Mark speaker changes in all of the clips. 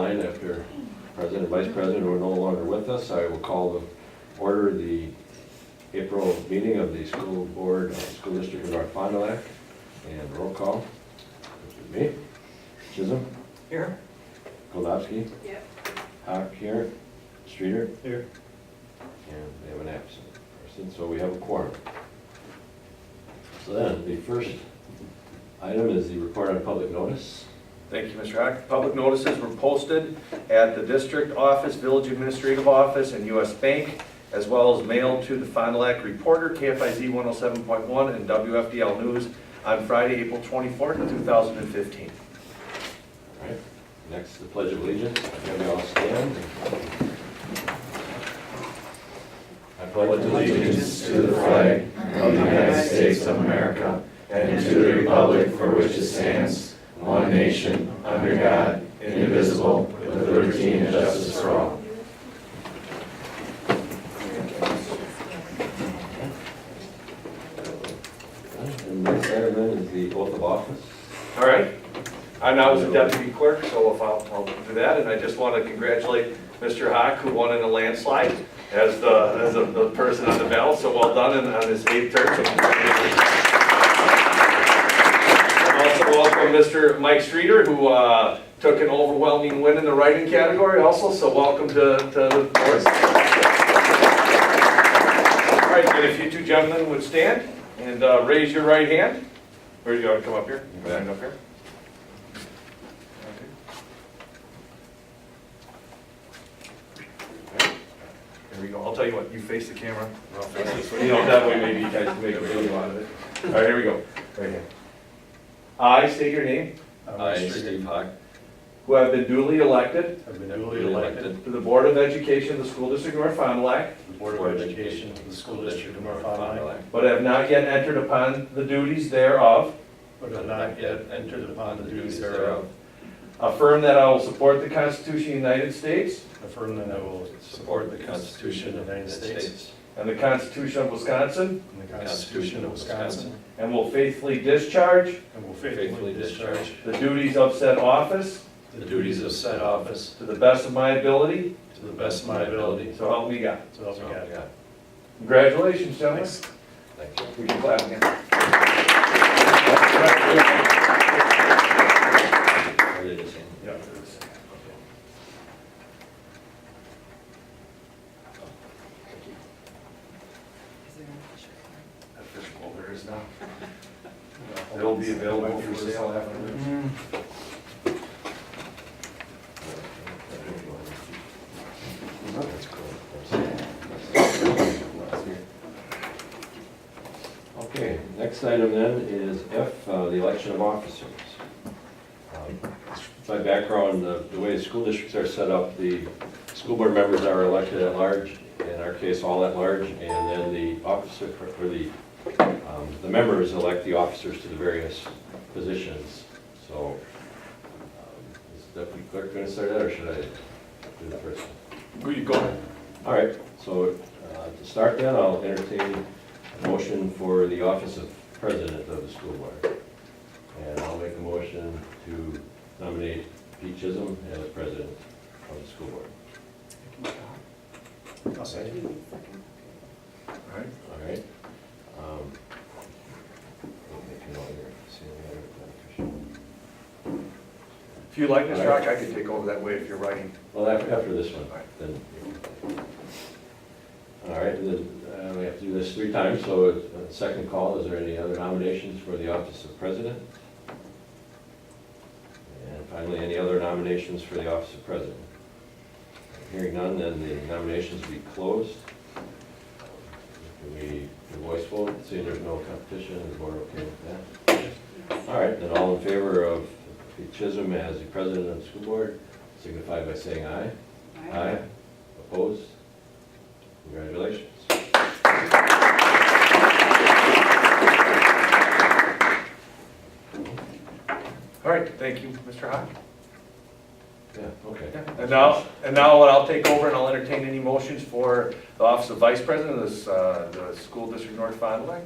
Speaker 1: line after President and Vice President who are no longer with us. I will call to order the April meeting of the School Board of the School District of North Fond du Lac. And roll call. Me. Chisholm.
Speaker 2: Here.
Speaker 1: Goldowski.
Speaker 3: Yep.
Speaker 1: Hawk here. Streeter.
Speaker 2: Here.
Speaker 1: And we have an absent person, so we have a quorum. So then, the first item is the report on public notice.
Speaker 4: Thank you, Mr. Hack. Public notices were posted at the district office, village administrative office, and U.S. Bank, as well as mailed to the Fond du Lac Reporter, KFIZ 107.1, and WFDL News on Friday, April 24th, 2015.
Speaker 1: All right, next, the Pledge of Allegiance. Can we all stand? I pledge
Speaker 5: allegiance to the flag of the United States of America and to the republic for which it stands, one nation, under God, indivisible, with liberty and justice for all.
Speaker 1: And next item then is the oath of office.
Speaker 4: All right. I'm now as a deputy clerk, so if I'll do that, and I just want to congratulate Mr. Hawk, who won in a landslide as the person on the ballot. So well done on his 8th term. So congratulations. And also welcome Mr. Mike Streeter, who took an overwhelming win in the writing category also. So welcome to the board. All right, and if you two gentlemen would stand and raise your right hand. Where do you want to come up here? You can stand up here. There we go. I'll tell you what, you face the camera, and I'll face this way. You know, that way maybe you guys can make a video out of it. All right, here we go. Right here. I state your name.
Speaker 1: I, Steve Hawk,
Speaker 4: Who have been duly elected
Speaker 2: Have been duly elected
Speaker 4: to the Board of Education of the School District of North Fond du Lac,
Speaker 2: to the Board of Education of the School District of North Fond du Lac,
Speaker 4: but have not yet entered upon the duties thereof,
Speaker 2: but have not yet entered upon the duties thereof.
Speaker 4: affirm that I will support the Constitution of the United States
Speaker 2: Affirm that I will support the Constitution of the United States
Speaker 4: and the Constitution of Wisconsin,
Speaker 2: and the Constitution of Wisconsin,
Speaker 4: and will faithfully discharge
Speaker 2: and will faithfully discharge
Speaker 4: the duties of said office
Speaker 2: the duties of said office
Speaker 4: to the best of my ability,
Speaker 2: to the best of my ability.
Speaker 4: so help me God.
Speaker 2: So help me God.
Speaker 4: Congratulations, gentlemen.
Speaker 1: thank you.
Speaker 4: We can clap again.
Speaker 1: Are they the same?
Speaker 4: Yeah. Official, there is now. It'll be available for sale after.
Speaker 1: Okay, next item then is F, the election of officers. By background, the way the school districts are set up, the school board members are elected at large, in our case, all at large, and then the officer, or the members elect the officers to the various positions. So, is Deputy Clerk going to start that, or should I do the first one?
Speaker 4: You go ahead.
Speaker 1: All right, so to start then, I'll entertain a motion for the office of President of the school board. And I'll make a motion to nominate Pete Chisholm as President of the school board.
Speaker 2: I'll say.
Speaker 4: All right.
Speaker 1: All right. We'll make a note here. See the other beneficial.
Speaker 4: If you like, Mr. Rock, I could take over that way if you're writing.
Speaker 1: Well, after this one,
Speaker 4: All right.
Speaker 1: then. All right, and then we have to do this 3 times, so it's a second call. Is there any other nominations for the office of President? And finally, any other nominations for the office of President? Hearing none, then the nominations will be closed. Can we do a voice vote, seeing there's no competition? Is the board okay with that? All right, then all in favor of Pete Chisholm as the President of the school board, signify by saying aye. Aye. Opposed? Congratulations.
Speaker 4: All right, thank you, Mr. Hawk.
Speaker 1: Yeah, okay.
Speaker 4: And now what I'll take over and I'll entertain any motions for the office of Vice President of the School District North Fond du Lac.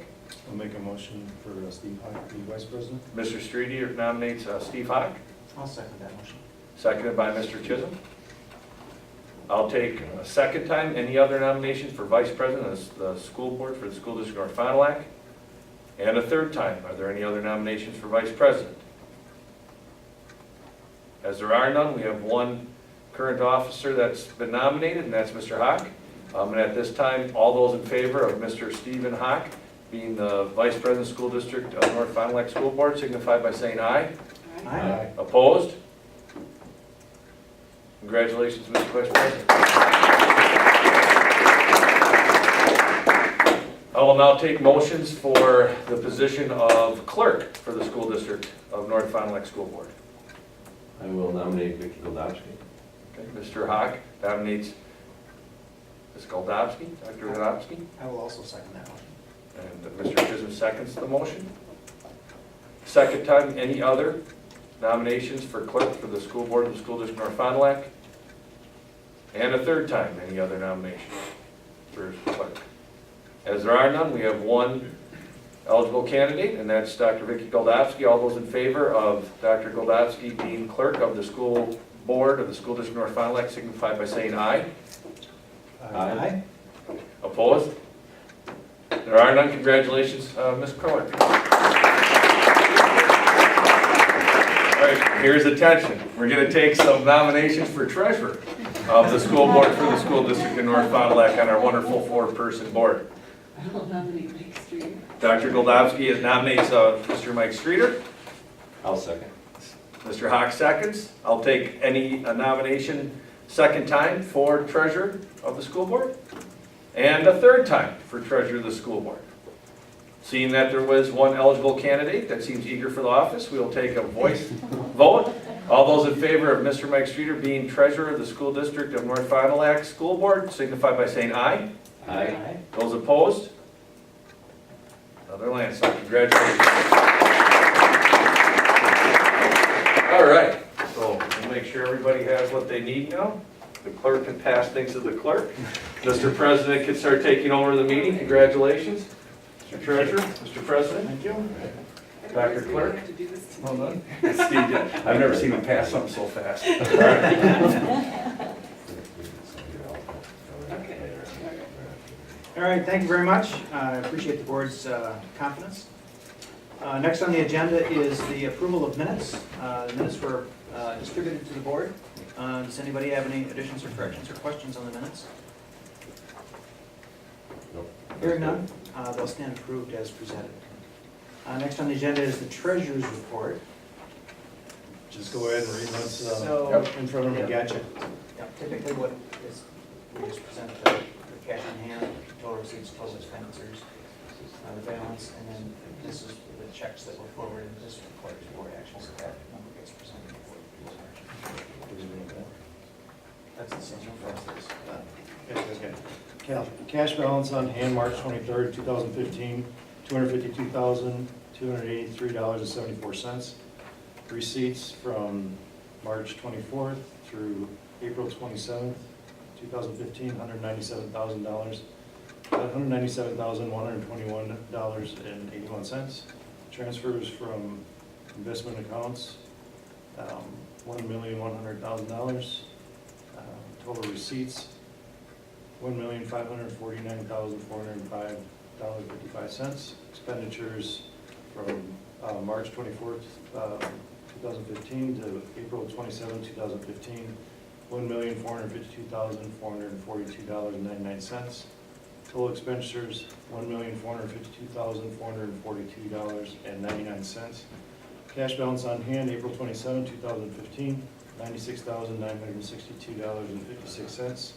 Speaker 2: I'll make a motion for Steve Hawk to be Vice President.
Speaker 4: Mr. Streeter nominates Steve Hawk.
Speaker 6: I'll second that motion.
Speaker 4: seconded by Mr. Chisholm. I'll take a second time. Any other nominations for Vice President of the School Board for the School District of North Fond du Lac? And a third time, are there any other nominations for Vice President? As there are none, we have one current officer that's been nominated, and that's Mr. Hawk. And at this time, all those in favor of Mr. Stephen Hawk being the Vice President of the School District of North Fond du Lac School Board signify by saying aye.
Speaker 5: Aye.
Speaker 4: Opposed? Congratulations, Mr. Vice President. I will now take motions for the position of clerk for the School District of North Fond du Lac School Board.
Speaker 1: I will nominate Vicky Goldowski.
Speaker 4: Okay, Mr. Hawk nominates Ms. Goldowski, Dr. Goldowski,
Speaker 3: I will also second that motion.
Speaker 4: and Mr. Chisholm seconds the motion. Second time, any other nominations for clerk for the school board of the School District of North Fond du Lac? And a third time, any other nominations for clerk? As there are none, we have one eligible candidate, and that's Dr. Vicky Goldowski. All those in favor of Dr. Goldowski being clerk of the school board of the School District of North Fond du Lac signify by saying aye.
Speaker 1: Aye.
Speaker 4: Opposed? There are none. Congratulations, Ms. Clerk. All right, here's attention. We're going to take some nominations for treasurer of the school board for the School District of North Fond du Lac on our wonderful four-person board.
Speaker 6: I will nominate Mike Streeter.
Speaker 4: Dr. Goldowski nominates Mr. Mike Streeter.
Speaker 1: I'll second.
Speaker 4: Mr. Hawk seconds. I'll take any nomination second time for treasurer of the school board and a third time for treasurer of the school board. Seeing that there was one eligible candidate that seems eager for the office, we will take a voice vote. All those in favor of Mr. Mike Streeter being treasurer of the School District of North Fond du Lac School Board signify by saying aye.
Speaker 1: Aye.
Speaker 4: Those opposed? Another landslide. Congratulations. All right, so we'll make sure everybody has what they need now. The clerk can pass things to the clerk. Mr. President can start taking over the meeting. Congratulations. Mr. Treasurer, Mr. President.
Speaker 3: Thank you.
Speaker 4: Dr. Clerk.
Speaker 6: Have to do this
Speaker 4: Well
Speaker 6: tonight.
Speaker 4: done. Steve did. I've never seen him pass something so fast. All right.
Speaker 6: Okay.
Speaker 3: All right, thank you very much. I appreciate the board's confidence. Next on the agenda is the approval of minutes. The minutes were distributed to the board. Does anybody have any additions or corrections or questions on the minutes?
Speaker 1: Nope.
Speaker 3: Hearing none, they'll stand approved as presented. Next on the agenda is the treasurer's report.
Speaker 2: Just go ahead and read what's
Speaker 3: So,
Speaker 2: in front of me.
Speaker 3: Gotcha. Typically what is, we just present the cash on hand, total receipts, total expenditures, the balance, and then this is the checks that were forwarded, and this requires board action, so that number gets presented before the board. That's the same for us.
Speaker 2: Cash balance on hand, March 23rd, 2015, $252,283.74. Receipts from March 24th through April 27th, 2015, $197,000. $197,121.81. Transfers from investment accounts, $1,100,000. Total receipts, $1,549,405.55. Expenditures from March 24th, 2015 to April 27, 2015, $1,452,442.99. Total expenditures, $1,452,442.99. Cash balance on hand, April 27, 2015, $96,962.56.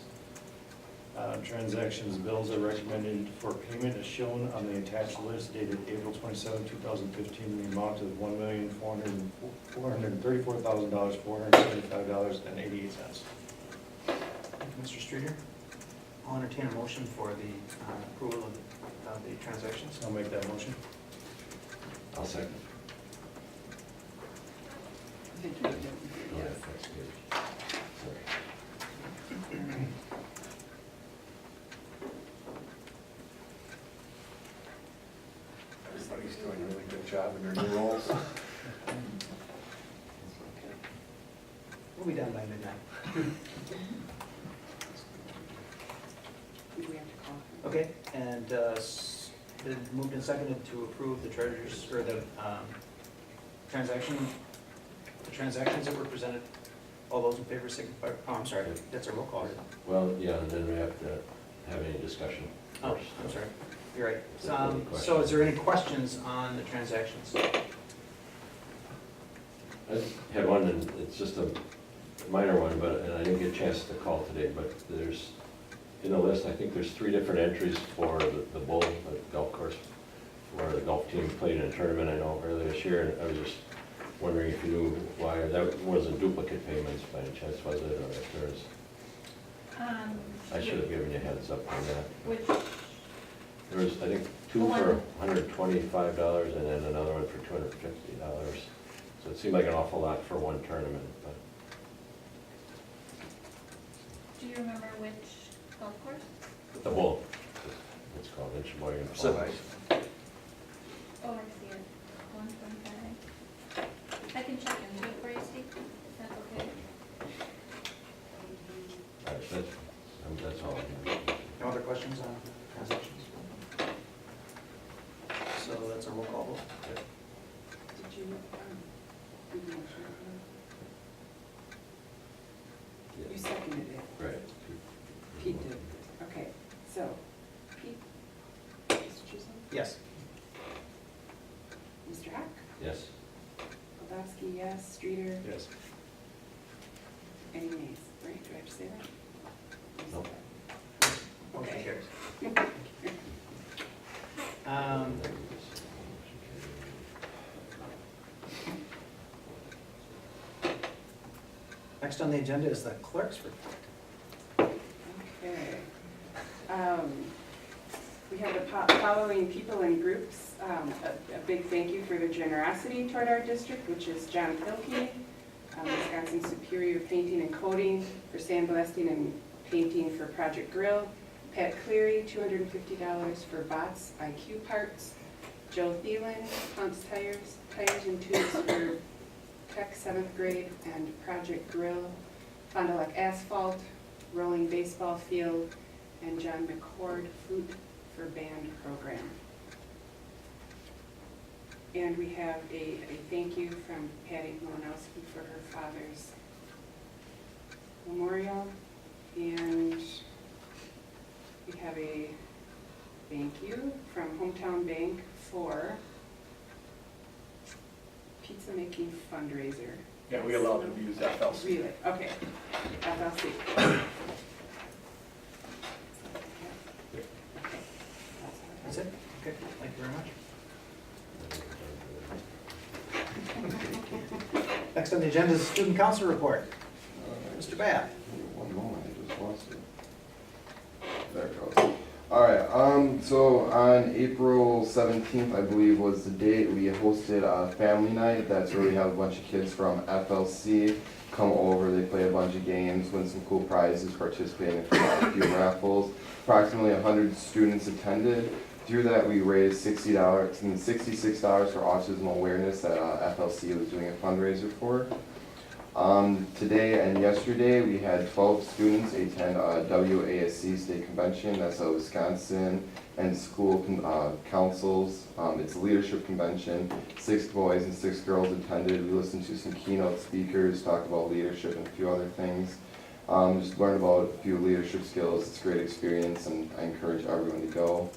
Speaker 2: Transactions, bills are recommended for payment as shown on the attached list dated April 27, 2015, in the amount of $1,434,475.88.
Speaker 3: Mr. Streeter, I'll entertain a motion for the approval of the transactions.
Speaker 2: I'll make that motion.
Speaker 1: I'll second.
Speaker 6: I think you did.
Speaker 1: Yeah,
Speaker 6: Yes.
Speaker 1: that's good. Sorry.
Speaker 4: Everybody's doing a really good job in their new roles.
Speaker 3: We'll be done by midnight.
Speaker 6: We have to call.
Speaker 3: Okay, and been moved and seconded to approve the treasurer's, or the transactions that were presented. All those in favor signify, oh, I'm sorry, that's a roll call. isn't it?
Speaker 1: Well, yeah, and then we have to have any discussion
Speaker 3: Oh,
Speaker 1: first.
Speaker 3: I'm sorry, you're right.
Speaker 1: Is there any
Speaker 3: So is there any questions on the transactions?
Speaker 1: I had one, and it's just a minor one, but, and I didn't get a chance to call today, but there's, in the list, I think there's 3 different entries for the bowl, the golf course, where the golf team played in a tournament, I know, earlier this year, and I was just wondering if you knew why, that wasn't duplicate payments by any chance, was it, or if there's, I should have given you a heads up on that.
Speaker 7: Which,
Speaker 1: There was, I think, 2 for $125, and then another one for $250. So it seemed like an awful lot for one tournament, but
Speaker 7: do you remember which golf course?
Speaker 1: the bowl, it's called, in Sheboygan Falls.
Speaker 4: So nice.
Speaker 7: Oh, I see it, 125. I can check into it for you, Steve, if that's okay.
Speaker 1: All right, that's all I have.
Speaker 3: No other questions on transactions? So that's a roll call vote.
Speaker 6: Did you, do the motion?
Speaker 1: Yeah.
Speaker 6: You seconded it.
Speaker 1: Right.
Speaker 6: Pete did. Okay, so, Pete? Mr. Chisholm?
Speaker 3: Yes.
Speaker 6: Mr. Hack?
Speaker 1: Yes.
Speaker 6: Goldowski, yes. Streeter?
Speaker 2: Yes.
Speaker 6: Any nays? Right, do I have to say that?
Speaker 1: No.
Speaker 3: Motion
Speaker 6: Okay.
Speaker 3: carries. Um, Next on the agenda is the clerk's report.
Speaker 6: Okay. We have the following people and groups. A big thank you for their generosity toward our district, which is John Pilkey, Wisconsin Superior Painting and Coating for sandblasting and painting for Project Grill. Pat Cleary, $250 for Bots IQ Parts. Joe Thielen, Pumps Tires and Tubes for Tech 7th grade and Project Grill. Fond du Lac Asphalt, Rolling Baseball Field, and John McCord, Flute for Band Program. And we have a thank you from Patty Malinowski for her father's memorial. And we have a thank you from Hometown Bank for pizza making fundraiser.
Speaker 4: Yeah, we allow them to use FLC.
Speaker 6: Really? Okay. FLC.
Speaker 3: That's it? Okay, thank you very much. Next on the agenda is the student council report. Mr. Bath.
Speaker 5: One moment, I just lost it. There it goes. All right, so on April 17th, I believe was the date, we hosted a family night. That's where we have a bunch of kids from FLC come over, they play a bunch of games, win some cool prizes, participating in a few raffles. Approximately 100 students attended. Through that, we raised $60 and $66 for autism awareness that FLC was doing a fundraiser for. Today and yesterday, we had 12 students attend WASC State Convention. That's a Wisconsin and school councils. It's a leadership convention. 6 boys and 6 girls attended. We listened to some keynote speakers, talked about leadership and a few other things. Just learned about a few leadership skills. It's a great experience, and I encourage everyone to go.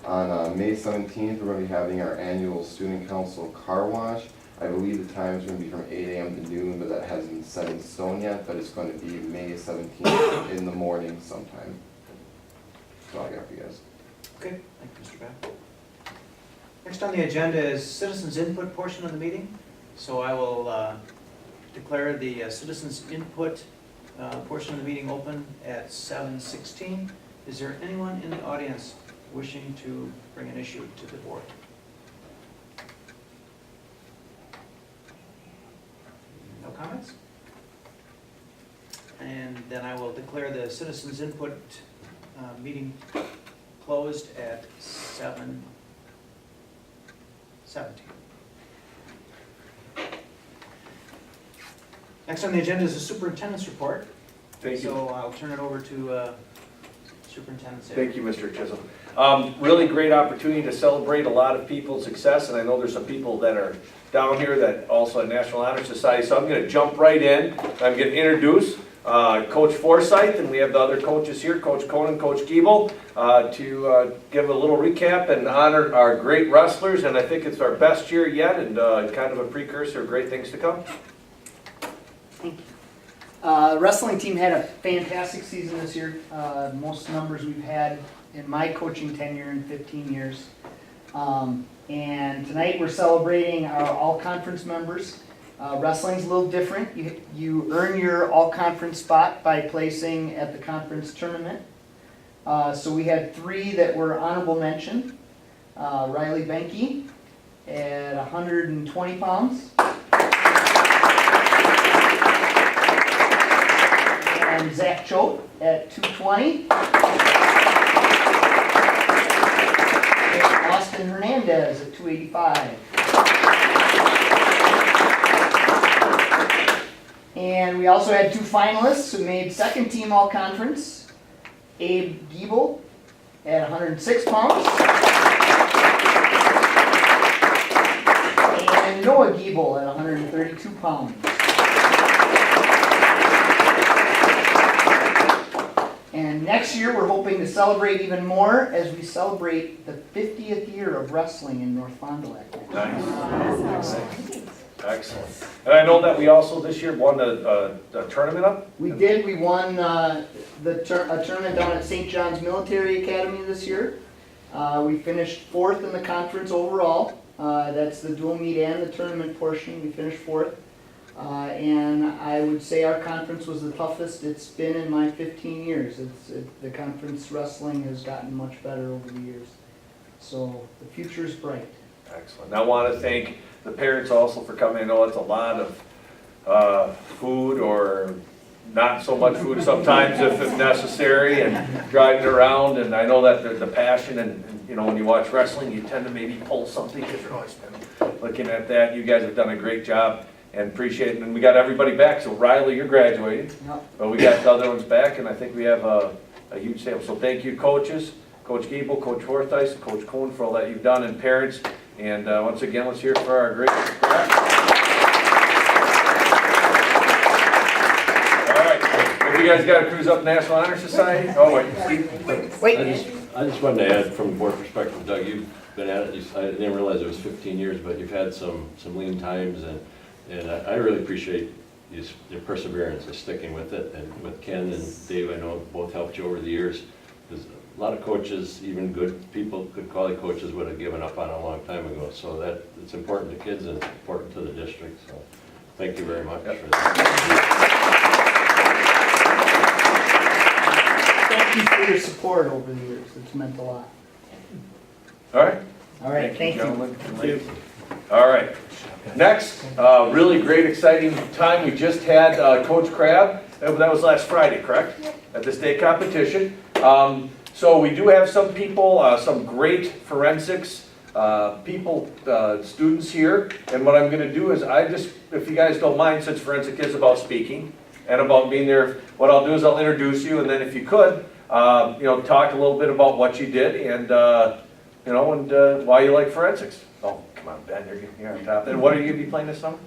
Speaker 5: On May 17th, we're going to be having our annual student council car wash. I believe the time is going to be from 8 a.m. to noon, but that hasn't been set in stone yet, but it's going to be May 17th in the morning sometime. That's all I got for you guys.
Speaker 3: Okay, thank you, Mr. Bath. Next on the agenda is citizens input portion of the meeting. So I will declare the citizens input portion of the meeting open at 7:16. Is there anyone in the audience wishing to bring an issue to the board? No comments? And then I will declare the citizens input meeting closed at 7:17. Next on the agenda is the superintendent's report.
Speaker 4: Thank you.
Speaker 3: So I'll turn it over to Superintendent Sarah.
Speaker 4: Thank you, Mr. Chisholm. Really great opportunity to celebrate a lot of people's success, and I know there's some people that are down here that also at National Honor Society, so I'm going to jump right in. I'm going to introduce Coach Forsythe, and we have the other coaches here, Coach Conan, Coach Giebel, to give a little recap and honor our great wrestlers, and I think it's our best year yet, and kind of a precursor of great things to come.
Speaker 8: Thank you. The wrestling team had a fantastic season this year. Most numbers we've had in my coaching tenure in 15 years. And tonight we're celebrating our all-conference members. Wrestling's a little different. You earn your all-conference spot by placing at the conference tournament. So we had 3 that were honorable mention. Riley Benke at 120 pounds. And Zach Choate at 220. And Austin Hernandez at 285. And we also had 2 finalists who made second team all conference. Abe Giebel at 106 pounds. And Noah Giebel at 132 pounds. And next year, we're hoping to celebrate even more as we celebrate the 50th year of wrestling in North Fond du Lac.
Speaker 4: Nice. Excellent. And I know that we also this year won a tournament up?
Speaker 8: We did. We won a tournament down at St. John's Military Academy this year. We finished 4th in the conference overall. That's the dual meet and the tournament portion. We finished 4th. And I would say our conference was the toughest it's been in my 15 years. The conference wrestling has gotten much better over the years. So the future is bright.
Speaker 4: Excellent. And I want to thank the parents also for coming. I know it's a lot of food or not so much food sometimes if necessary, and driving around. And I know that the passion and you know when you watch wrestling you tend to maybe pull something because you're always been looking at that. You guys have done a great job. And appreciate it. And we got everybody back. So Riley, you're graduating.
Speaker 8: Yep.
Speaker 4: But we got the other ones back, and I think we have a huge sample. So thank you, coaches, Coach Giebel, Coach Forsythe, Coach Cohn for all that you've done, and parents. And once again, let's hear it for our great. All right. If you guys got to cruise up National Honor Society. Oh wait.
Speaker 1: I just wanted to add from the board perspective, Doug, you've been at it, I didn't realize it was 15 years, but you've had some lean times, and I really appreciate your perseverance and sticking with it. And with Ken and Dave, I know both helped you over the years. There's a lot of coaches, even good people, good quality coaches would have given up on it a long time ago. So that it's important to kids and it's important to the district. So thank you very much for that.
Speaker 8: Thank you for your support over the years. It's meant a lot.
Speaker 4: All right.
Speaker 8: All right, thank you.
Speaker 4: Gentlemen. Thank you. All right. Next, really great, exciting time. We just had Coach Crabb. That was last Friday, correct? At the state competition. So we do have some people, some great forensics people, students here. And what I'm going to do is if you guys don't mind, since forensic is about speaking and about being there, what I'll do is I'll introduce you, and then if you could, talk a little bit about what you did and why you like forensics. Oh, come on, Ben, you're on top. And what are you going to be playing this summer?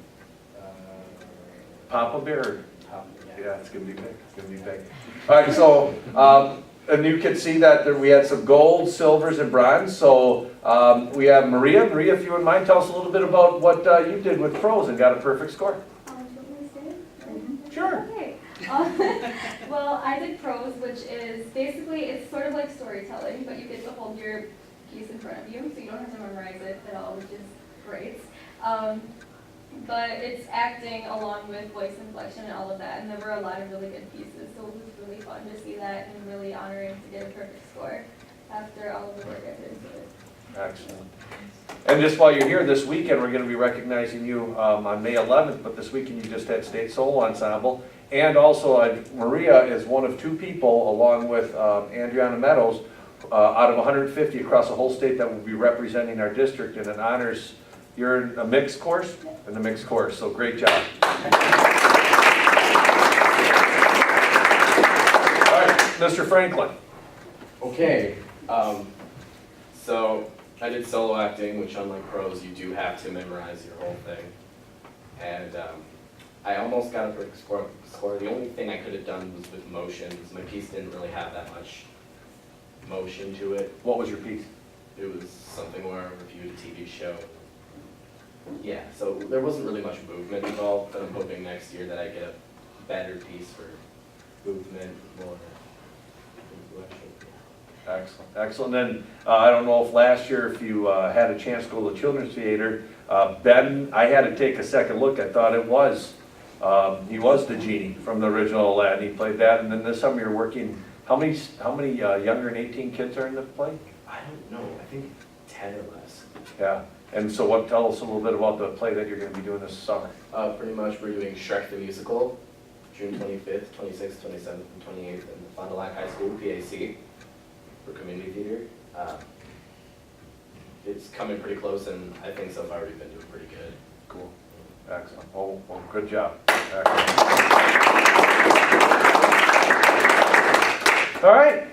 Speaker 4: Papa Bear? Yeah, it's going to be big. It's going to be big. All right, so, and you can see that we had some gold, silvers, and bronze. So we have Maria. Maria, if you wouldn't mind, tell us a little bit about what you did with pros and got a perfect score.
Speaker 7: Do you want me to say it?
Speaker 4: Sure.
Speaker 7: Okay. Well, I did prose, which is basically, it's sort of like storytelling, but you get to hold your piece in front of you, so you don't have to memorize it at all, which is great. But it's acting along with voice inflection and all of that, and there were a lot of really good pieces, so it was really fun to see that and really honoring to get a perfect score after all of the work I put into it.
Speaker 4: Excellent. And just while you're here this weekend, we're going to be recognizing you on May 11th, but this weekend you just had State Solo Ensemble. And also, Maria is one of 2 people, along with Andriana Meadows, out of 150 across the whole state that will be representing our district in an honors. You're in a mixed course? In the mixed course, so great job. Mr. Franklin.
Speaker 9: Okay, so I did solo acting, which unlike pros, you do have to memorize your whole thing. And I almost got a perfect score. The only thing I could have done was with motions. My piece didn't really have that much motion to it.
Speaker 4: What was your piece?
Speaker 9: It was something where I reviewed a TV show. Yeah, so there wasn't really much movement involved, but I'm hoping next year that I get a better piece for movement, more inflection.
Speaker 4: Excellent, excellent. Then, I don't know if last year, if you had a chance to go to the Children's Theater, Ben, I had to take a second look. I thought he was the genie from the original Aladdin. He played that, and then this summer you're working, how many younger than 18 kids are in the play?
Speaker 9: I don't know, I think 10 or less.
Speaker 4: Yeah, and so tell us a little bit about the play that you're gonna be doing this summer.
Speaker 9: Pretty much we're doing Shrek the Musical, June 25th, 26th, 27th, and 28th in Fond du Lac High School, PAC, for community theater. It's coming pretty close, and I think so far we've been doing pretty good.
Speaker 4: Cool, excellent. Oh, well, good job. Excellent. All right.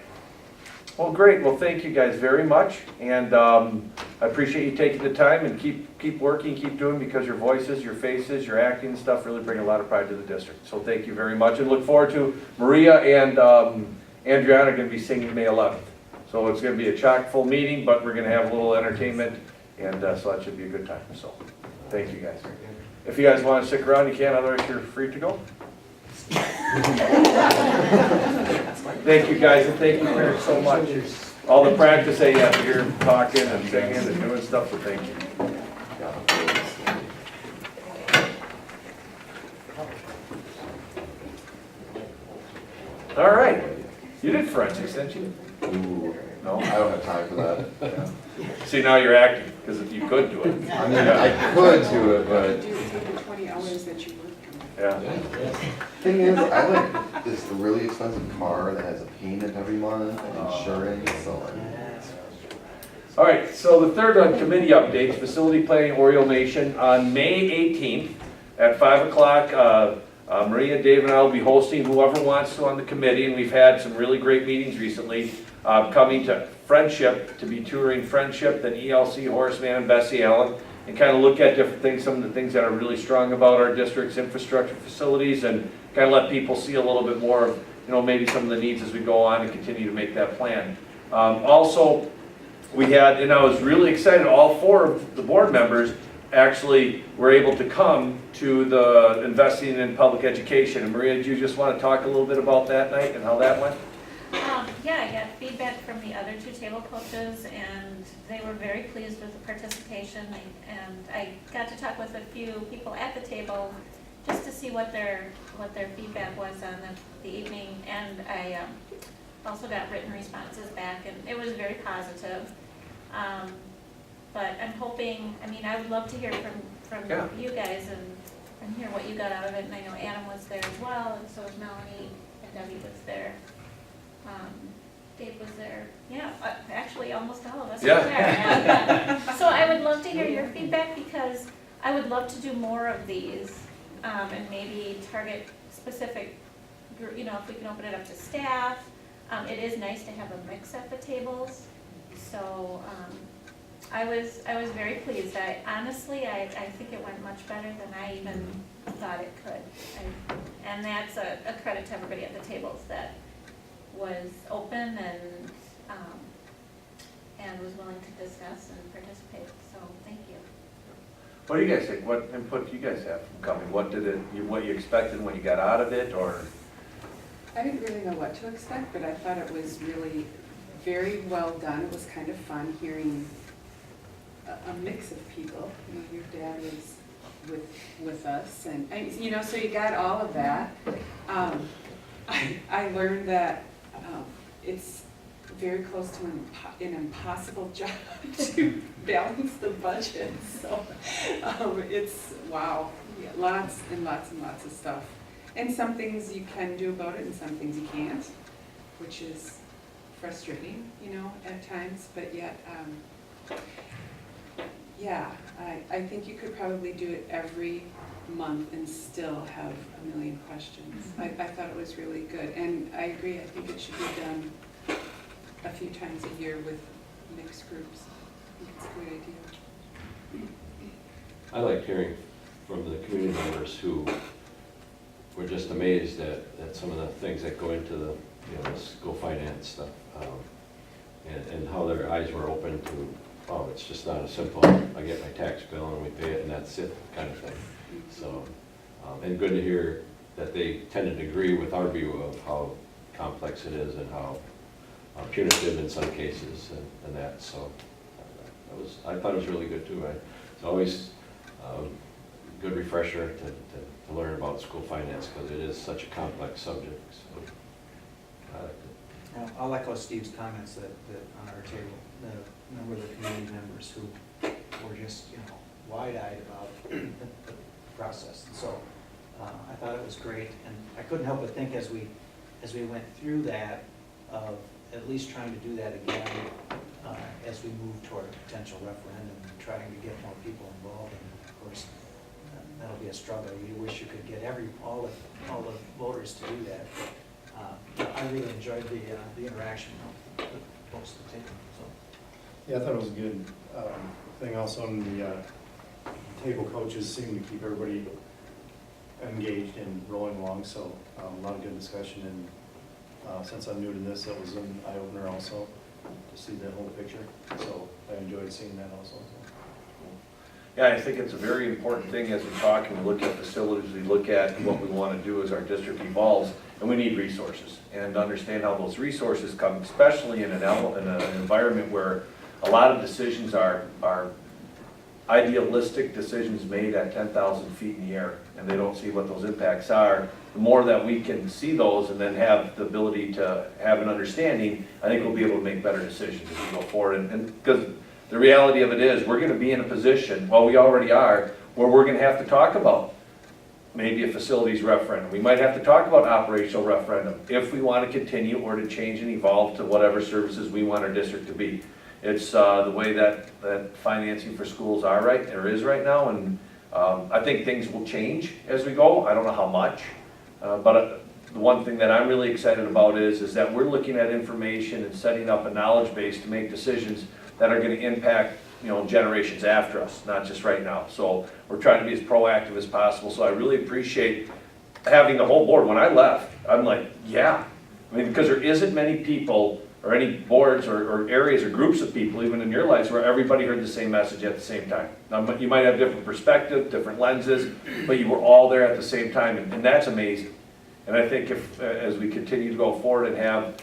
Speaker 4: Well, great. Well, thank you guys very much, and I appreciate you taking the time and keep working, keep doing, because your voices, your faces, your acting and stuff really bring a lot of pride to the district. So thank you very much, and look forward to Maria and Andriana are going to be singing May 11th. So it's going to be a chock full meeting, but we're going to have a little entertainment, and so that should be a good time. So thank you guys. If you guys want to stick around, you can. Otherwise, you're free to go. Thank you guys, and thank you so much. All the practice they have here, talking and singing and doing stuff, so thank you. All right. You did forensics, didn't you?
Speaker 5: Ooh, no, I don't have time for that.
Speaker 4: See, now you're acting, because if you could do it.
Speaker 5: I mean, I could do it, but
Speaker 6: Do the 20 hours that you work.
Speaker 4: Yeah.
Speaker 5: thing is, I like this really expensive car that has a payment every month and insurance, so
Speaker 4: All right, so the third on committee updates, facility planning, Oriole Nation, on May 18th at 5 o'clock. Maria, Dave, and I will be hosting whoever wants to on the committee, and we've had some really great meetings recently. Coming to Friendship, to be touring Friendship, then ELC, Horseman, and Bessie Allen, and kind of look at different things, some of the things that are really strong about our district's infrastructure facilities, and kind of let people see a little bit more of, maybe some of the needs as we go on and continue to make that plan. Also, we had, and I was really excited, all 4 of the board members actually were able to come to the investing in public education. And Maria, did you just want to talk a little bit about that night and how that went?
Speaker 10: Yeah, I got feedback from the other 2 table coaches, and they were very pleased with the participation. And I got to talk with a few people at the table just to see what their feedback was on the evening. And I also got written responses back, and it was very positive. But I'm hoping, I would love to hear from you guys and hear what you got out of it. And I know Adam was there as well, and so was Melanie, and Debbie was there. Dave was there. Yeah, actually almost all of us were there. And, so I would love to hear your feedback, because I would love to do more of these, and maybe target specific, if we can open it up to staff. It is nice to have a mix at the tables. So I was very pleased. Honestly, I think it went much better than I even thought it could. And that's a credit to everybody at the tables that was open and was willing to discuss and participate. So thank you.
Speaker 4: What do you guys think? What input do you guys have from coming? What you expected when you got out of it, or?
Speaker 6: I didn't really know what to expect, but I thought it was really very well done. It was kind of fun hearing a mix of people. Your dad was with us, and so you got all of that. I learned that it's very close to an impossible job to balance the budget. So it's wow, lots and lots and lots of stuff. And some things you can do about it, and some things you can't, which is frustrating, at times. But yet, Yeah, I think you could probably do it every month and still have a million questions. I thought it was really good, and I agree, I think it should be done a few times a year with mixed groups. I think it's a great idea.
Speaker 1: I liked hearing from the community members who were just amazed at some of the things that go into the, the school finance stuff. And how their eyes were open to, oh, it's just not a simple, I get my tax bill and we pay it and that's it kind of thing. So, and good to hear that they tended to agree with our view of how complex it is and how punitive in some cases and that. So I thought it was really good too. It's always a good refresher to learn about school finance because it is such a complex subject. So I liked it.
Speaker 3: Now, I'll echo Steve's comments that on our table, the number of the community members who were just, wide-eyed about the process. And so I thought it was great, and I couldn't help but think as we went through that, of at least trying to do that again as we move toward a potential referendum and trying to get more people involved. And of course, that'll be a struggle. You wish you could get all the voters to do that. I really enjoyed the interaction with folks at the table. So.
Speaker 2: Yeah, I thought it was a good thing also, and the table coaches seem to keep everybody engaged and rolling along, so a lot of good discussion, and since I'm new to this, that was an eye-opener also, to see the whole picture, so I enjoyed seeing that also.
Speaker 4: Yeah, I think it's a very important thing as we talk and we look at facilities, we look at what we want to do as our district evolves, and we need resources. And to understand how those resources come, especially in an environment where a lot of decisions are idealistic decisions made at 10,000 feet in the air, and they don't see what those impacts are. The more that we can see those and then have the ability to have an understanding, I think we'll be able to make better decisions as we go forward. And because the reality of it is, we're going to be in a position, well, we already are, where we're going to have to talk about maybe a facilities referendum. We might have to talk about operational referendum if we want to continue or to change and evolve to whatever services we want our district to be. It's the way that financing for schools is right now, and I think things will change as we go. I don't know how much, but the one thing that I'm really excited about is that we're looking at information and setting up a knowledge base to make decisions that are going to impact generations after us, not just right now. So we're trying to be as proactive as possible. So I really appreciate having the whole board. When I left, I'm like, yeah. I mean, because there isn't many people or any boards or areas or groups of people, even in your lives, where everybody heard the same message at the same time. Now, you might have different perspectives, different lenses, but you were all there at the same time, and that's amazing. And I think if, as we continue to go forward and have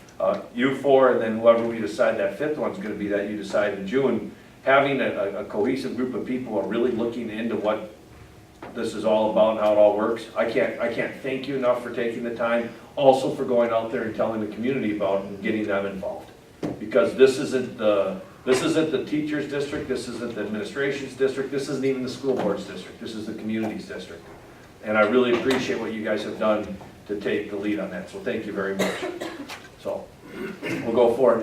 Speaker 4: you four, and then whoever we decide that fifth one's going to be that you decide in June, having a cohesive group of people who are really looking into what this is all about and how it all works. I can't thank you enough for taking the time, also for going out there and telling the community about it and getting them involved. Because this isn't the teacher's district, this isn't the administration's district, this isn't even the school board's district, this is the community's district. And I really appreciate what you guys have done to take the lead on that, so thank you very much. So, we'll go forward.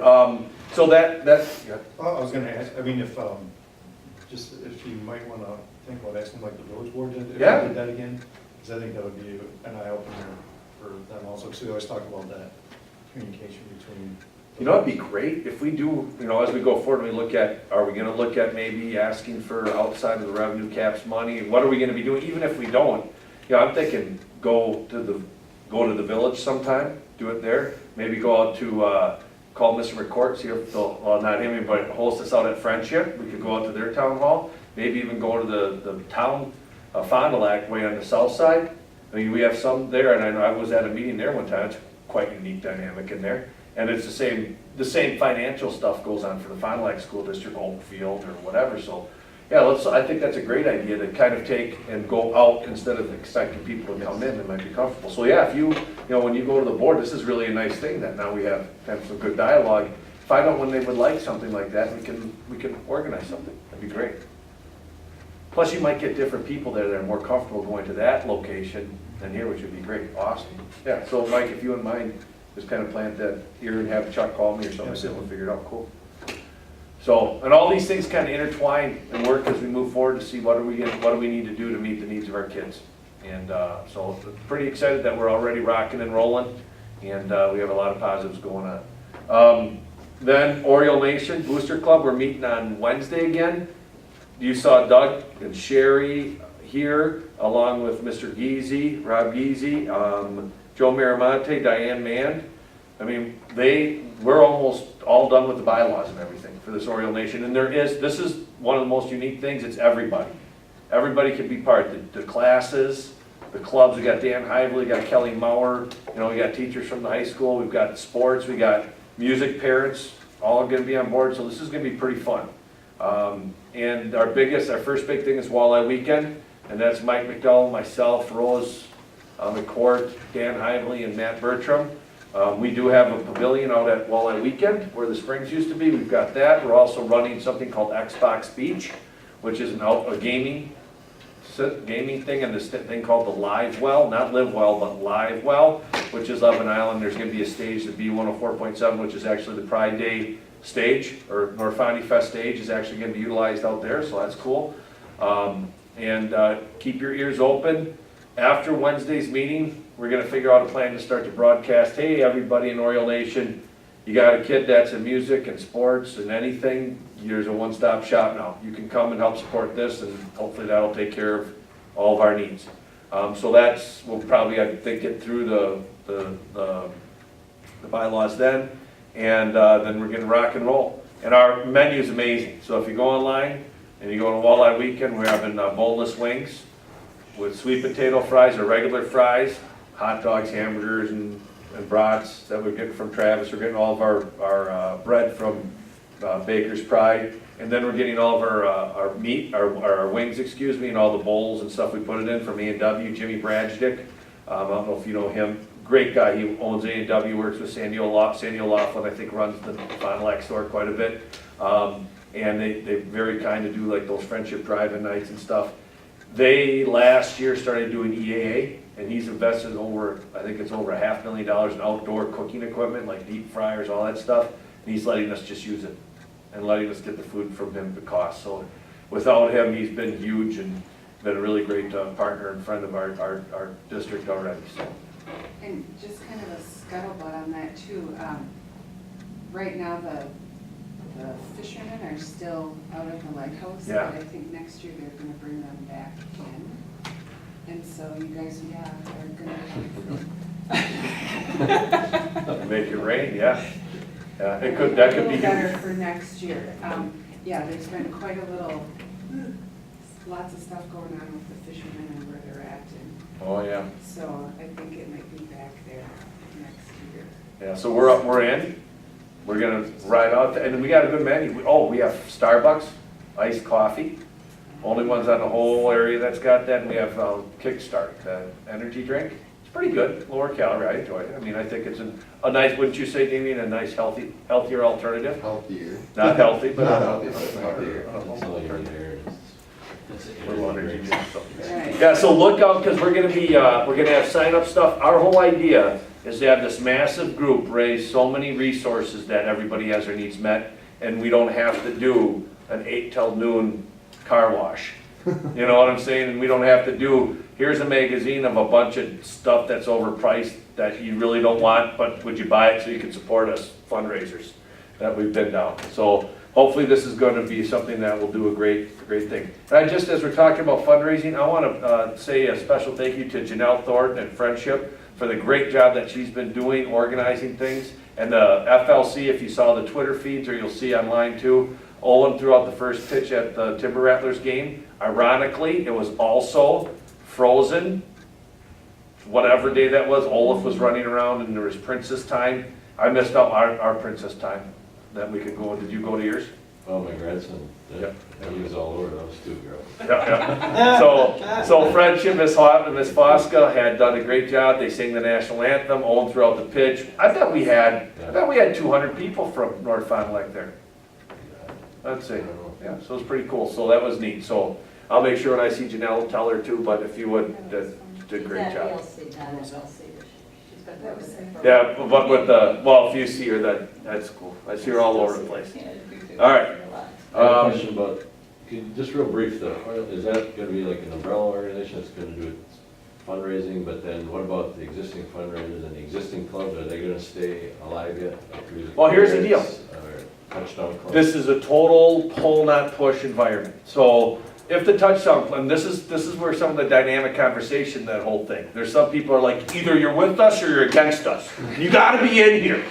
Speaker 4: So that's, yeah.
Speaker 2: I was gonna ask, I mean, if you might wanna think about asking like the village board to do that again, because I think that would be an eye-opener for them also, because we always talk about that communication between.
Speaker 4: It'd be great if we do, as we go forward, we look at, are we gonna look at maybe asking for outside of the revenue caps money? What are we gonna be doing, even if we don't? I'm thinking go to the village sometime, do it there. Maybe go out to, call Mr. McCourt, see if they'll, well, not him, but host us out at Friendship. We could go out to their town hall. Maybe even go to the town Fond du Lac way on the south side. I mean, we have some there, and I know I was at a meeting there one time. It's quite a unique dynamic in there. And it's the same financial stuff goes on for the Fond du Lac School District, Oakfield, or whatever. So, yeah, I think that's a great idea to kind of take and go out instead of expecting people to come in that might be comfortable. So yeah, if when you go to the board, this is really a nice thing that now we have some good dialogue. Find out when they would like something like that, and we can organize something. That'd be great. Plus, you might get different people there that are more comfortable going to that location than here, which would be great. Awesome. Yeah, so Mike, if you wouldn't mind, just kind of plant that ear and have Chuck call me or something, so we'll figure it out. Cool. So, and all these things kind of intertwine and work as we move forward to see what do we need to do to meet the needs of our kids. And so pretty excited that we're already rocking and rolling, and we have a lot of positives going on. Then Oriole Nation Booster Club, we're meeting on Wednesday again. You saw Doug and Sherry here, along with Mr. Geezy, Rob Geezy, Joe Miramonte, Diane Mann. I mean, we're almost all done with the bylaws and everything for this Oriole Nation. And this is one of the most unique things, it's everybody. Everybody can be part, the classes, the clubs. We got Dan Hively, we got Kelly Maurer, we got teachers from the high school, we've got sports, we got music parents, all gonna be on board, so this is gonna be pretty fun. And our first big thing is Walleye Weekend, and that's Mike McDowell, myself, Rose McCourt, Dan Hively, and Matt Bertram. We do have a pavilion out at Walleye Weekend, where the Springs used to be. We've got that. We're also running something called Xbox Beach, which is a gaming thing, and this thing called the Live Well, not Live Well, but Live Well, which is up an island. There's going to be a stage, the B104.7, which is actually the Pride Day stage, or Norfani Fest stage is actually going to be utilized out there, so that's cool. And keep your ears open. After Wednesday's meeting, we're going to figure out a plan to start to broadcast, hey, everybody in Oriole Nation, you got a kid that's in music and sports and anything, there's a one-stop shop now. You can come and help support this, and hopefully that'll take care of all of our needs. So we'll probably, I think, get through the bylaws then, and then we're going to rock and roll. And our menu is amazing. So if you go online and you go to Walleye Weekend, we're having boneless wings with sweet potato fries or regular fries, hot dogs, hamburgers, and brats that we're getting from Travis. We're getting all of our bread from Baker's Pride, and then we're getting all of our meat, our wings, and all the bowls and stuff we put it in from A&W. Jimmy Braddick, I don't know if you know him, great guy. He owns A&W, works with Sandy O'Laughlin, I think runs the Fond du Lac store quite a bit, and they're very kind to do like those friendship drive-in nights and stuff. They last year started doing EAA, and he's invested I think it's over $500,000 in outdoor cooking equipment, like deep fryers, all that stuff. And he's letting us just use it and letting us get the food from him at cost. So without him, he's been huge and been a really great partner and friend of our district already. So.
Speaker 6: And just kind of a scuttlebutt on that too. Right now, the fishermen are still out at the lighthouse,
Speaker 4: Yeah.
Speaker 6: but I think next year they're gonna bring them back in. And so you guys, are gonna
Speaker 4: Make it rain, yeah. Yeah, that could be
Speaker 6: better
Speaker 4: huge.
Speaker 6: for next year. Yeah, there's been quite a little, lots of stuff going on with the fishermen and where they're at, and
Speaker 4: Oh, yeah.
Speaker 6: so I think it might be back there next year.
Speaker 4: Yeah, so we're in. We're gonna ride out, and we got a good menu. We have Starbucks, iced coffee. Only ones on the whole area that's got that, and we have Kickstart, the energy drink. It's pretty good, lower calorie, I enjoy it. I mean, I think it's a nice, wouldn't you say, Damien, a nice healthier alternative?
Speaker 5: Healthier.
Speaker 4: Not healthy, but.
Speaker 5: Not healthy, but healthier.
Speaker 1: That's all you need there.
Speaker 4: Little energy drink, so.
Speaker 6: Right.
Speaker 4: Yeah, so look out, because we're gonna have sign-up stuff. Our whole idea is to have this massive group raise so many resources that everybody has their needs met, and we don't have to do an 8 till noon car wash. You know what I'm saying? And we don't have to do, here's a magazine of a bunch of stuff that's overpriced that you really don't want, but would you buy it so you can support us fundraisers that we've been down. So hopefully this is going to be something that will do a great thing. And as we're talking about fundraising, I want to say a special thank you to Janelle Thornton and Friendship for the great job that she's been doing organizing things. And the FLC, if you saw the Twitter feeds, or you'll see online too, Olin threw out the first pitch at the Timber Rattlers game. Ironically, it was also frozen, whatever day that was. Olaf was running around and there was Princess time. I missed out our Princess time that we could go. Did you go to yours?
Speaker 1: Oh, my grandson,
Speaker 4: Yep.
Speaker 1: he was all over those two girls.
Speaker 4: Yeah. So Friendship, Miss Fosca had done a great job. They sang the national anthem, Olin threw out the pitch. I bet we had 200 people from North Fond du Lac there. I'd say, yeah, so it was pretty cool. So that was neat. So I'll make sure when I see Janelle, tell her too, but if you would, did a great job. Yeah, but with if you see her, that's cool. I see her all over the place. All right.
Speaker 1: I have a question about, just real brief though, is that gonna be like an umbrella organization that's gonna do fundraising, but then what about the existing fundraisers and the existing clubs, are they gonna stay alive yet? Like music
Speaker 4: Well, here's the deal.
Speaker 1: parents, or Touchdown Club?
Speaker 4: This is a total pull, not push environment. So if the touchdown, and this is where some of the dynamic conversation, that whole thing. There's some people are like, either you're with us or you're against us. You gotta be in here.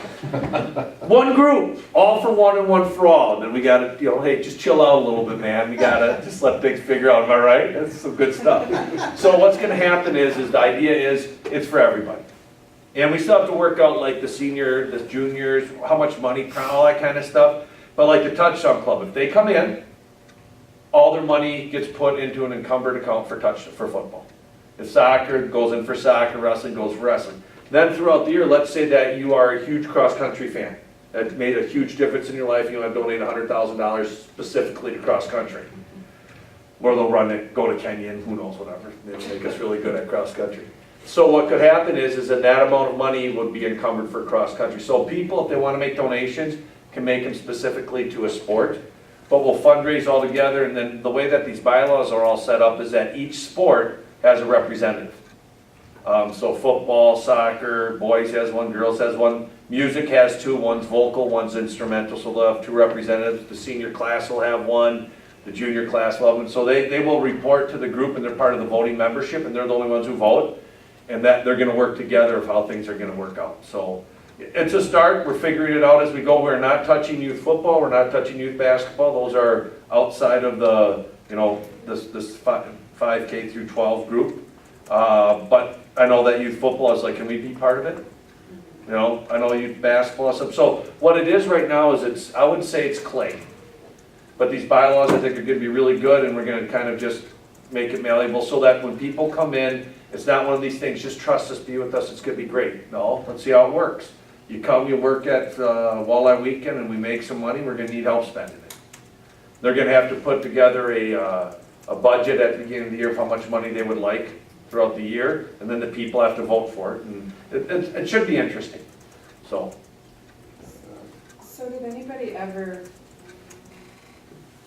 Speaker 4: One group, all for one and one for all. And then we gotta, hey, just chill out a little bit, man. We gotta just let things figure out, am I right? That's some good stuff. So what's gonna happen is the idea is, it's for everybody. And we still have to work out like the senior, the juniors, how much money, all that kind of stuff. But like the touchdown club, if they come in, all their money gets put into an encumbered account for football. If soccer goes in for soccer, wrestling goes for wrestling. Then throughout the year, let's say that you are a huge cross-country fan. That made a huge difference in your life. You want to donate $100,000 specifically to cross-country. Or they'll run it, go to Kenya, and who knows, whatever. They'll make us really good at cross-country. So what could happen is that amount of money would be encumbered for cross-country. So people, if they want to make donations, can make them specifically to a sport. But we'll fundraise all together, and then the way that these bylaws are all set up is that each sport has a representative. So football, soccer, boys has one, girls has one, music has two, one's vocal, one's instrumental, so they'll have two representatives. The senior class will have one, the junior class will have one. So they will report to the group, and they're part of the voting membership, and they're the only ones who vote, and that they're gonna work together of how things are gonna work out. So it's a start, we're figuring it out as we go. We're not touching youth football, we're not touching youth basketball, those are outside of the, this 5K through 12 group. But I know that youth football is like, can we be part of it? I know youth basketball is, so what it is right now is I would say it's clay. But these bylaws I think are gonna be really good, and we're gonna kind of just make it malleable so that when people come in, it's not one of these things, just trust us, be with us, it's gonna be great. No, let's see how it works. You come, you work at Walleye Weekend, and we make some money, we're gonna need help spending it. They're gonna have to put together a budget at the beginning of the year of how much money they would like throughout the year, and then the people have to vote for it, and it should be interesting, so.
Speaker 6: So did anybody ever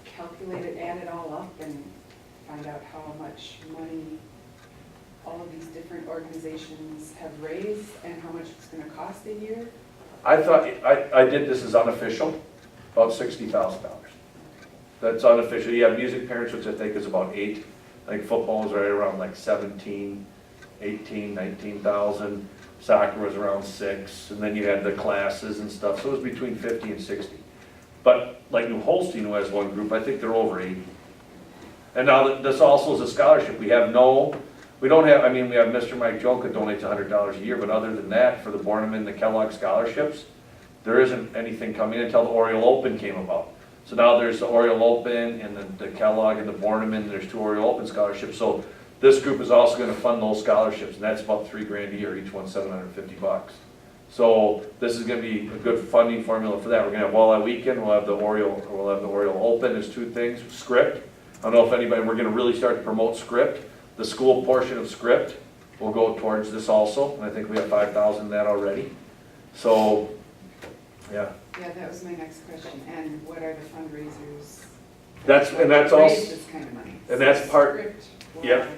Speaker 6: calculate it, add it all up, and find out how much money all of these different organizations have raised, and how much it's gonna cost a year?
Speaker 4: I thought, I did this as unofficial, about $60,000. That's unofficial. You have music parents, which I think is about 8. I think football was right around like 17, 18, 19,000. Soccer was around 6, and then you had the classes and stuff, so it was between 50 and 60. But like New Holstein, who has one group, I think they're over 80. And now this also is a scholarship. We have Mr. Mike Joke that donates $100 a year, but other than that, for the Borneman and the Kellogg scholarships, there isn't anything coming until the Oriole Open came about. So now there's the Oriole Open and the Kellogg and the Borneman, there's 2 Oriole Open scholarships. So this group is also gonna fund those scholarships, and that's about $3,000 a year, each one $750. So this is gonna be a good funding formula for that. We're gonna have Walleye Weekend, we'll have the Oriole Open, there's 2 things, script. I don't know if we're gonna really start to promote script. The school portion of script will go towards this also, and I think we have 5,000 in that already. So, yeah.
Speaker 6: Yeah, that was my next question, and what are the fundraisers?
Speaker 4: That's
Speaker 6: Raise
Speaker 4: also,
Speaker 6: this kind of money.
Speaker 4: and that's part-
Speaker 6: Script,
Speaker 4: Yep.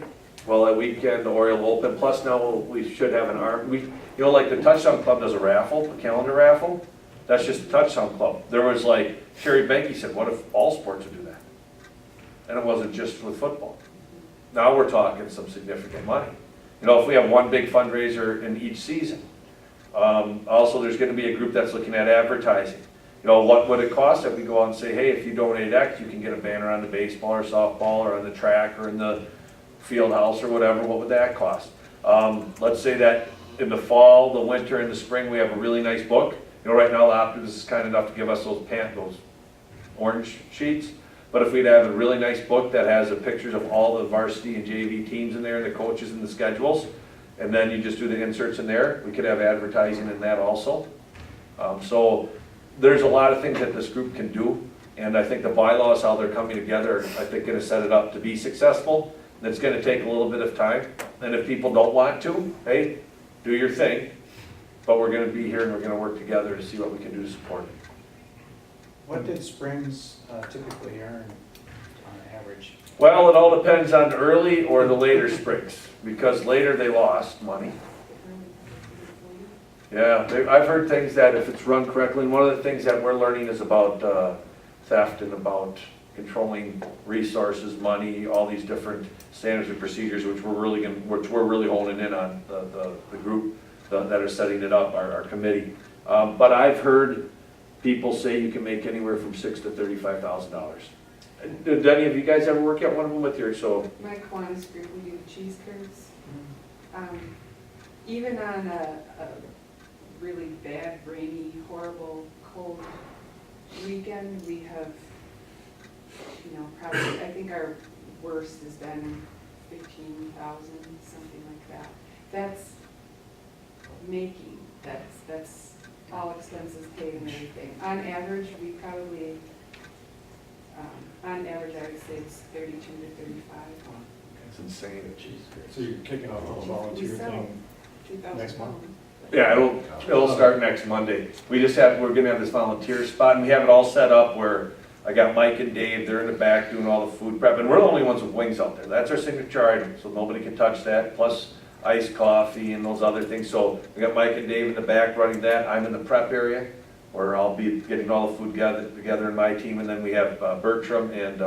Speaker 4: Well, that weekend, the Oriole Open, plus now we should have an arm, like the Touchdown Club does a raffle, a calendar raffle, that's just the Touchdown Club. There was like, Sherry Benke said, what if all sports would do that? And it wasn't just with football. Now we're talking some significant money. If we have one big fundraiser in each season. Also, there's gonna be a group that's looking at advertising. What would it cost if we go out and say, hey, if you donate X, you can get a banner on the baseball or softball or on the track or in the field house or whatever, what would that cost? Let's say that in the fall, the winter, and the spring, we have a really nice book. Right now, the Optimus is kind enough to give us those orange sheets. But if we'd have a really nice book that has the pictures of all the varsity and JV teams in there, the coaches and the schedules, and then you just do the inserts in there, we could have advertising in that also. So there's a lot of things that this group can do, and I think the bylaws, how they're coming together, I think gonna set it up to be successful. And it's gonna take a little bit of time, and if people don't want to, hey, do your thing, but we're gonna be here and we're gonna work together to see what we can do to support it.
Speaker 3: What did Springs typically earn on average?
Speaker 4: Well, it all depends on the early or the later springs, because later they lost money. Yeah, I've heard things that if it's run correctly, and one of the things that we're learning is about theft and about controlling resources, money, all these different standards and procedures, which we're really honing in on, the group that are setting it up, our committee. But I've heard people say you can make anywhere from $6,000 to $35,000. Did any of you guys ever work out one of them with your, so?
Speaker 6: My Kiwanis group, we do cheese curds. Even on a really bad, rainy, horrible, cold weekend, we have, probably, I think our worst has been 15,000, something like that. That's making, that's all expenses paid and everything. On average, we probably, on average, I would say it's 32 to 35.
Speaker 4: It's insane.
Speaker 2: So you're kicking off a
Speaker 6: We
Speaker 2: volunteer
Speaker 6: sell
Speaker 2: thing
Speaker 6: 2,000
Speaker 2: next month?
Speaker 6: pounds.
Speaker 4: Yeah, it'll start next Monday. We're gonna have this volunteer spot, and we have it all set up where I got Mike and Dave, they're in the back doing all the food prep, and we're the only ones with wings out there. That's our signature item, so nobody can touch that, plus iced coffee and those other things. So we got Mike and Dave in the back running that. I'm in the prep area, where I'll be getting all the food gathered together in my team, and then we have Bertram and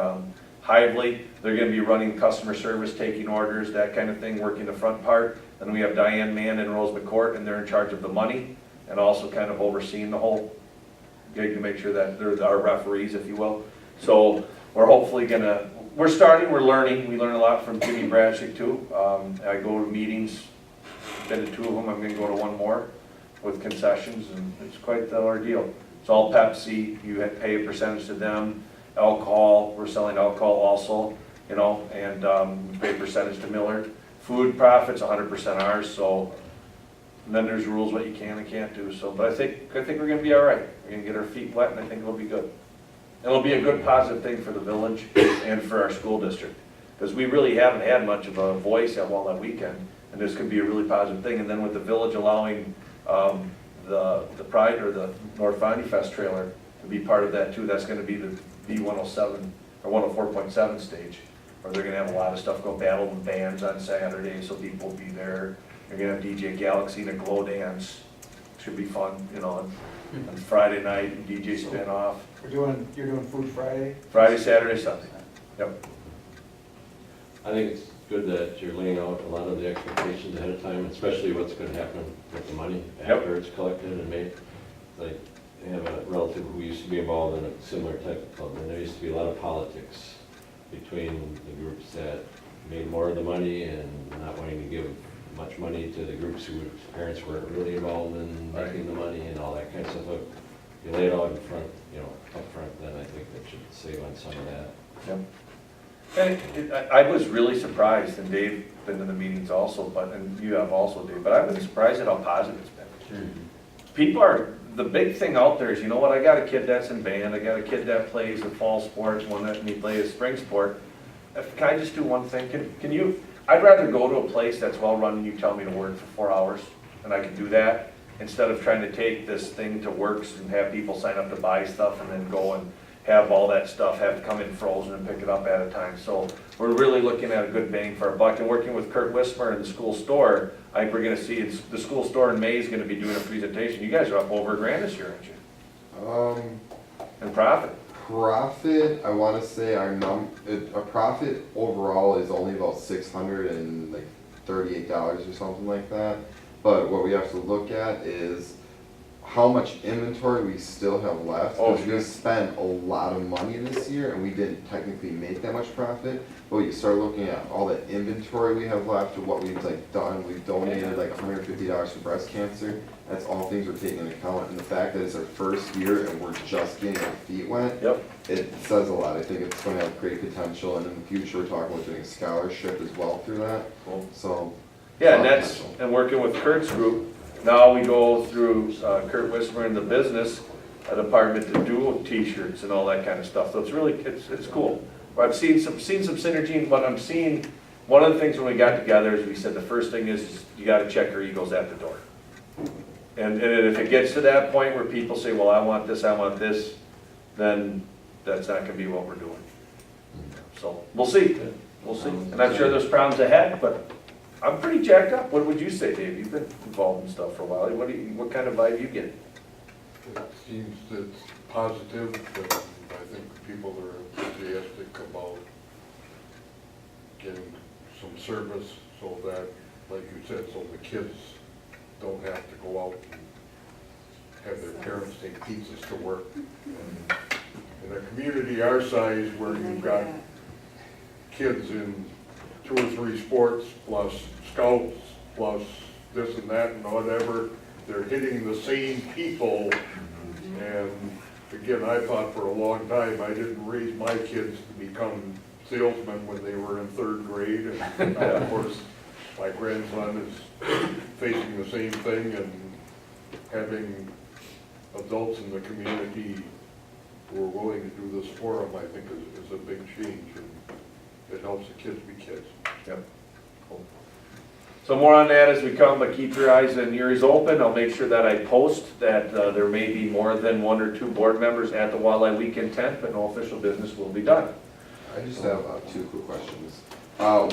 Speaker 4: Hively. They're gonna be running customer service, taking orders, that kind of thing, working the front part. Then we have Diane Mann and Rose McCourt, and they're in charge of the money, and also kind of overseeing the whole gig to make sure that they're our referees, if you will. So we're hopefully we're learning. We learn a lot from Jimmy Bradshik too. I go to meetings, been to 2 of them, I'm gonna go to 1 more with concessions, and it's quite the ordeal. It's all Pepsi, you pay a percentage to them. Alcohol, we're selling alcohol also, and we pay a percentage to Miller. Food profits 100% ours, so then there's rules what you can and can't do. So, but I think we're gonna be all right. We're gonna get our feet wet, and I think it'll be good. It'll be a good positive thing for the village and for our school district, because we really haven't had much of a voice at Walnut Weekend, and this could be a really positive thing. And then with the village allowing the Pride or the North Fondy Fest trailer to be part of that too, that's gonna be the B107 or 104.7 stage, where they're gonna have a lot of stuff go battle with bands on Saturday, so people will be there. You're gonna have DJ Galaxy and a glow dance. Should be fun, on Friday night, DJ spin off.
Speaker 3: You're doing Food Friday?
Speaker 4: Friday, Saturday, Sunday. Yep.
Speaker 1: I think it's good that you're laying out a lot of the expectations ahead of time, especially what's gonna happen with the money after it's collected and made. Like, I have a relative who used to be involved in a similar type of club, and there used to be a lot of politics between the groups that made more of the money and not wanting to give much money to the groups whose parents weren't really involved in making the money and all that kind of stuff. If you lay it out in front, up front, then I think that should save on some of that.
Speaker 4: Yep. And I was really surprised, and Dave been to the meetings also, and you have also, Dave, but I've been surprised at how positive it's been. People the big thing out there is, you know what, I got a kid that's in band, I got a kid that plays the fall sports, one that he plays spring sport. Can I just do one thing? Can you, I'd rather go to a place that's well run and you tell me to work for 4 hours, and I can do that, instead of trying to take this thing to Works and have people sign up to buy stuff and then go and have all that stuff, have to come in frozen and pick it up at a time. So we're really looking at a good bang for our buck, and working with Kurt Wismer in the school store, I think we're gonna see, the school store in May is gonna be doing a presentation. You guys are up over $1,000 this year, aren't you? And profit?
Speaker 5: Profit, I wanna say our profit overall is only about $638 or something like that. But what we have to look at is how much inventory we still have left. Because we spent a lot of money this year and we didn't technically make that much profit. But you start looking at all the inventory we have left, or what we've done. We've donated $150 for breast cancer. That's all things we're taking into account. And the fact that it's our first year and we're just getting our feet wet, it says a lot. I think it's going to have great potential. And in the future, we're talking about doing a scholarship as well through that.
Speaker 4: Cool.
Speaker 5: So
Speaker 4: yeah, and working with Kurt's group. Now we go through Kurt Wismer in the business department to do t-shirts and all that kind of stuff. So it's really, it's cool. I've seen some synergy, and what I'm seeing, one of the things when we got together is we said the first thing is you gotta check your egos at the door. And if it gets to that point where people say, well, I want this, then that's not gonna be what we're doing. So, we'll see, we'll see. And I'm sure there's problems ahead, but I'm pretty jacked up. What would you say, Dave? You've been involved in stuff for a while. What kind of vibe you get?
Speaker 11: It seems it's positive, and I think people are enthusiastic about getting some service so that, like you said, so the kids don't have to go out and have their parents take pizzas to work. And in a community our size where you've got kids in 2 or 3 sports, plus scouts, plus this and that and whatever, they're hitting the same people. And again, I thought for a long time, I didn't raise my kids to become salesmen when they were in 3rd grade. And now, of course, my grandson is facing the same thing, and having adults in the community who are willing to do this for them, I think is a big change. And it helps the kids be kids.
Speaker 4: Yep. Cool. So more on that as we come, but keep your eyes and ears open. I'll make sure that I post that there may be more than 1 or 2 board members at the Walleye Weekend tent, but no official business will be done.
Speaker 5: I just have 2 quick questions.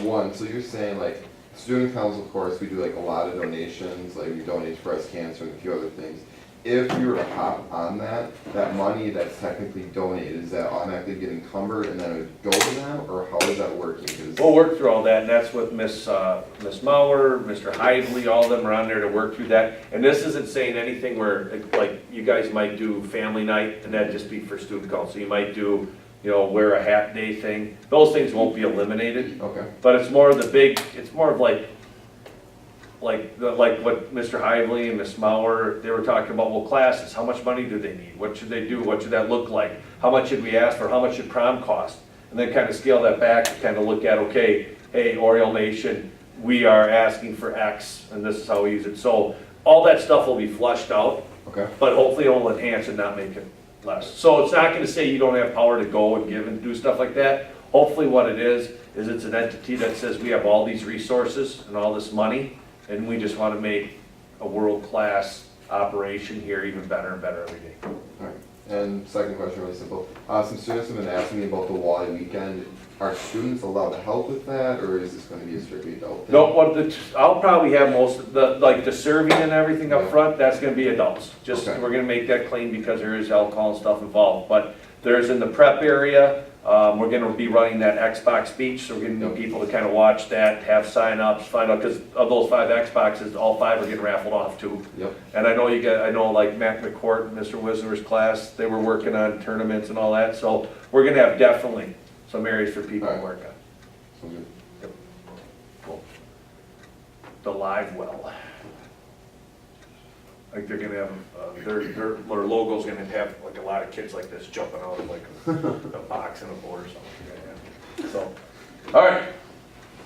Speaker 5: One, so you're saying like, student council, of course, we do like a lot of donations, like we donate to breast cancer and a few other things. If you were to hop on that money that's technically donated, is that automatically getting encumbered and then it would go to them, or how is that working? 'Cause
Speaker 4: We'll work through all that, and that's with Miss Mauer, Mr. Hively, all of them are on there to work through that. And this isn't saying anything where, like, you guys might do family night, and that'd just be for student council. You might do, wear a hat day thing. Those things won't be eliminated.
Speaker 5: Okay.
Speaker 4: But it's more of it's more of like what Mr. Hively and Miss Mauer, they were talking about, well, classes, how much money do they need? What should they do? What should that look like? How much should we ask for? How much should prom cost? And then kind of scale that back and kind of look at, okay, hey, Oriole Nation, we are asking for X, and this is how we use it. So all that stuff will be flushed out,
Speaker 5: Okay.
Speaker 4: but hopefully it will enhance and not make it less. So it's not gonna say you don't have power to go and give and do stuff like that. Hopefully what it is it's an entity that says we have all these resources and all this money, and we just want to make a world-class operation here even better and better every day.
Speaker 5: Alright, and second question, really simple. Some students have been asking me about the Walleye Weekend. Are students allowed to help with that, or is this going to be a strictly adult thing?
Speaker 4: No, I'll probably have most of the serving and everything up
Speaker 5: Yeah.
Speaker 4: front, that's going to be adults. Just,
Speaker 5: Okay.
Speaker 4: we're going to make that clean because there is alcohol and stuff involved. But there's in the prep area, we're going to be running that Xbox Beach, so we're getting
Speaker 5: Yep.
Speaker 4: people to kind of watch that, have sign-ups, find out, because of those 5 Xboxes, all 5 are getting raffled off too.
Speaker 5: Yep.
Speaker 4: And I know like Matt McCourt, Mr. Wisner's class, they were working on tournaments and all that, so we're gonna have definitely some areas for people to
Speaker 5: Alright.
Speaker 4: work on.
Speaker 5: Sounds good.
Speaker 4: Cool. The live well. Like they're gonna have, their logo's gonna have like a lot of kids like this jumping out of like a box and a board or something. So,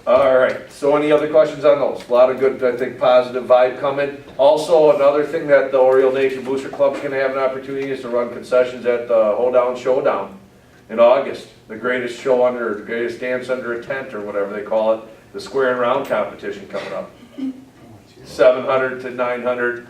Speaker 4: all right, so any other questions on those? A lot of good, I think, positive vibe coming. Also, another thing that the Oriole Nation Booster Club's gonna have an opportunity is to run concessions at the Hoedown Showdown in August. The greatest greatest dance under a tent, or whatever they call it, the square and round competition coming up. 700 to 900,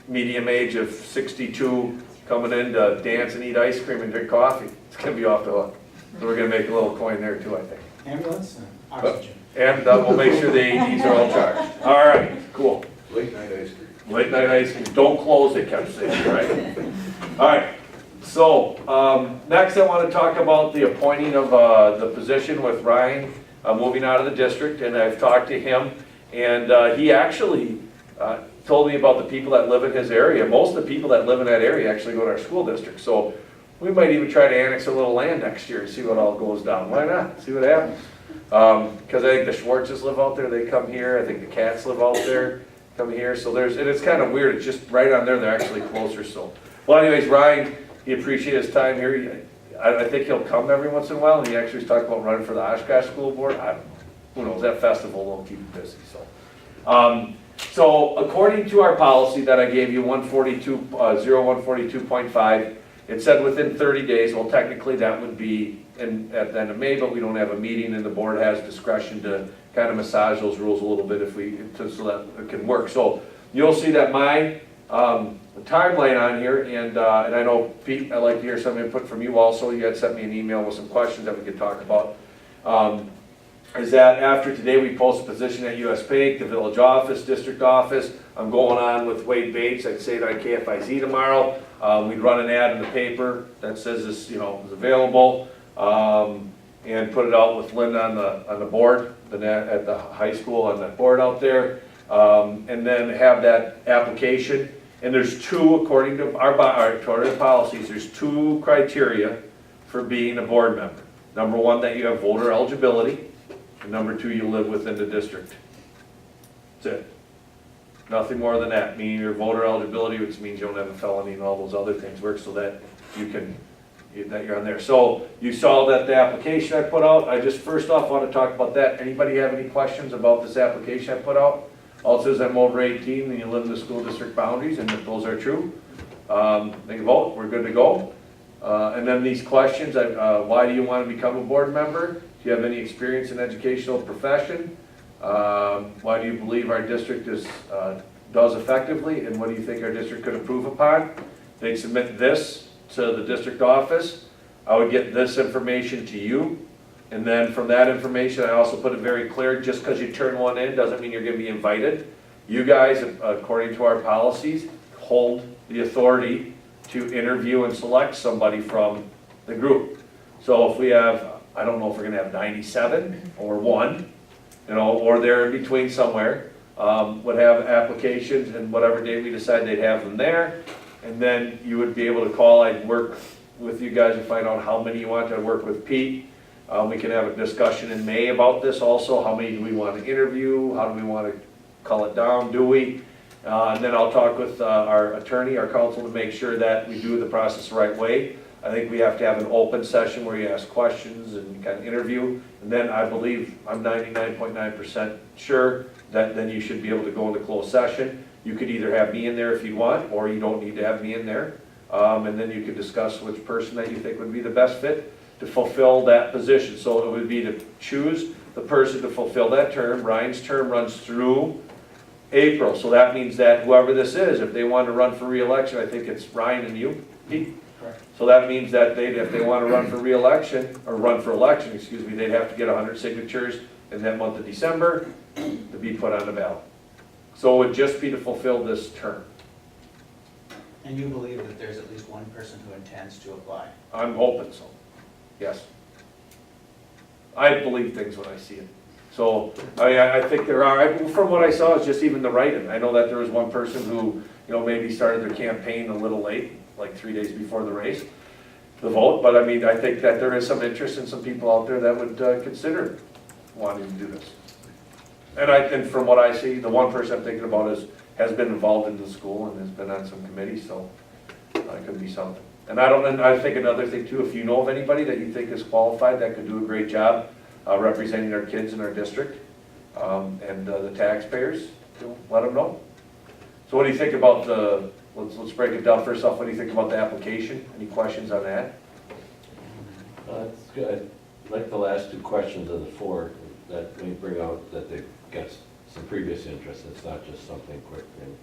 Speaker 4: medium age of 62, coming in to dance and eat ice cream and drink coffee. It's gonna be off the hook. So we're gonna make a little coin there too, I think.
Speaker 2: Ambulance and oxygen.
Speaker 4: And we'll make sure the AEDs are all charged. All right, cool.
Speaker 11: Late night ice cream.
Speaker 4: Late night ice cream, don't close, they kept saying, right? All right, so, next I want to talk about the appointing of the position with Ryan moving out of the district, and I've talked to him, and he actually told me about the people that live in his area. Most of the people that live in that area actually go to our school district, so we might even try to annex a little land next year and see what all goes down. Why not? See what happens. Because I think the Schwartzes live out there, they come here. I think the Cats live out there, come here. So and it's kind of weird. It's just right on there. They're actually closer. So, well, anyways, Ryan, he appreciates his time here. I think he'll come every once in a while. And he actually was talking about running for the Oshkosh School Board. I don't know. Who knows? That festival will keep him busy. So according to our policy that I gave you, 0142.5, it said within 30 days. Well, technically that would be at the end of May, but we don't have a meeting, and the board has discretion to kind of massage those rules a little bit so that it can work. So you'll see that my the timeline on here, and I know, Pete, I'd like to hear some input from you also. You had sent me an email with some questions that we could talk about. Is that after today we post a position at US Bank, the village office, district office. I'm going on with Wade Bates. I'd say it on KFIZ tomorrow. We'd run an ad in the paper that says this, is available, and put it out with Linda on the board, at the high school on that board out there, and then have that application. And there's two, according to our policies, there's two criteria for being a board member. Number one, that you have voter eligibility, and number two, you live within the district. That's it. Nothing more than that, meaning your voter eligibility, which means you don't have a felony and all those other things work, so that that you're on there. So you saw that the application I put out. I just first off want to talk about that. Anybody have any questions about this application I put out? All it says I'm over 18 and you live in the school district boundaries, and if those are true, they can vote, we're good to go. And then these questions, why do you want to become a board member? Do you have any experience in educational profession? Why do you believe our district does effectively, and what do you think our district could improve upon? They submit this to the district office. I would get this information to you, and then from that information, I also put it very clear, just because you turn one in doesn't mean you're going to be invited. You guys, according to our policies, hold the authority to interview and select somebody from the group. So if we have, I don't know if we're going to have 97 or 1, or they're in between somewhere, would have applications, and whatever day we decide they'd have them there. And then you would be able to call. I'd work with you guys to find out how many you want. I'd work with Pete. We can have a discussion in May about this also. How many do we want to interview? How do we want to cull it down? Do we? And then I'll talk with our attorney, our counsel, to make sure that we do the process the right way. I think we have to have an open session where you ask questions and kind of interview. And then I believe, I'm 99.9% sure that then you should be able to go into closed session. You could either have me in there if you want, or you don't need to have me in there. And then you could discuss which person that you think would be the best fit to fulfill that position. So it would be to choose the person to fulfill that term. Ryan's term runs through April. So that means that whoever this is, if they want to run for re-election, I think it's Ryan and you, Pete?
Speaker 3: Correct.
Speaker 4: So that means that if they want to run for re-election, or run for election, excuse me, they'd have to get 100 signatures in that month of December to be put on the ballot. So it would just be to fulfill this term.
Speaker 3: And you believe that there's at least one person who intends to apply?
Speaker 4: I'm hoping so, yes. I believe things when I see it. So, I think there are, from what I saw, it's just even the write-in. I know that there was one person who, maybe started their campaign a little late, like 3 days before the race, the vote, but I think that there is some interest in some people out there that would consider wanting to do this. And from what I see, the one person I'm thinking about has been involved in the school and has been on some committees, so it could be something. And I think another thing too, if you know of anybody that you think is qualified that could do a great job representing our kids in our district and the taxpayers, let them know. So what do you think about let's break it down first off. What do you think about the application? Any questions on that?
Speaker 1: That's good. I like the last two questions of the 4 that we bring out that they've got some previous interest. It's not just something quick. And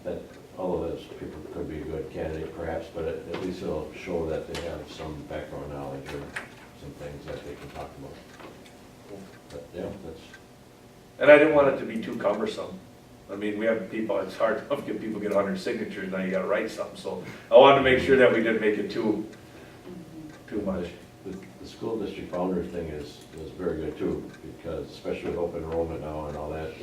Speaker 1: that all of those people could be a good candidate perhaps, but at least it'll show that they have some background knowledge or some things that they can talk about. But yeah, that's.
Speaker 4: And I didn't want it to be too cumbersome. We have people, it's hard enough to get people get 100 signatures, now you gotta write something, so I wanted to make sure that we didn't make it too much.
Speaker 1: The school district boundary thing is very good too, because especially with open enrollment now and all that,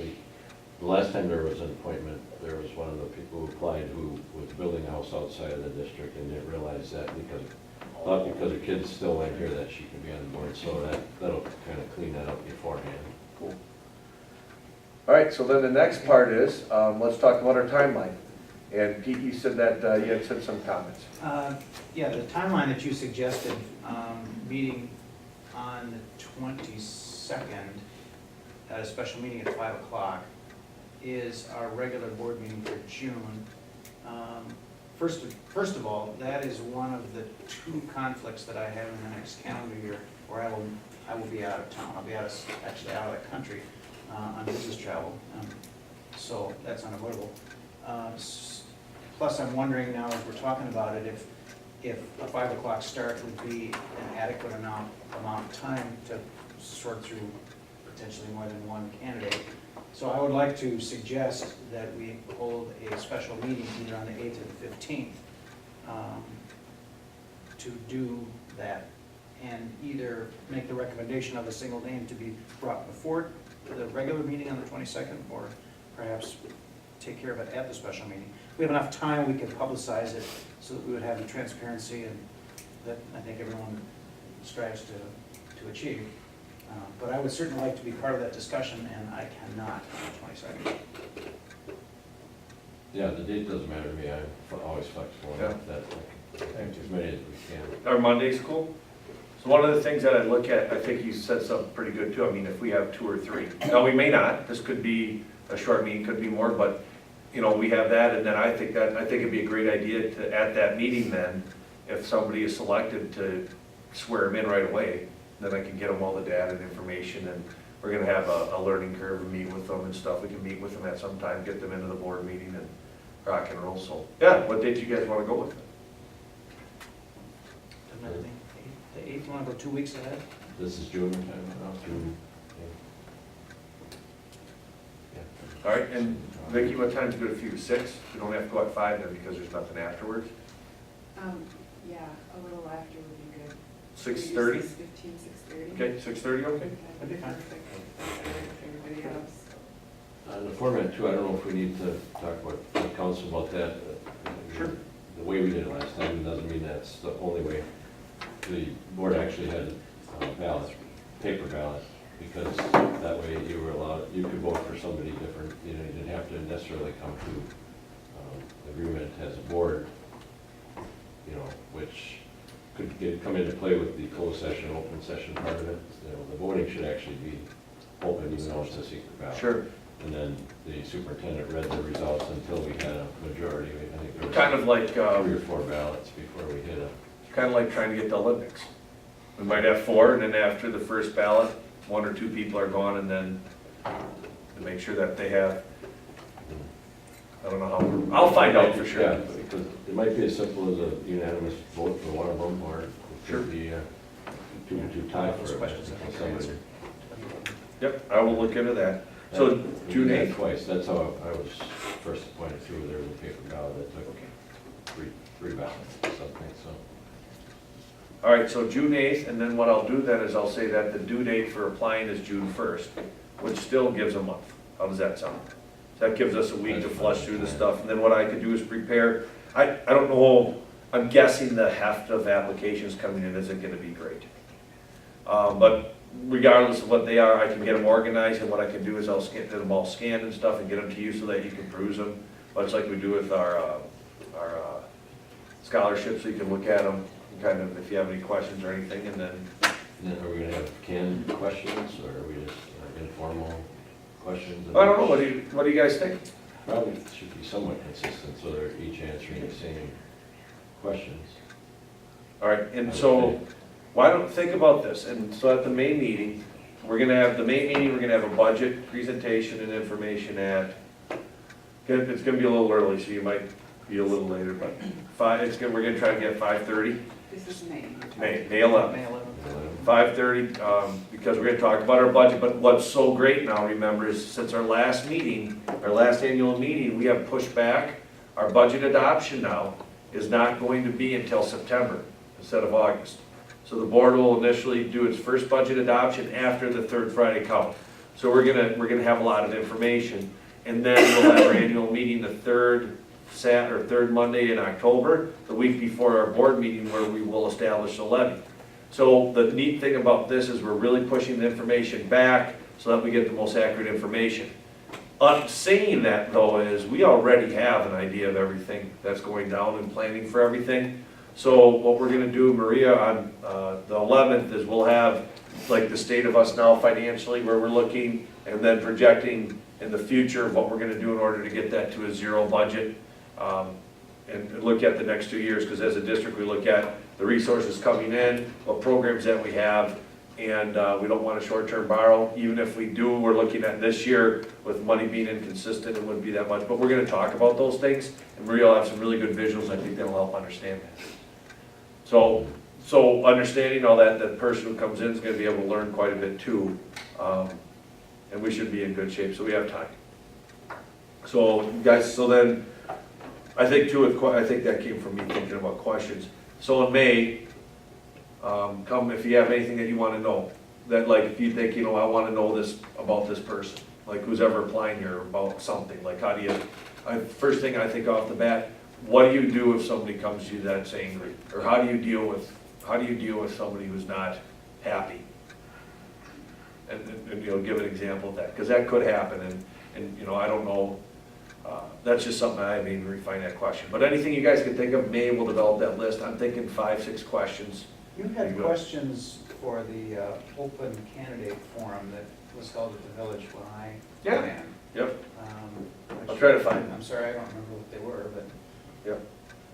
Speaker 1: the last time there was an appointment, there was one of the people who applied who was building a house outside of the district and didn't realize that thought because her kids still went here that she can be on the board, so that'll kind of clean that up beforehand.
Speaker 4: Cool. All right, so then the next part is, let's talk about our timeline. And Pete, you said that you had said some comments.
Speaker 3: Yeah, the timeline that you suggested, meeting on the 22nd, at a special meeting at 5 o'clock, is our regular board meeting for June. First of all, that is one of the 2 conflicts that I have in the next calendar year, where I will be out of town. I'll be actually out of the country on business travel, so that's unavoidable. Plus, I'm wondering now, as we're talking about it, if a 5 o'clock start would be an adequate amount of time to sort through potentially more than one candidate. So I would like to suggest that we hold a special meeting either on the 8th or the 15th to do that, and either make the recommendation of a single name to be brought before the regular meeting on the 22nd, or perhaps take care of it at the special meeting. We have enough time, we can publicize it so that we would have the transparency and that I think everyone strives to achieve. But I would certainly like to be part of that discussion, and I cannot on the 22nd.
Speaker 1: Yeah, the date doesn't matter to me, I'm always flexible,
Speaker 4: Yeah.
Speaker 1: that, as many as we can.
Speaker 4: Are Mondays cool? So one of the things that I look at, I think you said something pretty good too, I mean, if we have 2 or 3. Now, we may not, this could be a short meeting, could be more, but, you know, we have that, and then I think it'd be a great idea to, at that meeting then, if somebody is selected, to swear them in right away, then I can get them all the data and information, and we're gonna have a learning curve and meet with them and stuff. We can meet with them at some time, get them into the board meeting and rock and roll, so, yeah, what date do you guys wanna go with?
Speaker 3: The 8th, you want to go 2 weeks ahead?
Speaker 1: This is June time now, June.
Speaker 4: All right, and Vicki, what time's good for you? 6? You don't have to go at 5 then because there's nothing afterwards?
Speaker 6: Yeah, a little after would be good.
Speaker 4: 6:30?
Speaker 6: 6:15, 6:30.
Speaker 4: Okay, 6:30, okay?
Speaker 3: That'd be fine.
Speaker 6: Perfect. Everybody else.
Speaker 1: On the format too, I don't know if we need to talk about, the council about that.
Speaker 4: Sure.
Speaker 1: The way we did it last time doesn't mean that's the only way. The board actually had a ballot, paper ballot, because that way you were allowed, you could vote for somebody different. You know, you didn't have to necessarily come to agreement as a board, you know, which could come into play with the closed session, open session part of it. You know, the voting should actually be open, even though it's a secret ballot.
Speaker 4: Sure.
Speaker 1: And then the superintendent read the results until we had a majority. I think there was
Speaker 4: Kind of like,
Speaker 1: 3 or 4 ballots before we hit a.
Speaker 4: kind of like trying to get the Olympics. We might have 4, and then after the first ballot, 1 or 2 people are gone, and then to make sure that they have, I don't know how, I'll find out for sure.
Speaker 1: Yeah, because it might be as simple as a unanimous vote for one of them, or it
Speaker 4: Sure.
Speaker 1: could be 2-2 tie for
Speaker 3: Those questions I think are
Speaker 1: somebody.
Speaker 3: answered.
Speaker 4: Yep, I will look into that. So
Speaker 1: We
Speaker 4: June
Speaker 1: did that
Speaker 4: 8th.
Speaker 1: twice, that's how I was first appointed too. There was a paper ballot that took 3 ballots or something, so.
Speaker 4: All right, so June 8th, and then what I'll do then is I'll say that the due date for applying is June 1st, which still gives a month. How does that sound? So that gives us a week to flush through the stuff, and then what I could do is prepare, I don't know, I'm guessing the heft of applications coming in isn't gonna be great. But regardless of what they are, I can get them organized, and what I can do is I'll get them all scanned and stuff and get them to you so that you can peruse them, much like we do with our scholarships, so you can look at them, kind of, if you have any questions or anything, and then.
Speaker 1: And then are we gonna have canned questions, or are we just informal questions?
Speaker 4: I don't know, what do you guys think?
Speaker 1: Probably should be somewhat consistent, so they're each answering the same questions.
Speaker 4: All right, and so, why don't, think about this, and so at the May meeting, we're gonna have a budget presentation and information at, it's gonna be a little early, so you might be a little later, but we're gonna try to get 5:30,
Speaker 6: This is May.
Speaker 4: May 11th.
Speaker 3: May 11th.
Speaker 4: 5:30, because we're gonna talk about our budget, but what's so great now, remember, is since our last meeting, our last annual meeting, we have pushed back. Our budget adoption now is not going to be until September instead of August. So the board will initially do its first budget adoption after the 3rd Friday count. So we're gonna have a lot of information, and then we'll have our annual meeting the third Monday in October, the week before our board meeting, where we will establish the levy. So the neat thing about this is we're really pushing the information back so that we get the most accurate information. Saying that though is we already have an idea of everything that's going down and planning for everything. So what we're gonna do, Maria, on the 11th is we'll have like the state of us now financially, where we're looking, and then projecting in the future of what we're gonna do in order to get that to a 0 budget. And look at the next 2 years, because as a district we look at the resources coming in, what programs that we have, and we don't want to short-term borrow. Even if we do, we're looking at this year with money being inconsistent, it wouldn't be that much. But we're going to talk about those things, and Maria will have some really good visuals. I think that'll help understand that. So understanding all that, that person who comes in is going to be able to learn quite a bit too, and we should be in good shape. So we have time. So guys, so then I think too, I think that came from me thinking about questions. So in May, come if you have anything that you want to know, that like if you think, I want to know this about this person, like who's ever applying here about something, like how do you, first thing I think off the bat, what do you do if somebody comes to you that's angry? Or how do you deal with somebody who's not happy? And give an example of that, because that could happen, and I don't know, that's just something I haven't even refined that question. But anything you guys can think of, May will develop that list. I'm thinking 5-6 questions.
Speaker 3: You had questions for the open candidate forum that was held at the village when I
Speaker 4: Yeah.
Speaker 3: ran.
Speaker 4: Yep,
Speaker 3: Which-
Speaker 4: I'll try to find them.
Speaker 3: I'm sorry, I don't remember what they were, but
Speaker 4: Yep.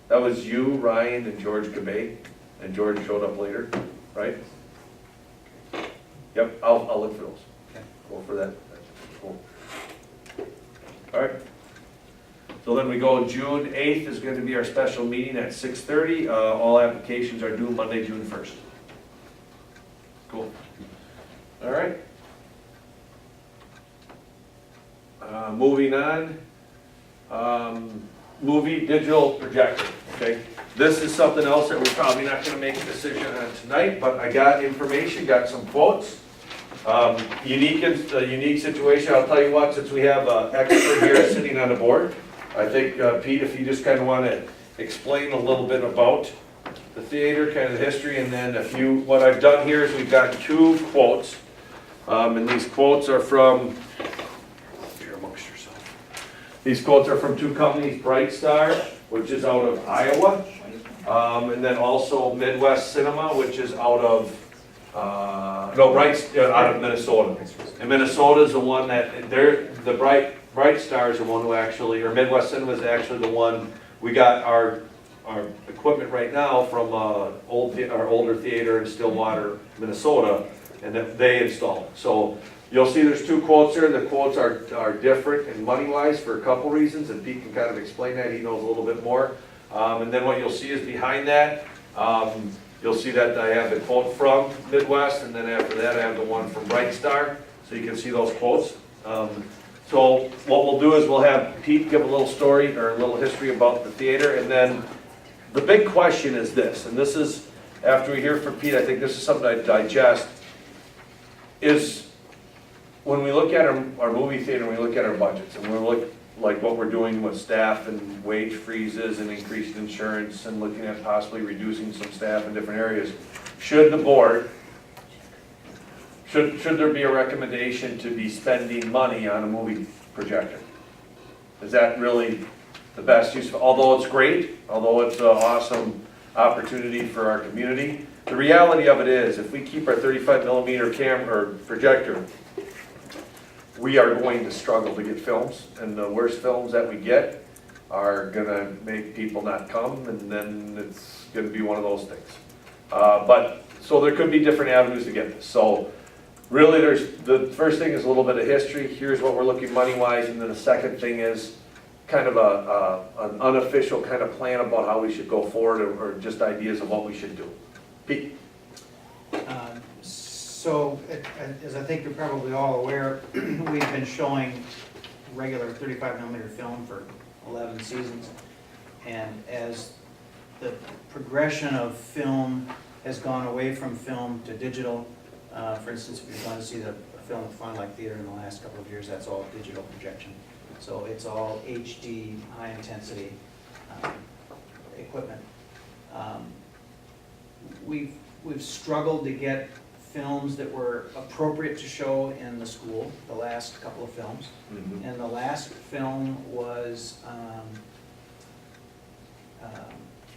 Speaker 4: That was you, Ryan, and George Gabay, and George showed up later, right? Yep, I'll look for those.
Speaker 3: Okay.
Speaker 4: Go for that. Cool. All right. So then we go, June 8th is going to be our special meeting at 6:30. All applications are due Monday, June 1st. Cool. All right. Moving on. Movie digital projector, okay? This is something else that we're probably not gonna make a decision on tonight, but I got information, got some quotes. Unique situation, I'll tell you what, since we have an expert here sitting on the board, I think, Pete, if you just kind of want to explain a little bit about the theater, kind of the history, and then what I've done here is we've got 2 quotes, and these quotes are from, these quotes are from 2 companies, Bright Star, which is out of Iowa, and then also Midwest Cinema, which is out of, out of Minnesota. And Minnesota is the one that, the Bright Star is the one who actually, or Midwest Cinema is actually the one, we got our equipment right now from our older theater in Stillwater, Minnesota, and that they installed. So you'll see there's 2 quotes here. The quotes are different in money-wise for a couple reasons, and Pete can kind of explain that. He knows a little bit more. And then what you'll see is behind that, you'll see that I have the quote from Midwest, and then after that I have the one from Bright Star, so you can see those quotes. So what we'll do is we'll have Pete give a little story or a little history about the theater, and then the big question is this, and this is, after we hear from Pete, I think this is something I digest, is when we look at our movie theater, we look at our budgets, and we look like what we're doing with staff and wage freezes and increased insurance and looking at possibly reducing some staff in different areas. Should the board, should there be a recommendation to be spending money on a movie projector? Is that really the best use, although it's great, although it's an awesome opportunity for our community, the reality of it is if we keep our 35mm camera or projector, we are going to struggle to get films, and the worst films that we get are gonna make people not come, and then it's gonna be one of those things. So there could be different avenues to get this. So really the first thing is a little bit of history. Here's what we're looking money-wise, and then the second thing is kind of an unofficial kind of plan about how we should go forward, or just ideas of what we should do. Pete?
Speaker 3: So, as I think you're probably all aware, we've been showing regular 35mm film for 11 seasons. And as the progression of film has gone away from film to digital, for instance, if you've gone to see the film at Fond du Lac Theater in the last couple of years, that's all digital projection. So it's all HD, high intensity equipment. We've struggled to get films that were appropriate to show in the school, the last couple of films.
Speaker 4: Mm-hmm.
Speaker 3: And the last film was,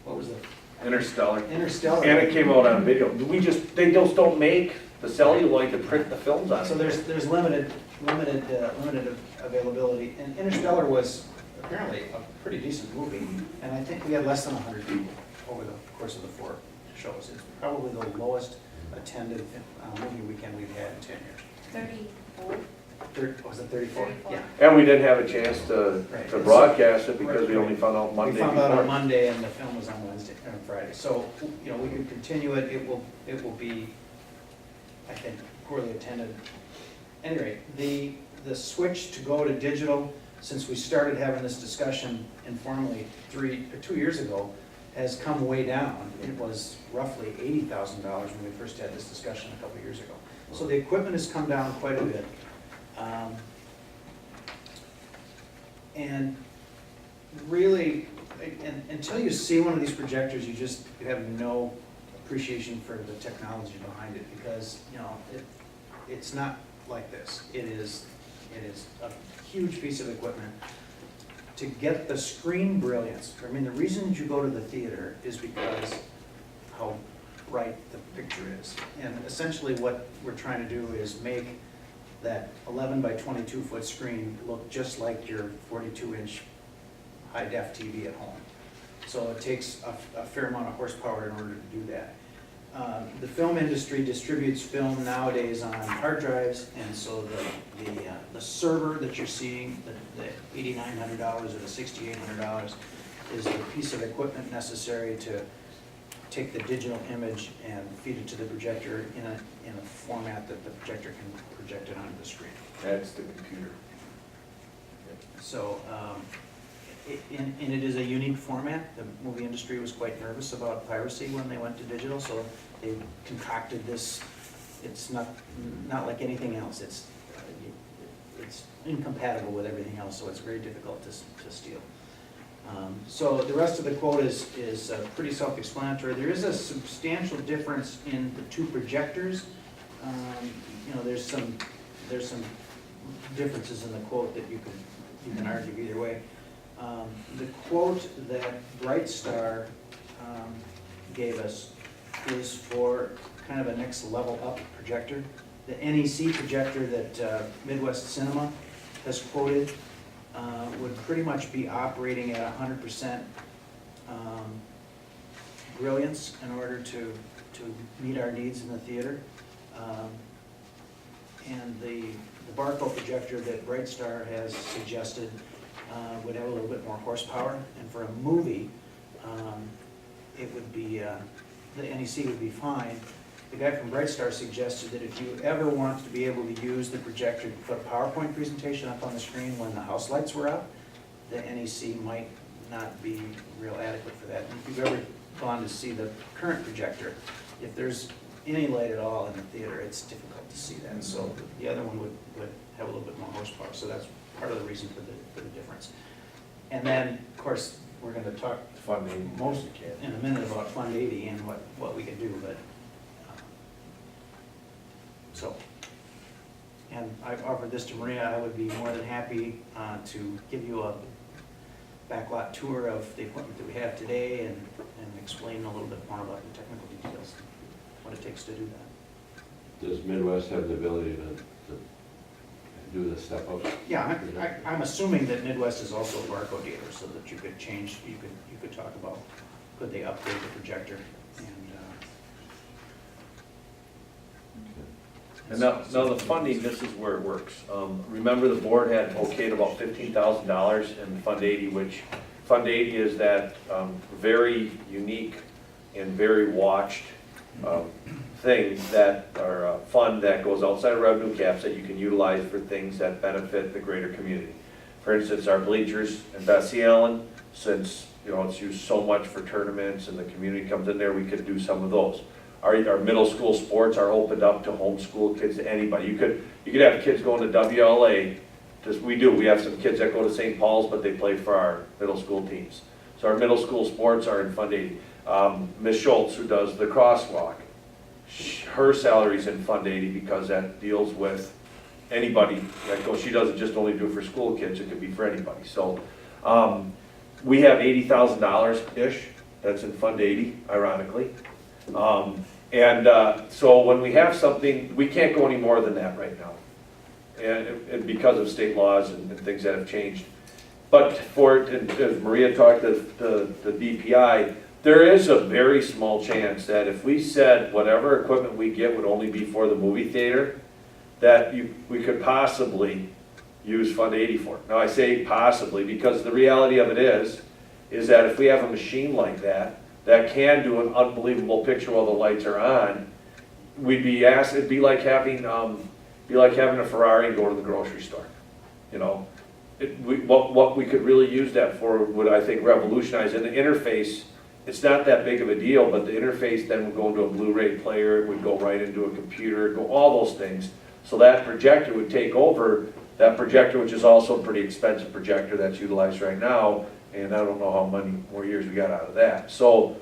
Speaker 3: what was it?
Speaker 4: Interstellar.
Speaker 3: Interstellar.
Speaker 4: And it came out on video. They just don't make the celluloid to print the films on.
Speaker 3: So there's limited availability. And Interstellar was apparently a pretty decent movie, and I think we had less than 100 people over the course of the 4 shows. It's probably the lowest attended movie weekend we've had in 10 years.
Speaker 10: 34.
Speaker 3: Was it 34?
Speaker 10: 34.
Speaker 3: Yeah.
Speaker 4: And we didn't have a chance to broadcast it because we only found out Monday
Speaker 3: We found out on
Speaker 4: before.
Speaker 3: Monday and the film was on Wednesday, or Friday. So, you know, we could continue it. It will be, I think, poorly attended. Anyway, the switch to go to digital, since we started having this discussion informally 2 years ago, has come way down. It was roughly $80,000 when we first had this discussion a couple years ago. So the equipment has come down quite a bit. And really, until you see one of these projectors, you have no appreciation for the technology behind it, because, you know, it's not like this. It is a huge piece of equipment. To get the screen brilliance, I mean, the reason you go to the theater is because how bright the picture is. And essentially what we're trying to do is make that 11 by 22 foot screen look just like your 42-inch high-def TV at home. So it takes a fair amount of horsepower in order to do that. The film industry distributes film nowadays on hard drives, and so the server that you're seeing, the $8,900 or the $6,800, is the piece of equipment necessary to take the digital image and feed it to the projector in a format that the projector can project it onto the screen.
Speaker 4: That's the computer.
Speaker 3: So, and it is a unique format. The movie industry was quite nervous about piracy when they went to digital, so they concocted this. It's not like anything else. It's incompatible with everything else, so it's very difficult to steal. So the rest of the quote is pretty self-explanatory. There is a substantial difference in the two projectors. You know, there's some differences in the quote that you can argue either way. The quote that Brightstar gave us is for kind of a next level up projector. The NEC projector that Midwest Cinema has quoted would pretty much be operating at 100% brilliance in order to meet our needs in the theater. And the Barco projector that Brightstar has suggested would have a little bit more horsepower, and for a movie, it would be, the NEC would be fine. The guy from Brightstar suggested that if you ever want to be able to use the projector to put a PowerPoint presentation up on the screen when the house lights were up, the NEC might not be real adequate for that. And if you've ever gone to see the current projector, if there's any light at all in the theater, it's difficult to see that. So the other one would have a little bit more horsepower, so that's part of the reason for the difference. And then, of course, we're going to talk
Speaker 4: Funding.
Speaker 3: most in a minute about Fund 80 and what we can do, but so. And I've offered this to Maria. I would be more than happy to give you a backlot tour of the equipment that we have today and explain a little bit more about the technical details, what it takes to do that.
Speaker 1: Does Midwest have the ability to do the step up?
Speaker 3: Yeah, I'm assuming that Midwest is also a Barco dealer, so that you could change, you could talk about, could they upgrade the projector?
Speaker 4: And now the funding, this is where it works. Remember, the board had okayed about $15,000 in Fund 80, which Fund 80 is that very unique and very watched thing that, or a fund that goes outside of revenue caps that you can utilize for things that benefit the greater community. For instance, our bleachers in Bessie Allen, since it's used so much for tournaments and the community comes in there, we could do some of those. Our middle school sports are opened up to homeschool kids, to anybody. You could have kids going to WLA. We have some kids that go to St. Paul's, but they play for our middle school teams. So our middle school sports are in Fund 80. Ms. Schultz, who does the crosswalk, her salary's in Fund 80 because that deals with anybody that goes. She doesn't just only do it for school kids, it could be for anybody. So we have $80,000-ish that's in Fund 80, ironically. So when we have something, we can't go any more than that right now. And because of state laws and things that have changed. But as Maria talked to the DPI, There is a very small chance that if we said whatever equipment we get would only be for the movie theater, that we could possibly use Fund 80 for it. Now, I say possibly because the reality of it is that if we have a machine like that, that can do an unbelievable picture while the lights are on, we'd be asked, it'd be like having a Ferrari and go to the grocery store, you know? What we could really use that for would, I think, revolutionize. And the interface, it's not that big of a deal, but the interface then would go into a Blu-ray player, it would go right into a computer, go all those things. So that projector would take over, that projector, which is also a pretty expensive projector that's utilized right now, and I don't know how many more years we got out of that. So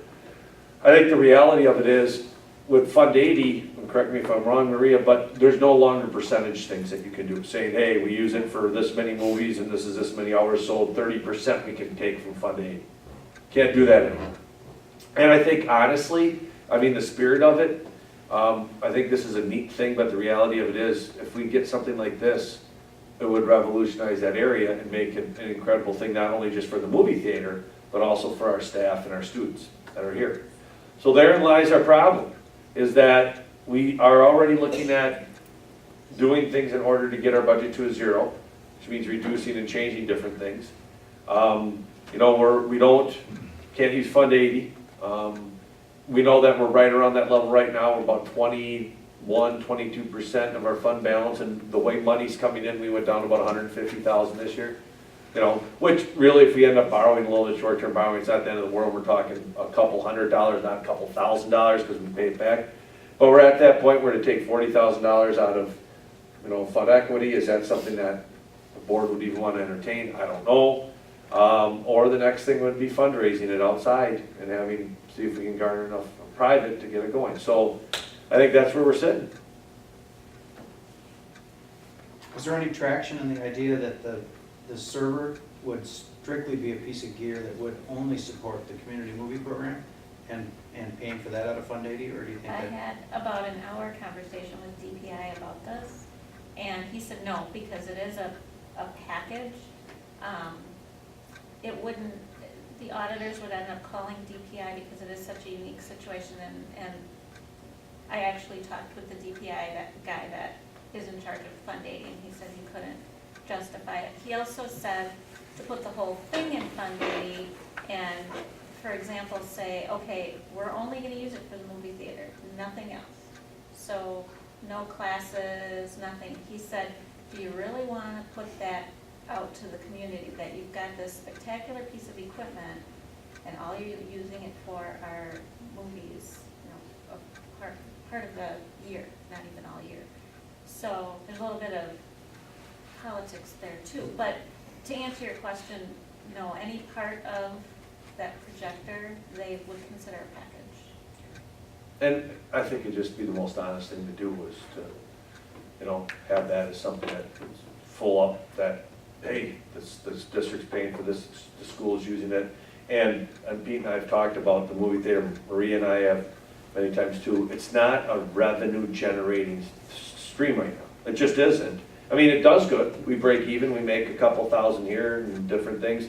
Speaker 4: I think the reality of it is, with Fund 80, and correct me if I'm wrong, Maria, but there's no longer percentage things that you can do, saying, hey, we use it for this many movies and this is this many hours, so 30% we can take from Fund 80. Can't do that anymore. And I think, honestly, I mean, the spirit of it, I think this is a neat thing, but the reality of it is, if we get something like this, it would revolutionize that area and make it an incredible thing, not only just for the movie theater, but also for our staff and our students that are here. So therein lies our problem, is that we are already looking at doing things in order to get our budget to a zero, which means reducing and changing different things. You know, we can't use Fund 80. We know that we're right around that level right now. We're about 22% of our fund balance, and the way money's coming in, we went down to about 150,000 this year. You know, which really, if we end up borrowing a little bit short-term borrowing, it's not the end of the world. We're talking a couple $100, not a couple $1,000, because we pay it back. But we're at that point where to take $40,000 out of, you know, fund equity. Is that something that the board would even want to entertain? I don't know. Or the next thing would be fundraising it outside and see if we can garner enough private to get it going. So I think that's where we're sitting.
Speaker 3: Is there any traction in the idea that the server would strictly be a piece of gear that would only support the community movie program and paying for that out of Fund 80, or do you think
Speaker 10: I
Speaker 3: that?
Speaker 10: had about an hour conversation with DPI about this, and he said no, because it is a package. It wouldn't, the auditors would end up calling DPI because it is such a unique situation, and I actually talked with the DPI, that guy that is in charge of Fund 80, and he said he couldn't justify it. He also said to put the whole thing in Fund 80 and, for example, say, okay, we're only gonna use it for the movie theater, nothing else. So no classes, nothing. He said, do you really wanna put that out to the community, that you've got this spectacular piece of equipment and all you're using it for are movies, you know, a part of the year, not even all year. So there's a little bit of politics there too. But to answer your question, no, any part of that projector, they would consider a package.
Speaker 4: And I think it'd just be the most honest thing to do was to, you know, have that as something that is full up, that, hey, this district's paying for this, the school's using it. And Pete and I have talked about the movie theater, Maria and I have many times too. It's not a revenue generating stream right now. It just isn't. I mean, it does good. We break even, we make a couple thousand here and different things.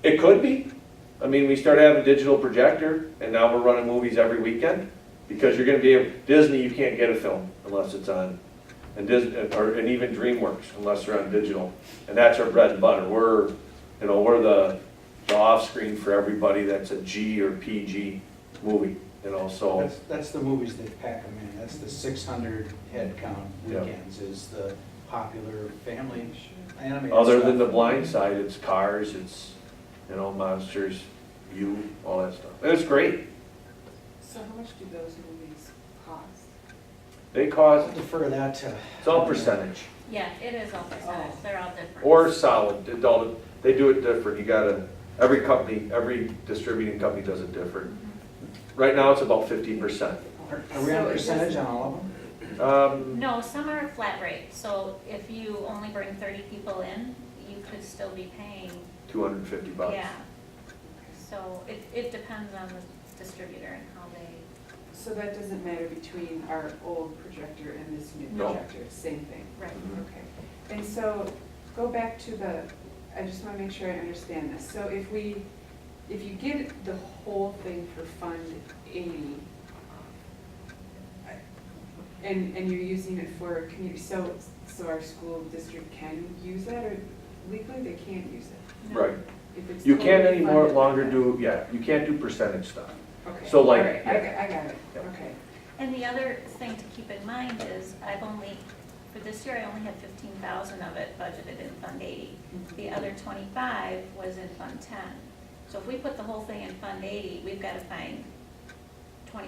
Speaker 4: It could be. I mean, we started having a digital projector and now we're running movies every weekend, because you're gonna be Disney, you can't get a film unless it's on, and even DreamWorks unless they're on digital. And that's our bread and butter. We're the off-screen for everybody that's a G or PG movie, you know, so.
Speaker 3: That's the movies that pack them in. That's the 600 head count weekends is the popular family animated
Speaker 4: Other
Speaker 3: stuff.
Speaker 4: than The Blind Side, it's Cars, it's, you know, Monsters, You, all that stuff. And it's great.
Speaker 6: So how much do those movies cost?
Speaker 4: They cost,
Speaker 3: I'll defer that to.
Speaker 4: it's all percentage.
Speaker 10: Yeah, it is all percentage, they're all different.
Speaker 4: Or solid, they do it different. You gotta, every company, every distributing company does it different. Right now, it's about 15%.
Speaker 3: Are we on percentage on all of them?
Speaker 10: No, some are flat rate, so if you only bring 30 people in, you could still be paying,
Speaker 4: $250.
Speaker 10: yeah. So it depends on the distributor and how they,
Speaker 6: So that doesn't matter between our old projector and this new
Speaker 4: No.
Speaker 6: projector, same thing?
Speaker 10: right.
Speaker 6: Okay. And so, go back to I just want to make sure I understand this. So if we if you get the whole thing for Fund 80, and you're using it for a community, so our school district can use that, or legally they can't use it?
Speaker 4: Right.
Speaker 6: If it's
Speaker 4: You can't
Speaker 6: totally
Speaker 4: any
Speaker 6: funded
Speaker 4: longer
Speaker 6: by
Speaker 4: do, yeah, you can't do percentage stuff.
Speaker 6: that. Okay.
Speaker 4: So, like,
Speaker 6: All right, I got it,
Speaker 4: Yeah.
Speaker 6: okay.
Speaker 10: And the other thing to keep in mind is for this year, I only had 15,000 of it budgeted in Fund 80. The other 25 was in Fund 10. So if we put the whole thing in Fund 80, we've got to find $25,000.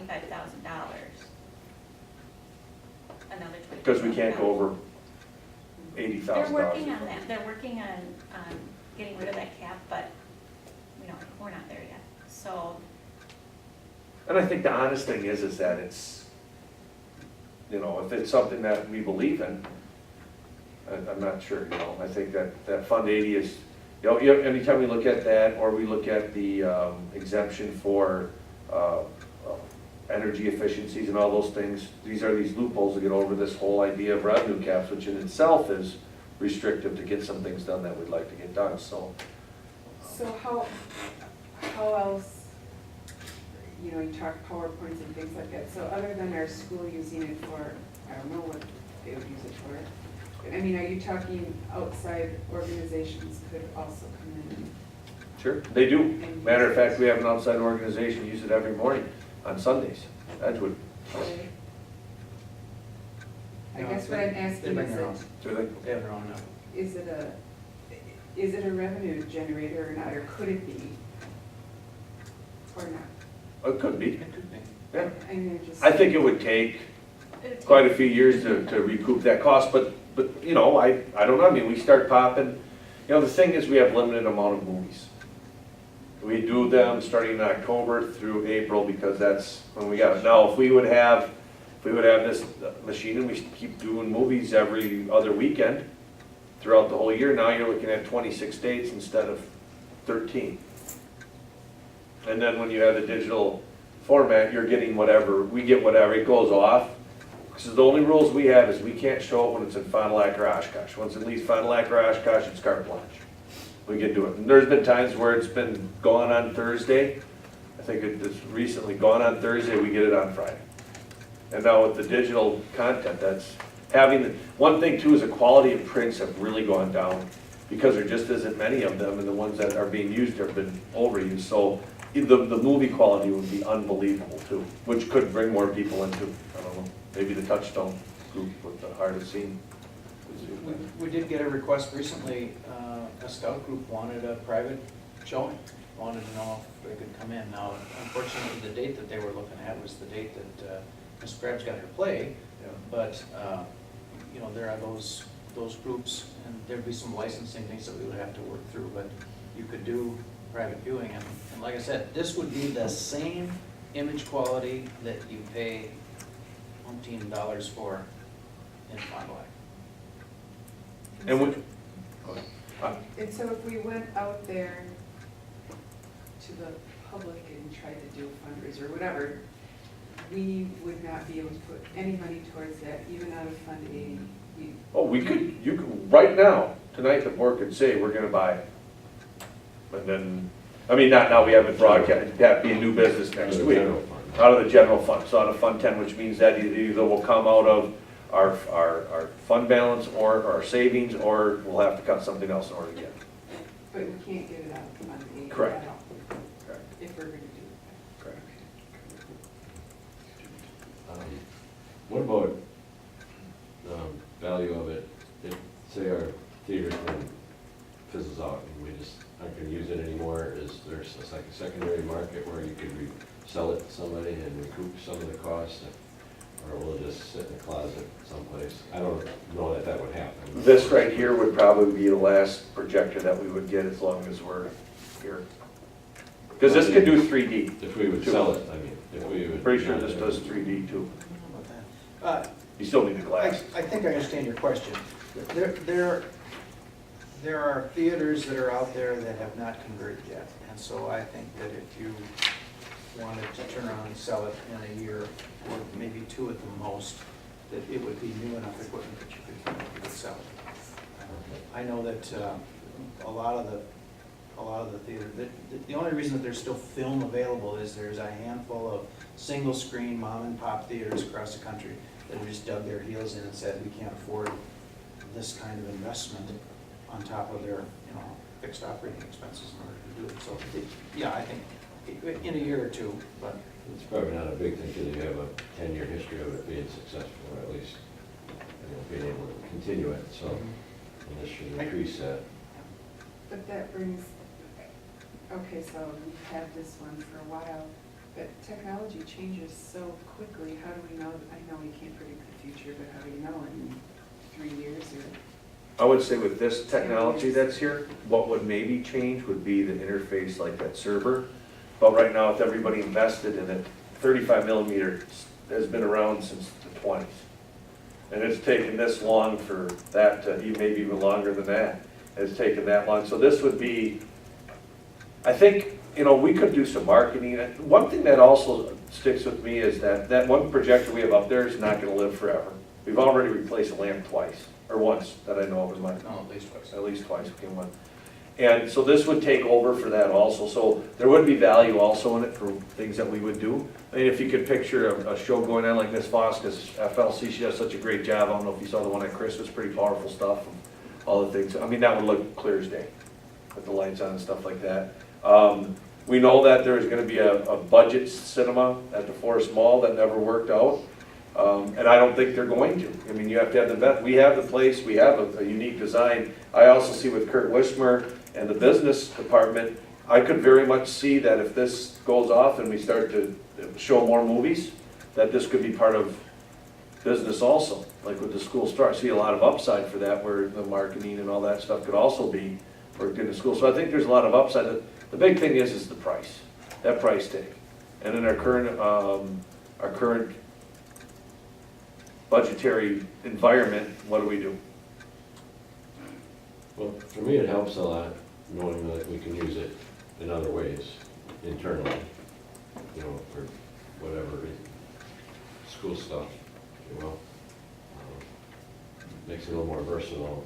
Speaker 10: Another 25,000.
Speaker 4: Because we can't go over $80,000.
Speaker 10: They're working on that. They're working on getting rid of that cap, but we're not there yet. So,
Speaker 4: And I think the honest thing is that it's, if it's something that we believe in, I'm not sure, I think that Fund 80 is, anytime we look at that, or we look at the exemption for energy efficiencies and all those things, these are these loopholes to get over this whole idea of revenue caps, which in itself is restrictive to get some things done that we'd like to get done, so.
Speaker 6: So how else, you talk PowerPoints and things like that, so other than our school using it for, I don't know what they would use it for. I mean, are you talking outside organizations could also come in?
Speaker 4: Sure, they do. Matter of fact, we have an outside organization use it every morning on Sundays, Edgewood.
Speaker 6: Okay. I guess what I'm asking
Speaker 3: They bring their own.
Speaker 6: is,
Speaker 4: Do they?
Speaker 3: They have their own,
Speaker 6: is it a revenue generator or not, or could it be? Or not?
Speaker 4: It could be,
Speaker 3: it could be.
Speaker 4: yeah.
Speaker 6: I mean, just.
Speaker 4: I think it would take quite a few years to recoup that cost, but I don't know, I mean, we start popping, the thing is, we have limited amount of movies. We do them starting in October through April, because that's when we got it. Now, if we would have this machine and we keep doing movies every other weekend throughout the whole year, now you're looking at 26 dates instead of 13. And then when you have the digital format, you're getting whatever, we get whatever, it goes off. Because the only rules we have is we can't show it when it's in Fond du Lac or Oshkosh. Once it leaves Fond du Lac or Oshkosh, it's carte blanche. We can do it. And there's been times where it's been gone on Thursday. I think it's recently gone on Thursday, we get it on Friday. And now with the digital content, that's having, one thing too is the quality of prints have really gone down because there just isn't many of them, and the ones that are being used have been overused. So the movie quality would be unbelievable too, which could bring more people into, I don't know, maybe the Touchstone group with the hardest scene.
Speaker 3: We did get a request recently, a scout group wanted a private showing, wanted to know if they could come in. Now, unfortunately, the date that they were looking at was the date that Ms. Grab's got her play, but, there are those groups, and there'd be some licensing things that we would have to work through, but you could do private viewing, and like I said, this would be the same image quality that you pay $15 for in Fond du Lac.
Speaker 4: And we,
Speaker 6: And so if we went out there to the public and tried to do a fundraiser or whatever, we would not be able to put any money towards that, even out of Fund 80.
Speaker 4: you could, right now, tonight the board could say, we're gonna buy it. And then, I mean, not now, we haven't broadcast, that'd be a new business next week. Out of the general fund, so out of Fund 10, which means that either will come out of our fund balance or our savings, or we'll have to cut something else in order to get it.
Speaker 6: But we can't get it out of Fund 80
Speaker 4: Correct.
Speaker 6: at all,
Speaker 4: Correct.
Speaker 6: if we're gonna do it.
Speaker 4: Correct.
Speaker 1: What about value of it? If, say, our theater thing fizzles out and we just aren't gonna use it anymore, is there like a secondary market where you could sell it to somebody and recoup some of the costs? Or will it just sit in a closet someplace? I don't know that would happen.
Speaker 4: This right here would probably be the last projector that we would get as long as we're here. Because this could do 3D.
Speaker 1: If we would sell it, I mean, if we would.
Speaker 4: Pretty sure this does 3D too.
Speaker 3: I don't know about that.
Speaker 4: You still need the glass.
Speaker 3: I think I understand your question. There are theaters that are out there that have not converted yet, and so I think that if you wanted to turn around and sell it in a year, or maybe two at the most, that it would be new enough equipment that you could sell it. I know that a lot of the a lot of the theater. The only reason that there's still film available is there's a handful of single-screen mom and pop theaters across the country that have just dug their heels in and said, we can't afford this kind of investment on top of their, you know, fixed operating expenses in order to do it. So, yeah, I think in a year or two, but
Speaker 1: It's probably not a big thing because you have a 10-year history of it being successful, or at least, you know, being able to continue it, so, and this should increase that.
Speaker 6: But that brings, okay, so we've had this one for a while, but technology changes so quickly. How do we know? I know we can't predict the future, but how do you know in 3 years or?
Speaker 4: I would say with this technology that's here, what would maybe change would be the interface like that server. But right now, with everybody invested in it, 35 millimeter has been around since the 20s. And it's taken this long for that to, maybe even longer than that. It's taken that long. So this would be, I think, you know, we could do some marketing. One thing that also sticks with me is that one projector we have up there is not gonna live forever. We've already replaced a lamp twice, or once, that I know of in my,
Speaker 3: no, at least twice.
Speaker 4: at least twice, okay, one. And so this would take over for that also. So there would be value also in it for things that we would do. I mean, if you could picture a show going on like Miss Fosca's FLC, she does such a great job. I don't know if you saw the one at Christmas, pretty powerful stuff, and all the things. I mean, that would look clear as day with the lights on and stuff like that. We know that there's gonna be a budget cinema at the Forest Mall that never worked out. And I don't think they're going to. I mean, you have to have the vet. We have the place, we have a unique design. I also see with Kurt Wishmer and the business department, I could very much see that if this goes off and we start to show more movies, that this could be part of business also, like with the school store. I see a lot of upside for that, where the marketing and all that stuff could also be worked into school. So I think there's a lot of upside. The big thing is the price, that price tag. And in our current budgetary environment, what do we do?
Speaker 1: Well, for me, it helps a lot knowing that we can use it in other ways internally, you know, for whatever reason, school stuff, if you will. Makes it a little more versatile.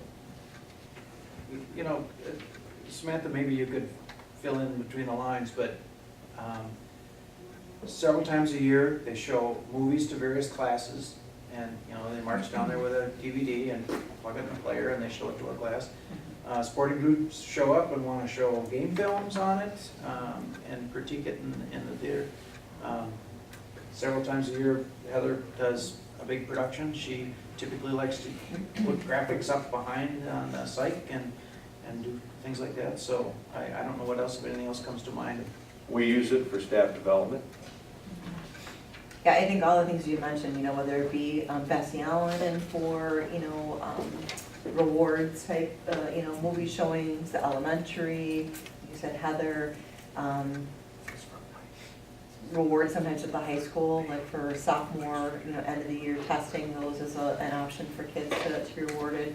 Speaker 3: You know, Samantha, maybe you could fill in between the lines, but several times a year, they show movies to various classes, and, you know, they march down there with a DVD and plug it in the player, and they show it to a class. Sporting groups show up and want to show game films on it, and critique it in the theater. Several times a year, Heather does a big production. She typically likes to put graphics up behind on the site and do things like that. So I don't know what else, if anything else comes to mind.
Speaker 4: We use it for staff development.
Speaker 12: Yeah, I think all the things you mentioned, you know, whether it be Bessie Allen and for, you know, rewards type, you know, movie showings, the elementary, you said Heather, rewards sometimes at the high school, like for sophomore, you know, end of the year testing, those as an option for kids to be rewarded.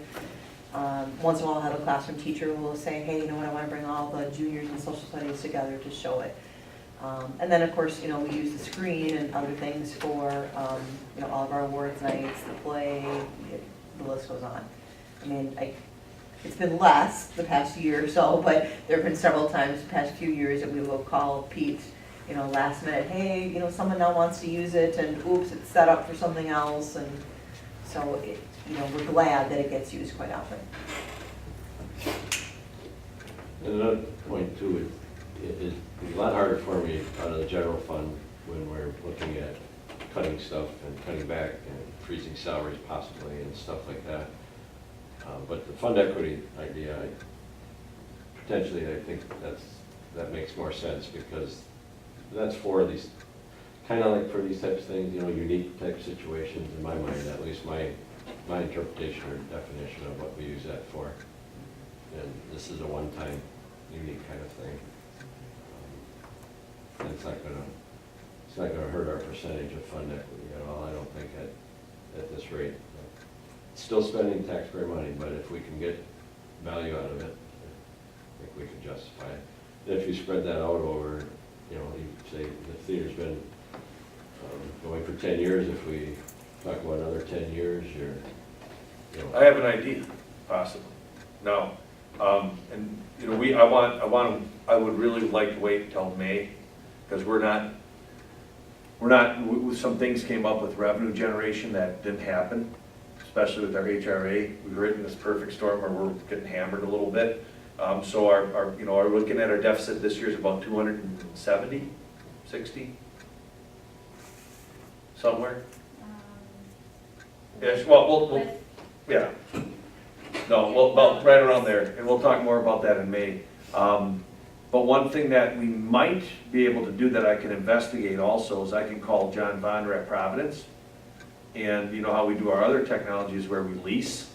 Speaker 12: Once in a while, I'll have a classroom teacher who will say, hey, you know what, I want to bring all the juniors in social studies together to show it. And then, of course, you know, we use the screen and other things for, you know, all of our awards nights, the play, the list goes on. I mean, it's been less the past year or so, but there have been several times the past few years that we will call Pete, you know, last minute, hey, you know, someone now wants to use it, and oops, it's set up for something else, and so, you know, we're glad that it gets used quite often.
Speaker 1: And another point too, it's a lot harder for me out of the general fund when we're looking at cutting stuff and cutting back and freezing salaries possibly and stuff like that. But the fund equity idea, potentially I think that makes more sense, because that's for these, kind of like for these types of things, you know, unique type situations in my mind, at least my interpretation or definition of what we use that for. And this is a one-time, unique kind of thing. And it's not gonna hurt our percentage of fund equity at all, I don't think, at this rate. Still spending taxpayer money, but if we can get value out of it, I think we can justify it. And if you spread that out over, you know, you say the theater's been going for 10 years, if we talk about another 10 years, you know.
Speaker 4: I have an idea, possibly. Now, And, you know, I would really like to wait until May, because some things came up with revenue generation that didn't happen, especially with our HRA. We were in this perfect storm where we're getting hammered a little bit. So we're looking at our deficit this year is about 270, 60, somewhere. Yes, well, yeah. No, well, about right around there, and we'll talk more about that in May. But one thing that we might be able to do that I can investigate also is I can call John Vonder at Providence. And you know how we do our other technologies where we lease?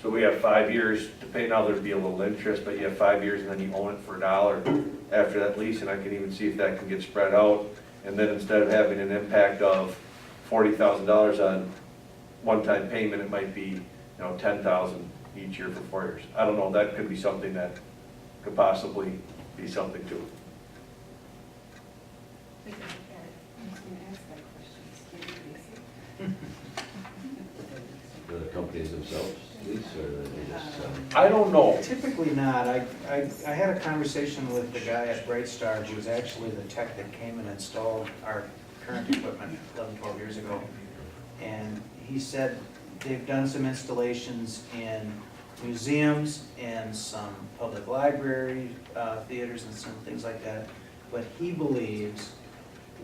Speaker 4: So we have 5 years to pay. Now there'd be a little interest, but you have 5 years and then you own it for $1 after that lease, and I can even see if that can get spread out. And then instead of having an impact of $40,000 on one-time payment, it might be, $10,000 each year for 4 years. I don't know, that could be something that could possibly be something too.
Speaker 10: We can look at it.
Speaker 6: I was gonna ask that question. Can you lease it?
Speaker 1: Do the companies themselves lease, or do they just,
Speaker 4: I don't know.
Speaker 3: Typically not. I had a conversation with the guy at Bright Star, who was actually the tech that came and installed our current equipment 11, 12 years ago. And he said they've done some installations in museums and some public library, theaters and some things like that. But he believes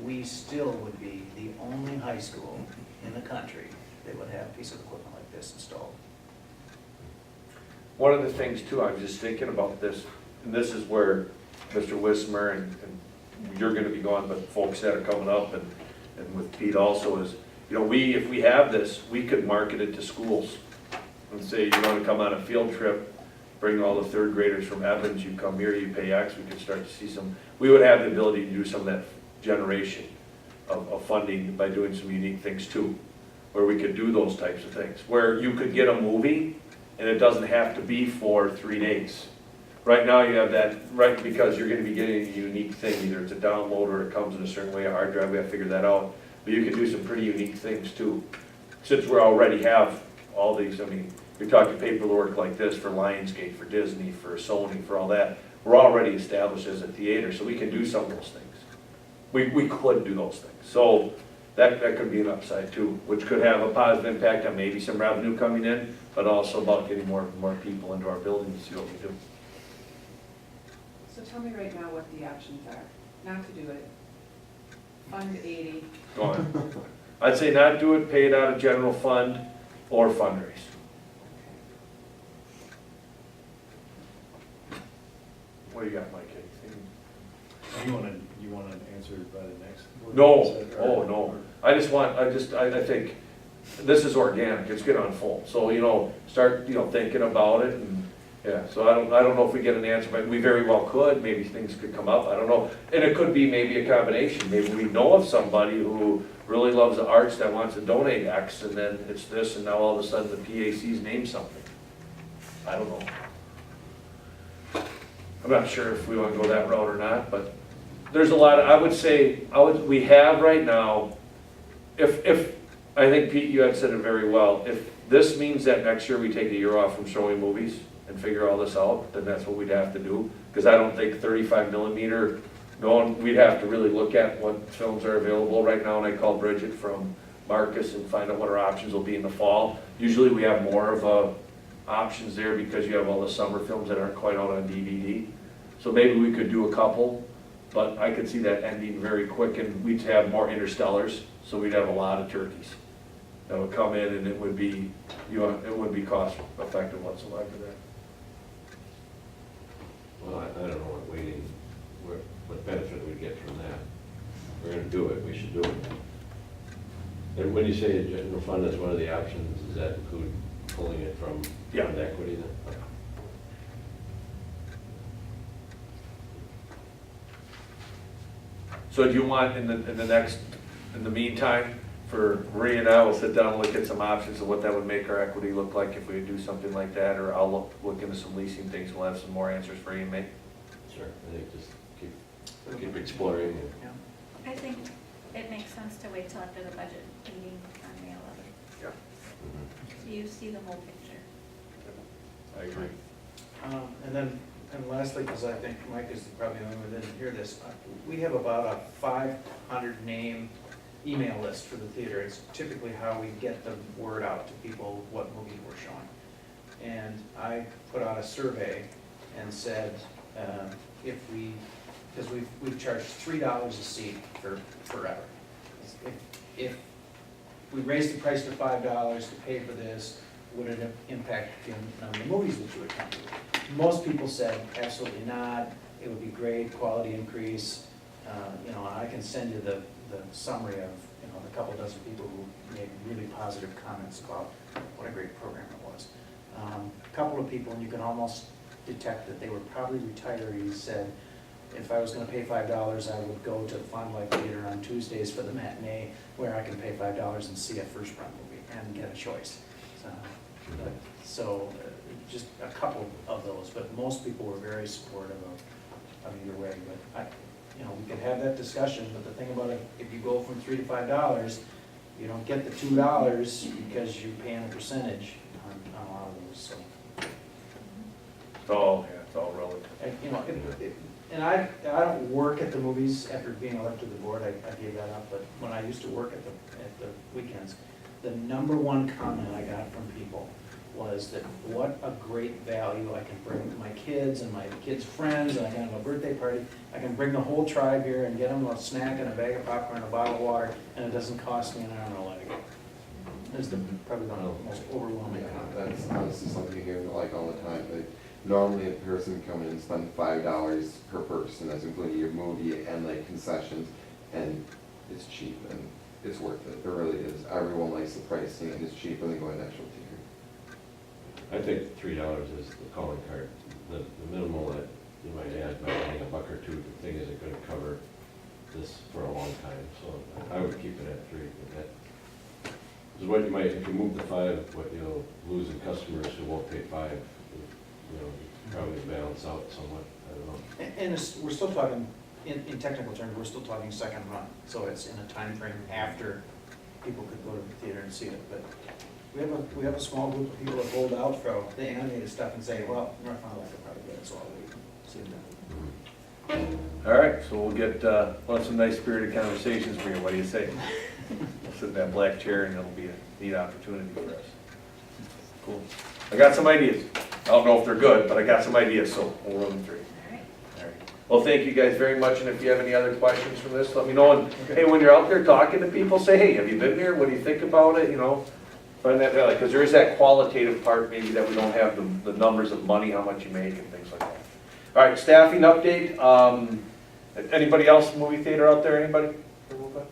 Speaker 3: we still would be the only high school in the country that would have a piece of equipment like this installed.
Speaker 4: One of the things too, I was just thinking about this, and this is where Mr. Wismer and you're gonna be going, but folks that are coming up and with Pete also is, if we have this, we could market it to schools and say, you wanna come on a field trip, bring all the third graders from Evans, you come here, you pay X, we could start to see we would have the ability to do some of that generation of funding by doing some unique things too, where we could do those types of things, where you could get a movie and it doesn't have to be for 3 days. Right now you have that, right, because you're gonna be getting a unique thing, either it's a download or it comes in a certain way, a hard drive, we have to figure that out. But you can do some pretty unique things too. Since we already have all these, you're talking paperwork like this for Lionsgate, for Disney, for Sony, for all that. We're already established as a theater, so we can do some of those things. We could do those things. So that could be an upside too, which could have a positive impact on maybe some revenue coming in, but also about getting more people into our building to see what we do.
Speaker 6: So tell me right now what the options are, not to do it. Fund 80.
Speaker 4: Go on. I'd say not do it, pay it out of general fund or fundraise. What do you got, Mike? Anything?
Speaker 2: You wanna answer by the next? board
Speaker 4: No,
Speaker 2: meeting, is that-
Speaker 4: oh, no. I think this is organic, it's gonna unfold. So, start, thinking about it and, yeah, so I don't know if we get an answer, but we very well could, maybe things could come up, I don't know. And it could be maybe a combination, maybe we know of somebody who really loves the arts that wants to donate X, and then it's this, and now all of a sudden the PAC's named something. I don't know. I'm not sure if we want to go that route or not, but there's a lot of, we have right now, if, I think Pete, you had said it very well, if this means that next year we take a year off from showing movies and figure all this out, then that's what we'd have to do, because I don't think 35 millimeter, we'd have to really look at what films are available right now, and I called Bridget from Marcus and find out what our options will be in the fall. Usually we have more of options there because you have all the summer films that aren't quite out on DVD. So maybe we could do a couple, but I could see that ending very quick, and we'd have more interstellars, so we'd have a lot of turkeys that would come in, and it would be, it wouldn't be cost effective whatsoever then.
Speaker 1: well, I don't know what benefit we get from that. If we're gonna do it, we should do it. And when you say general fund is one of the options, does that include pulling it from
Speaker 4: Yeah.
Speaker 1: fund equity then? Okay.
Speaker 4: So do you want, in the meantime, for Maria and I, we'll sit down and look at some options of what that would make our equity look like if we do something like that, or I'll look into some leasing things, we'll have some more answers for you in May.
Speaker 1: Sure, I think just keep exploring and
Speaker 10: I think it makes sense to wait till after the budget meeting on May 11th.
Speaker 4: Yeah.
Speaker 1: mhm.
Speaker 10: So you see the whole picture.
Speaker 4: I agree.
Speaker 3: And lastly, because I think Mike is probably the only one that didn't hear this, we have about a 500 name email list for the theater. It's typically how we get the word out to people what movies we're showing. And I put out a survey and said, because we've charged $3 a seat for forever. If we raised the price to $5 to pay for this, would it impact the number of movies that you would come to? Most people said absolutely not. It would be great, quality increase. I can send you the summary of the couple dozen people who made really positive comments about what a great program it was. A couple of people, and you can almost detect that they were probably retirees, said, if I was going to pay $5, I would go to the Fond du Lac Theater on Tuesdays for the matinee, where I can pay $5 and see a first run movie and get a choice. So just a couple of those, but most people were very supportive of either way. But we could have that discussion. But the thing about it, if you go from $3 to $5, you don't get the $2 because you're paying a percentage on a lot of those. So.
Speaker 4: It's all relative.
Speaker 3: And I don't work at the movies after being elected to the board. I gave that up. But when I used to work at the weekends, the number one comment I got from people was that what a great value I can bring to my kids and my kids' friends, and I can have a birthday party. I can bring the whole tribe here and get them a snack and a bag of popcorn and a bottle of water, and it doesn't cost me an arm and a leg. That's probably one of the most overwhelming comments.
Speaker 5: That's honestly something you hear like all the time. Like, normally a person come in and spend $5 per person, that's including your movie and like concessions, and it's cheap and it's worth it. It really is. Everyone likes the pricing and it's cheap when they go in actual theater.
Speaker 1: I think $3 is the calling card. The minimal that you might add, by adding $1 or $2, the thing isn't going to cover this for a long time. So I would keep it at 3. But that is what you might, if you move the 5, what you'll lose in customers who won't pay 5. Probably balance out somewhat. I don't know.
Speaker 3: And we're still talking, in technical terms, we're still talking second run. So it's in a time frame after people could go to the theater and see it. But we have a small group of people that hold out for the animated stuff and say, well, North Fond du Lac could probably get it, so I'll wait. See them.
Speaker 4: All right, so we'll get some nice spirited conversations for you. What do you say? We'll sit in that black chair and it'll be a neat opportunity for us. Cool. I got some ideas. I don't know if they're good, but I got some ideas, so we'll run them through. All right. Well, thank you guys very much, and if you have any other questions from this, let me know. And hey, when you're out there talking to people, say, hey, have you been here? What do you think about it? Find that value, because there is that qualitative part maybe that we don't have the numbers of money, how much you make, and things like that. All right, staffing update. Anybody else movie theater out there? Anybody? All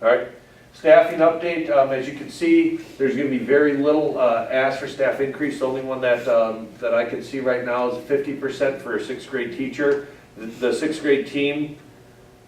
Speaker 4: right. Staffing update, as you can see, there's going to be very little ask for staff increase. The only one that I can see right now is 50% for a 6th grade teacher. The 6th grade team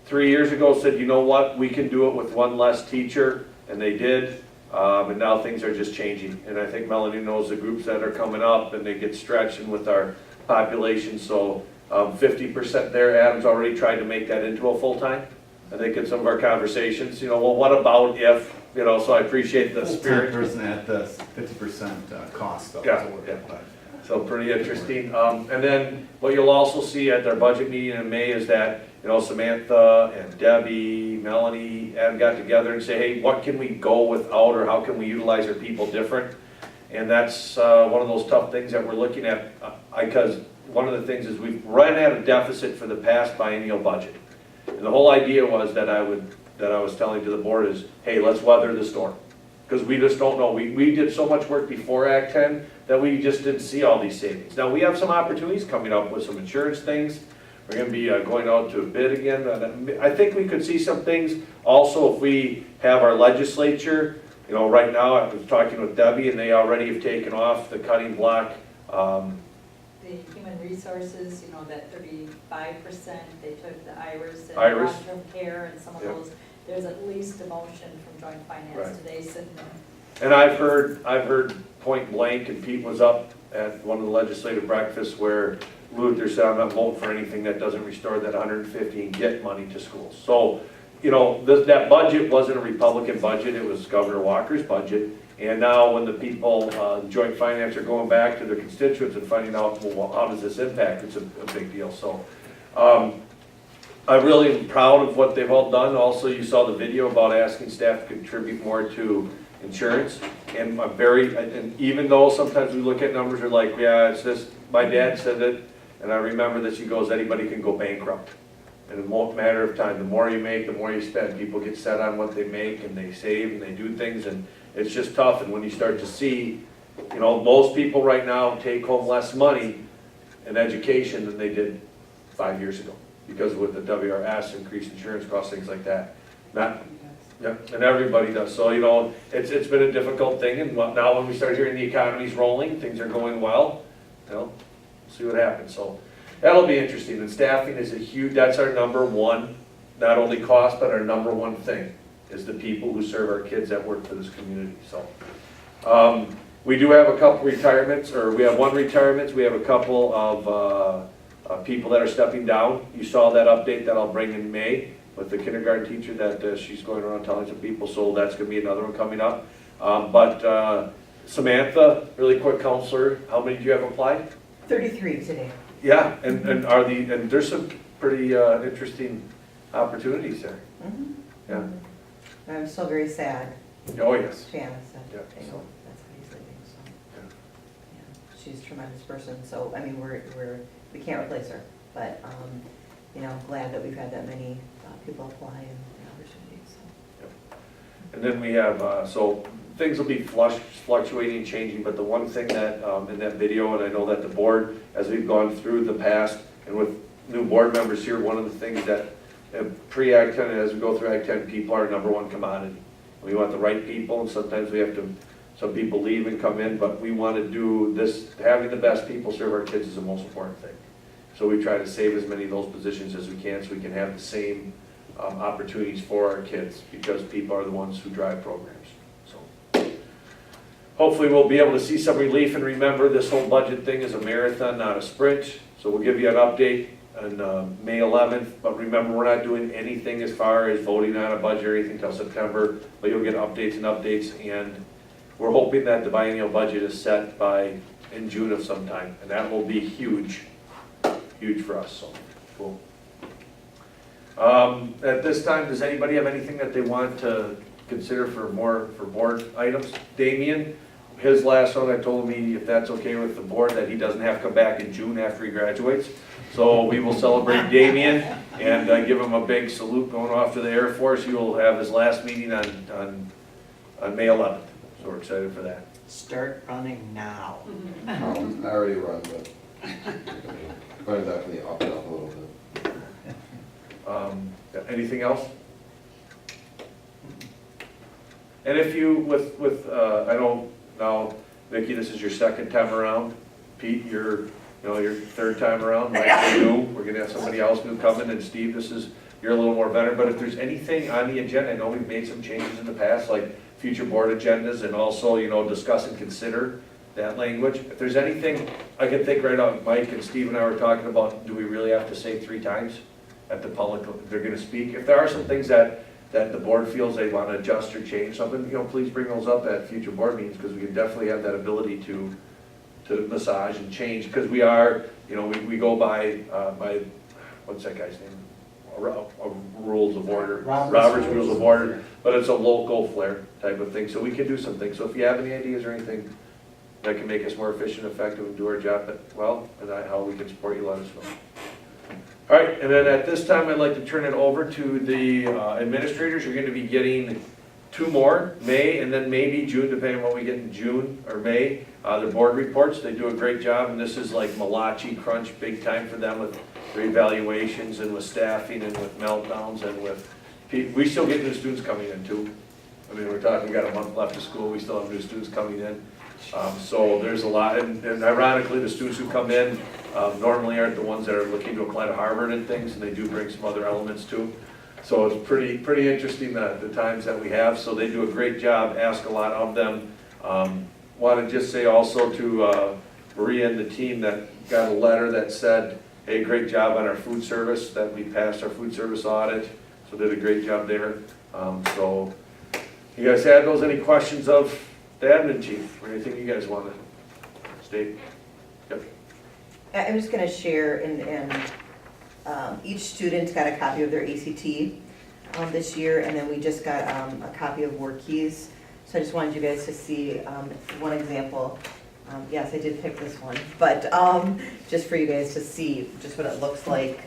Speaker 4: 3 years ago said, you know what, we can do it with one less teacher, and they did. And now things are just changing. And I think Melanie knows the groups that are coming up, and they get stretched with our population. So 50% there. Adam's already tried to make that into a full-time. I think in some of our conversations, well, what about if, so I appreciate the spirit.
Speaker 13: Person at the 50% cost though.
Speaker 4: Yeah. So pretty interesting. And then what you'll also see at their budget meeting in May is that, Samantha and Debbie, Melanie, Adam got together and say, hey, what can we go without, or how can we utilize our people different? And that's one of those tough things that we're looking at, because one of the things is we've run at a deficit for the past biennial budget. And the whole idea was that I was telling to the board is, hey, let's weather the storm. Because we just don't know. We did so much work before Act 10 that we just didn't see all these savings. Now we have some opportunities coming up with some insurance things. We're going to be going out to a bid again. I think we could see some things also if we have our legislature. Right now I was talking with Debbie, and they already have taken off the cutting block.
Speaker 14: The human resources, that 35%, they took the IRIS and long-term care and some of those. There's at least a motion from Joint Finance today sitting there.
Speaker 4: And I've heard point blank, and Pete was up at one of the legislative breakfasts where Luther said, I'm not voting for anything that doesn't restore that 150 and get money to schools. So, that budget wasn't a Republican budget, it was Governor Walker's budget. And now when the people, joint finance are going back to their constituents and finding out, well, how does this impact, it's a big deal, so. I really am proud of what they've all done. Also, you saw the video about asking staff to contribute more to insurance. And I'm and even though sometimes we look at numbers, we're like, yeah, it's just, my dad said it, and I remember that she goes, anybody can go bankrupt. In a matter of time, the more you make, the more you spend. People get set on what they make, and they save, and they do things, and it's just tough. And when you start to see, you know, most people right now take home less money in education than they did 5 years ago, because with the WRS, increased insurance costs, things like that. Yeah, and everybody does. So, you know, it's been a difficult thing, and now when we start hearing the economy's rolling, things are going well, you know, we'll see what happens. So that'll be interesting. And staffing is that's our number one, not only cost, but our number one thing, is the people who serve our kids that work for this community. So we do have a couple retirements, or we have one retirement. We have a couple of people that are stepping down. You saw that update that I'll bring in May with the kindergarten teacher that she's going around telling some people, so that's going to be another one coming up. But Samantha, really quick, counselor, how many do you have applied?
Speaker 12: 33 today.
Speaker 4: Yeah, and there's some pretty interesting opportunities there.
Speaker 12: Mm-hmm.
Speaker 4: Yeah.
Speaker 12: I'm still very sad.
Speaker 4: Oh, yes.
Speaker 12: Janice said,
Speaker 4: Yeah,
Speaker 12: you
Speaker 4: so.
Speaker 12: know, that's how he's leaving, so. Yeah, she's a tremendous person, so, I mean, we can't replace her, but, you know, glad that we've had that many people apply and opportunities, so.
Speaker 4: Yep. And then we have, so things will be fluctuating, changing, but the one thing that, in that video, and I know that the board, as we've gone through the past, and with new board members here, one of the things that pre-Act 10, as we go through Act 10, people are our number one commodity. We want the right people, and sometimes we have to, some people leave and come in, but we want to do this, having the best people serve our kids is the most important thing. So we try to save as many of those positions as we can, so we can have the same opportunities for our kids, because people are the ones who drive programs. So hopefully we'll be able to see some relief, and remember, this whole budget thing is a marathon, not a sprint. So we'll give you an update on May 11th, but remember, we're not doing anything as far as voting on a budget or anything until September, but you'll get updates, and we're hoping that the biennial budget is set in June of some time, and that will be huge for us, so cool. At this time, does anybody have anything that they want to consider for board items? Damien, his last one, I told him if that's okay with the board, that he doesn't have to come back in June after he graduates. So we will celebrate Damien and give him a big salute going off to the Air Force. He will have his last meeting on May 11th, so we're excited for that.
Speaker 3: Start running now.
Speaker 15: I already run, but I'm definitely up it up a little bit.
Speaker 4: Anything else? And if you, I don't know, Vicki, this is your second time around. Pete, your third time around. Mike, you're new. We're gonna have somebody else new coming, and Steve, you're a little more veteran. But if there's anything on the agenda, I know we've made some changes in the past, like future board agendas, and also, discuss and consider that language. If there's anything I can think right on, Mike and Steve and I were talking about, do we really have to say 3 times at the public, if they're gonna speak? If there are some things that the board feels they want to adjust or change something, please bring those up at future board meetings, because we can definitely have that ability to massage and change, because we are, we go by what's that guy's name? Rules of order. Robert's Rules of Order, but it's a local flair type of thing, so we can do some things. So if you have any ideas or anything that can make us more efficient, effective, and do our job well, and how we can support you, let us know. All right, and then at this time, I'd like to turn it over to the administrators. You're going to be getting 2 more, May and then maybe June, depending on what we get in June or May. Their board reports, they do a great job, and this is like Malachi crunch, big time for them with reevaluations and with staffing and with meltdowns and with, we still get new students coming in too. I mean, we're talking, we got a month left of school, we still have new students coming in. So there's a lot, and ironically, the students who come in normally aren't the ones that are looking to apply to Harvard and things, and they do bring some other elements too. So it's pretty interesting the times that we have. So they do a great job, ask a lot of them. Want to just say also to Maria and the team that got a letter that said, hey, great job on our food service, that we passed our food service audit. So did a great job there. So you guys have those, any questions of The admin chief, or anything you guys want to state? Yep.
Speaker 12: I'm just gonna share, and each student got a copy of their ACT this year, and then we just got a copy of work keys. So I just wanted you guys to see one example. Yes, I did pick this one, but just for you guys to see just what it looks like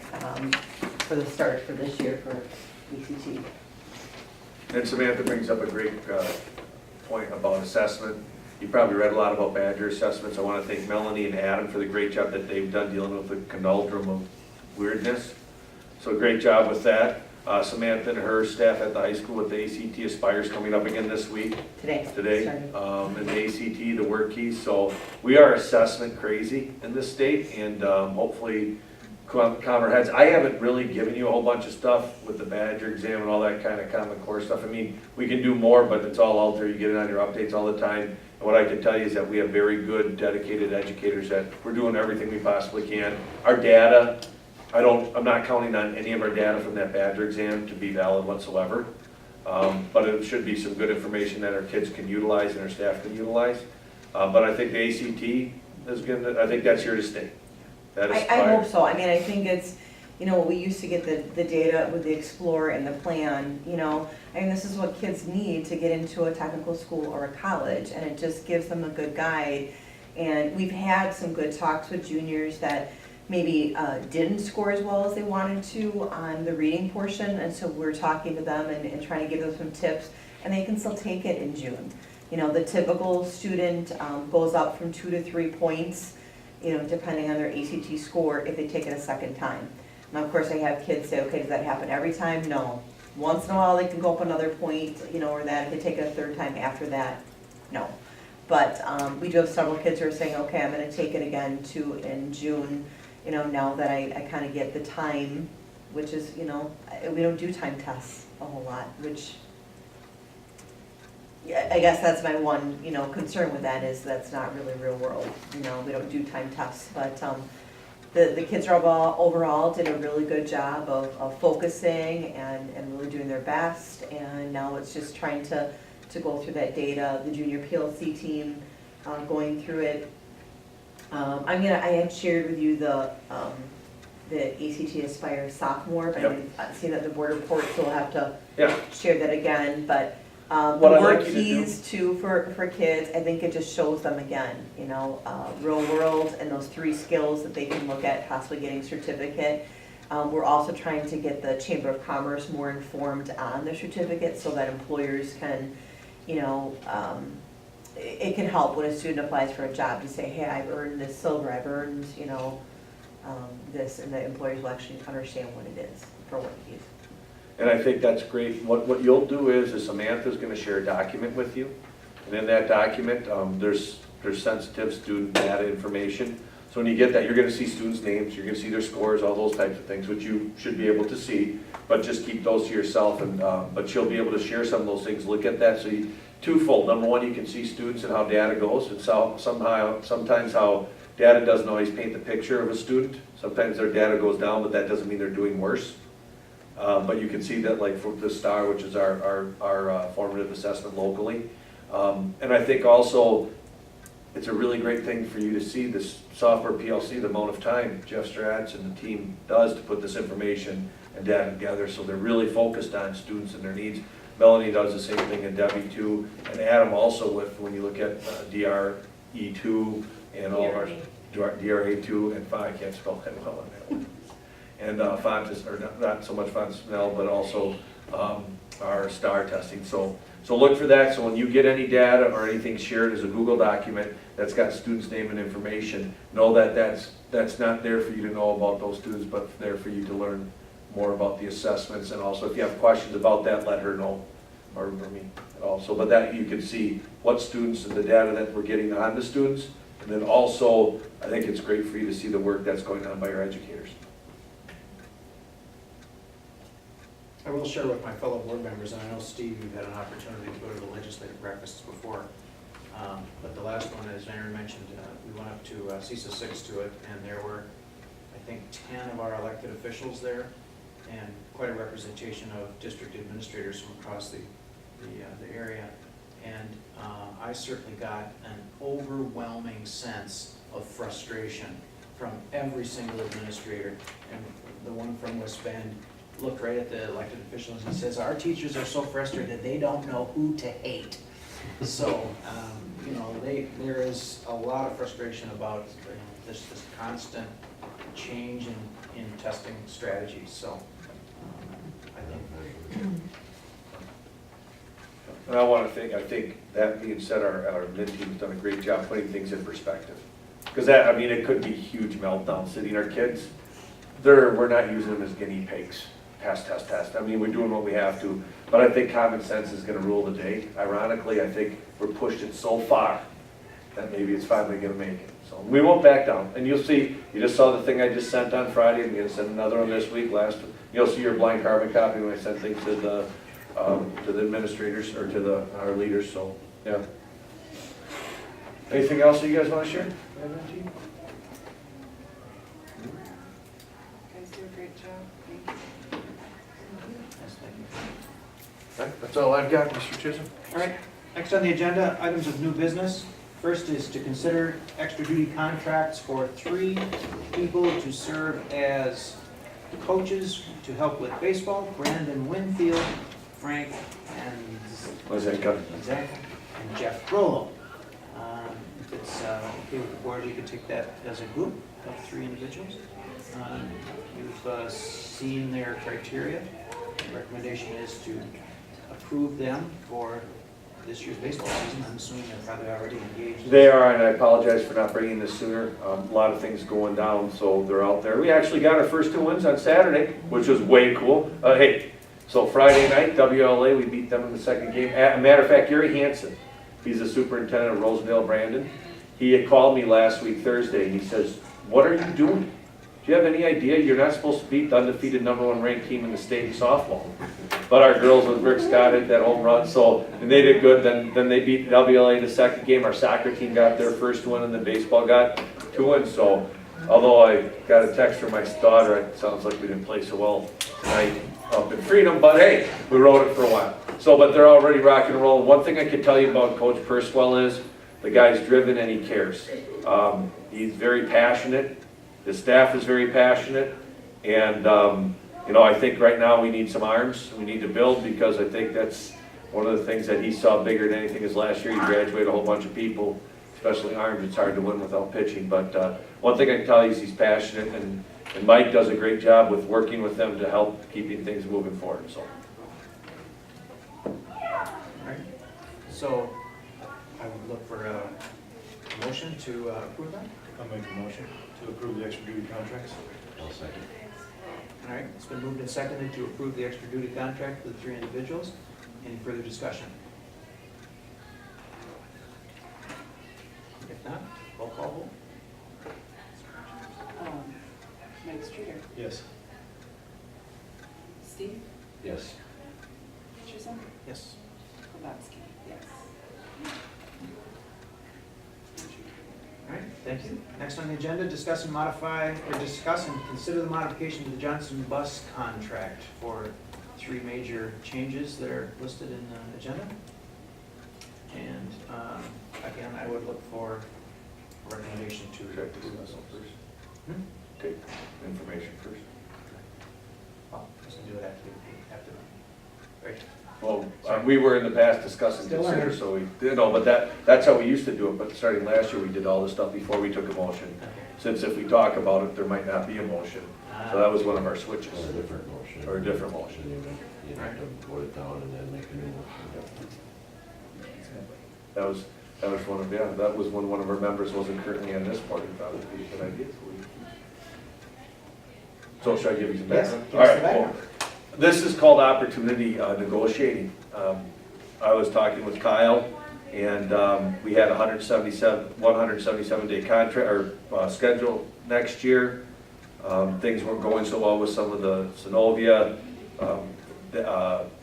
Speaker 12: for the start for this year for ACT.
Speaker 4: And Samantha brings up a great point about assessment. You probably read a lot about Badger assessments. I want to thank Melanie and Adam for the great job that they've done dealing with the conundrum of weirdness. So great job with that. Samantha and her staff at the high school with the ACT Aspires coming up again this week.
Speaker 12: Today.
Speaker 4: And the ACT, the work keys. So we are assessment crazy in this state, and hopefully calm our heads. I haven't really given you a whole bunch of stuff with the Badger exam and all that kind of Common Core stuff. I mean, we can do more, but it's all out there. You get it on your updates all the time. And what I can tell you is that we have very good, dedicated educators that we're doing everything we possibly can. Our data, I'm not counting on any of our data from that Badger exam to be valid whatsoever. But it should be some good information that our kids can utilize and our staff can utilize. But I think the ACT is I think that's here to stay.
Speaker 12: I hope so. I mean, I think it's, we used to get the data with the Explorer and the plan, I mean, this is what kids need to get into a technical school or a college, and it just gives them a good guide. And we've had some good talks with juniors that maybe didn't score as well as they wanted to on the reading portion, and so we're talking to them and trying to give them some tips, and they can still take it in June. The typical student goes up from 2 to 3 points, depending on their ACT score if they take it a second time. Now, of course, I have kids say, okay, does that happen every time? No. Once in a while, they can go up another point, or that if they take it a third time after that, no. But we do have several kids who are saying, okay, I'm going to take it again in June, now that I kind of get the time, which is, we don't do time tests a whole lot, which, yeah, I guess that's my one, concern with that is that's not really real world. We don't do time tests, but the kids overall did a really good job of focusing and really doing their best. And now it's just trying to go through that data. The junior PLC team going through it. I had shared with you the ACT Aspire sophomore, but I didn't see that in the board report, so we'll have to share that again. But the work keys too for kids, I think it just shows them again, real world and those 3 skills that they can look at possibly getting certificate. We're also trying to get the Chamber of Commerce more informed on the certificate so that employers can, it can help when a student applies for a job to say, hey, I've earned this silver, I've earned, this, and the employers will actually understand what it is for work keys.
Speaker 4: And I think that's great. What you'll do is Samantha's going to share a document with you. And in that document, there's sensitive student data information. So when you get that, you're going to see students' names, you're going to see their scores, all those types of things, which you should be able to see. But just keep those to yourself. And but you'll be able to share some of those things. Look at that. So twofold. Number one, you can see students and how data goes. And sometimes how data doesn't always paint the picture of a student. Sometimes their data goes down, but that doesn't mean they're doing worse. But you can see that like for the STAR, which is our formative assessment locally. And I think also it's a really great thing for you to see this software PLC, the amount of time Jeff Stratz and the team does to put this information and data together. So they're really focused on students and their needs. Melanie does the same thing, and Debbie too, and Adam also with, when you look at DRE2 and all of our DRA2 and 5, I can't spell that well on that one. And Fontes, or not so much Fontenelle, but also our STAR testing. So look for that. So when you get any data or anything shared as a Google document that's got students' name and information, know that that's not there for you to know about those students, but there for you to learn more about the assessments. And also, if you have questions about that, let her know, or me also. But that you can see what students and the data that we're getting on the students. And then also, I think it's great for you to see the work that's going on by your educators.
Speaker 3: I will share with my fellow board members, and I know, Steve, you've had an opportunity to go to the legislative breakfasts before, but the last one, as Aaron mentioned, we went up to CISA 6 to it, and there were, I think, 10 of our elected officials there, and quite a representation of district administrators from across the area. And I certainly got an overwhelming sense of frustration from every single administrator. And the one from West Bend looked right at the elected officials and says, our teachers are so frustrated, they don't know who to hate. So, you know, there is a lot of frustration about this constant change in testing strategies, so I think.
Speaker 4: And I think that being said, our mid-team's done a great job putting things in perspective. Because that, I mean, it could be a huge meltdown sitting our kids. We're not using them as guinea pigs. Test. I mean, we're doing what we have to, but I think common sense is gonna rule the day. Ironically, I think we're pushed it so far that maybe it's finally gonna make it. So we won't back down. And you'll see, you just saw the thing I just sent on Friday. I'm gonna send another one this week. You'll see your blind carbon copy when I send things to the administrators or to our leaders, so, yeah. Anything else that you guys wanna share?
Speaker 6: You guys do a great job. Thank you.
Speaker 4: Right, that's all I've got, Mr. Chisholm.
Speaker 3: All right, next on the agenda, items of new business. First is to consider extra duty contracts for 3 people to serve as coaches to help with baseball: Brandon Winfield, Frank, and
Speaker 4: What's that, Kevin?
Speaker 3: Zach, and Jeff Rollo. If it's okay with the board, we could take that as a group of 3 individuals. You've seen their criteria. The recommendation is to approve them for this year's baseball season. I'm assuming they're probably already engaged.
Speaker 4: They are, and I apologize for not bringing this sooner. A lot of things going down, so they're out there. We actually got our first 2 wins on Saturday, which was way cool. Hey, so Friday night, WLA, we beat them in the 2nd game. As a matter of fact, Gary Hansen, he's the superintendent of Rosendale Brandon. He had called me last week, Thursday, and he says, what are you doing? Do you have any idea? You're not supposed to beat the undefeated #1 ranked team in the state in softball. But our girls with Rick Scott hit that home run, and they did good. Then they beat WLA the 2nd game. Our soccer team got their first win, and the baseball got 2 wins. So, although I got a text from my daughter, it sounds like we didn't play so well tonight up in Freedom, but hey, we rode it for a while. So, but they're already rocking and rolling. One thing I can tell you about Coach Purswell is the guy's driven and he cares. He's very passionate. The staff is very passionate, and you know, I think right now we need some arms. We need to build, because I think that's one of the things that he saw bigger than anything is last year. He graduated a whole bunch of people, especially arms. It's hard to win without pitching, but one thing I can tell you is he's passionate, and Mike does a great job with working with them to help keeping things moving forward. So.
Speaker 3: All right. So I would look for a motion to approve that.
Speaker 2: I'll make a motion to approve the extra duty contracts.
Speaker 1: I'll second.
Speaker 3: All right, it's been moved and seconded to approve the extra duty contract for the 3 individuals. Any further discussion? If not, roll call vote.
Speaker 6: Mike Streeter,
Speaker 2: Yes.
Speaker 6: Steve
Speaker 1: Yes.
Speaker 6: Chisholm,
Speaker 3: Yes.
Speaker 6: Kowalski, yes.
Speaker 3: All right, thank you. Next on the agenda, discuss and consider the modification to the Johnson bus contract for 3 major changes that are listed in the agenda. And again, I would look for a recommendation to
Speaker 4: Check this out first. Take information first.
Speaker 3: Oh, just do it after. Right.
Speaker 4: Well, we were in the past discussing
Speaker 3: Still
Speaker 4: consider,
Speaker 3: learning.
Speaker 4: so we did all, but that's how we used to do it, but starting last year, we did all this stuff before we took a motion.
Speaker 3: Okay.
Speaker 4: Since if we talk about it, there might not be a motion, so that was one of our switches,
Speaker 1: Or a different motion.
Speaker 4: or a different motion.
Speaker 1: You'd have to vote it down and then make a new motion.
Speaker 4: That was one of our members wasn't currently on this board, and thought it would be a good idea. So should I give you some
Speaker 3: Yes,
Speaker 4: background?
Speaker 3: give
Speaker 4: All
Speaker 3: us
Speaker 4: right,
Speaker 3: the
Speaker 4: cool.
Speaker 3: background.
Speaker 4: This is called opportunity negotiating. I was talking with Kyle, and we had 177-day contract, or schedule next year. Things weren't going so well with some of the Synovia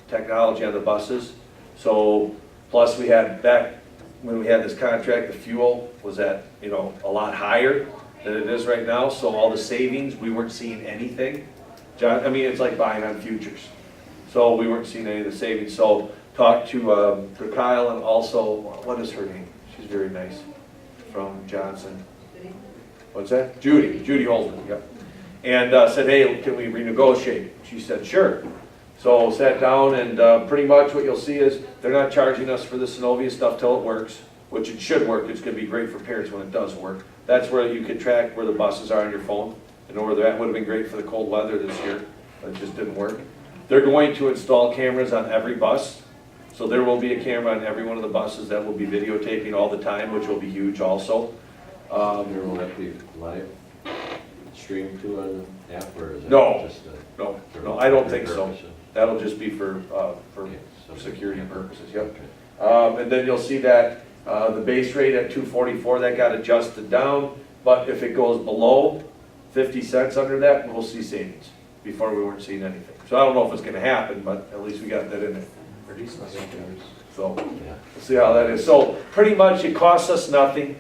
Speaker 4: technology on the buses. So, plus we had back, when we had this contract, the fuel was at, a lot higher than it is right now. So all the savings, we weren't seeing anything. John, I mean, it's like buying on futures. So we weren't seeing any of the savings. So talked to Kyle and also, what is her name? She's very nice, from Johnson. What's that? Judy Holzman, yep. And said, hey, can we renegotiate? She said, sure. So sat down and pretty much what you'll see is they're not charging us for the Synovia stuff till it works, which it should work. It's gonna be great for parents when it does work. That's where you can track where the buses are on your phone and know where they're at. Would have been great for the cold weather this year, but it just didn't work. They're going to install cameras on every bus. So there will be a camera on every one of the buses that will be videotaping all the time, which will be huge also.
Speaker 1: Will that be live streamed to an app, or is it
Speaker 4: No,
Speaker 1: just a?
Speaker 4: no, I don't think so.
Speaker 1: purposes?
Speaker 4: That'll just be for
Speaker 1: Okay, so-
Speaker 4: security purposes, yep.
Speaker 1: Okay.
Speaker 4: And then you'll see that the base rate at 244, that got adjusted down, but if it goes below 50 cents under that, we'll see savings. Before we weren't seeing anything. So I don't know if it's gonna happen, but at least we got that in there. So,
Speaker 1: Yeah.
Speaker 4: we'll see how that is. So pretty much it costs us nothing.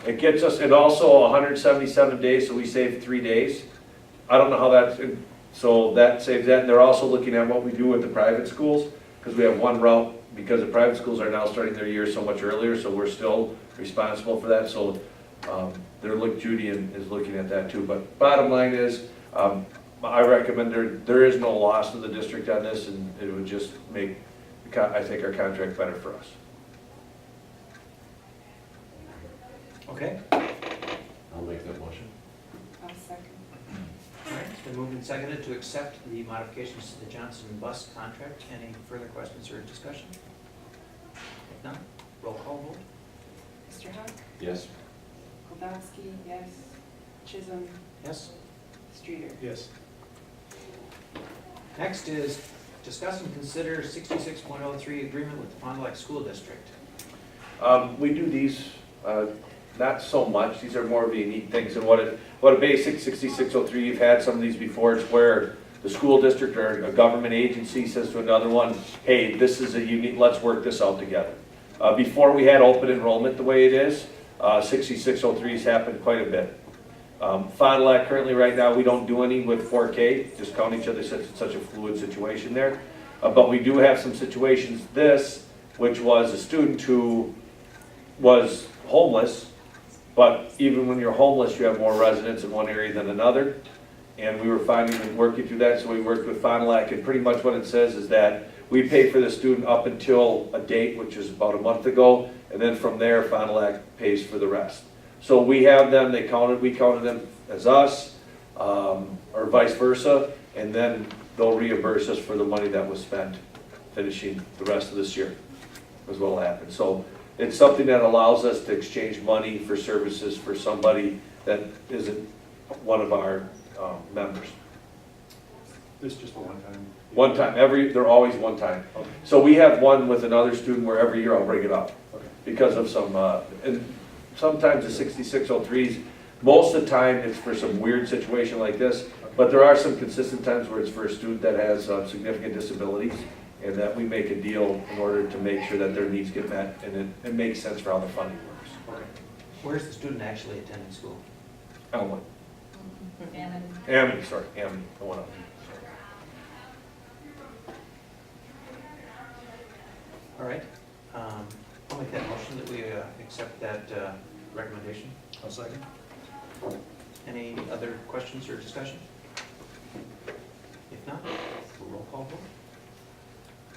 Speaker 4: It gets us, and also 177 days, so we save 3 days. I don't know how that's, so that saves that. And they're also looking at what we do with the private schools, because we have one route, because the private schools are now starting their year so much earlier, so we're still responsible for that. So Judy is looking at that too. But bottom line is, I recommend there is no loss to the district on this, and it would just make, I think, our contract better for us.
Speaker 3: Okay,
Speaker 1: I'll make that motion.
Speaker 6: I'll second.
Speaker 3: all right, it's been moved and seconded to accept the modifications to the Johnson bus contract. Any further questions or discussion? If not, roll call vote.
Speaker 6: Mr. Huck,
Speaker 1: Yes.
Speaker 6: Goldowski, yes. Chisholm,
Speaker 3: Yes?
Speaker 6: Streeter.
Speaker 2: Yes.
Speaker 3: Next is discuss and consider 66.03 agreement with the Fond du Lac School District.
Speaker 4: We do these, not so much, these are more of the unique things, and what a basic 6603, you've had some of these before, it's where the school district or a government agency says to another one, hey, this is a unique, let's work this out together. Before we had open enrollment the way it is, 6603's happened quite a bit. Fond du Lac currently right now, we don't do any with 4K, just count each other since it's such a fluid situation there. But we do have some situations, which was a student who was homeless, but even when you're homeless, you have more residents in one area than another. And we were finding and working through that, so we worked with Fond du Lac, and pretty much what it says is that we pay for the student up until a date, which is about a month ago, and then from there, Fond du Lac pays for the rest. So we have them, we counted them as us, or vice versa, and then they'll reimburse us for the money that was spent finishing the rest of this year, is what will happen. So it's something that allows us to exchange money for services for somebody that isn't one of our members.
Speaker 2: This is just a one-time?
Speaker 4: One time, they're always one time.
Speaker 2: Okay.
Speaker 4: So we have one with another student where every year I'll bring it up
Speaker 2: Okay.
Speaker 4: because of some, and sometimes the 6603s, most of the time it's for some weird situation like this, but there are some consistent times where it's for a student that has significant disabilities, and that we make a deal in order to make sure that their needs get met, and it makes sense for how the funding works.
Speaker 2: Okay.
Speaker 3: Where's the student actually attending school?
Speaker 4: Elmwood.
Speaker 14: And
Speaker 4: Amity, the one up.
Speaker 3: All right, I'll make that motion that we accept that recommendation.
Speaker 2: I'll second.
Speaker 3: Any other questions or discussion? If not, roll call vote.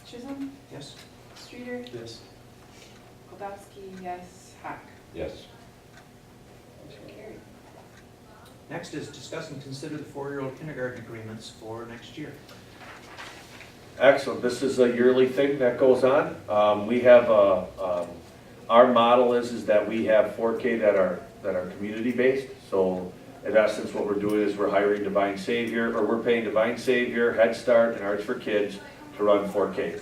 Speaker 6: Chisholm,
Speaker 3: Yes?
Speaker 6: Streeter,
Speaker 2: Yes.
Speaker 6: Goldowski, yes. Huck.
Speaker 1: Yes.
Speaker 6: Motion carried.
Speaker 3: Next is discuss and consider the 4-year-old kindergarten agreements for next year.
Speaker 4: Excellent. This is a yearly thing that goes on. We have our model is that we have 4K that are community-based. So in essence, what we're doing is we're hiring Divine Savior, or we're paying Divine Savior, Head Start, and Arts for Kids to run 4K.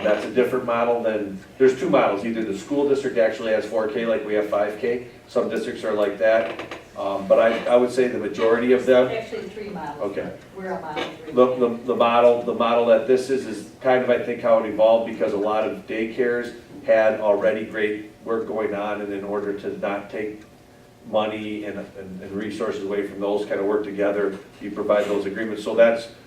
Speaker 4: That's a different model than, there's two models. Either the school district actually has 4K like we have 5K. Some districts are like that. But I would say the majority of them.
Speaker 14: actually 3 models.
Speaker 4: Okay.
Speaker 14: We're a model 3.
Speaker 4: The model that this is kind of, I think, how it evolved, because a lot of daycares had already great work going on, and in order to not take money and resources away from those, kind of work together, you provide those agreements. So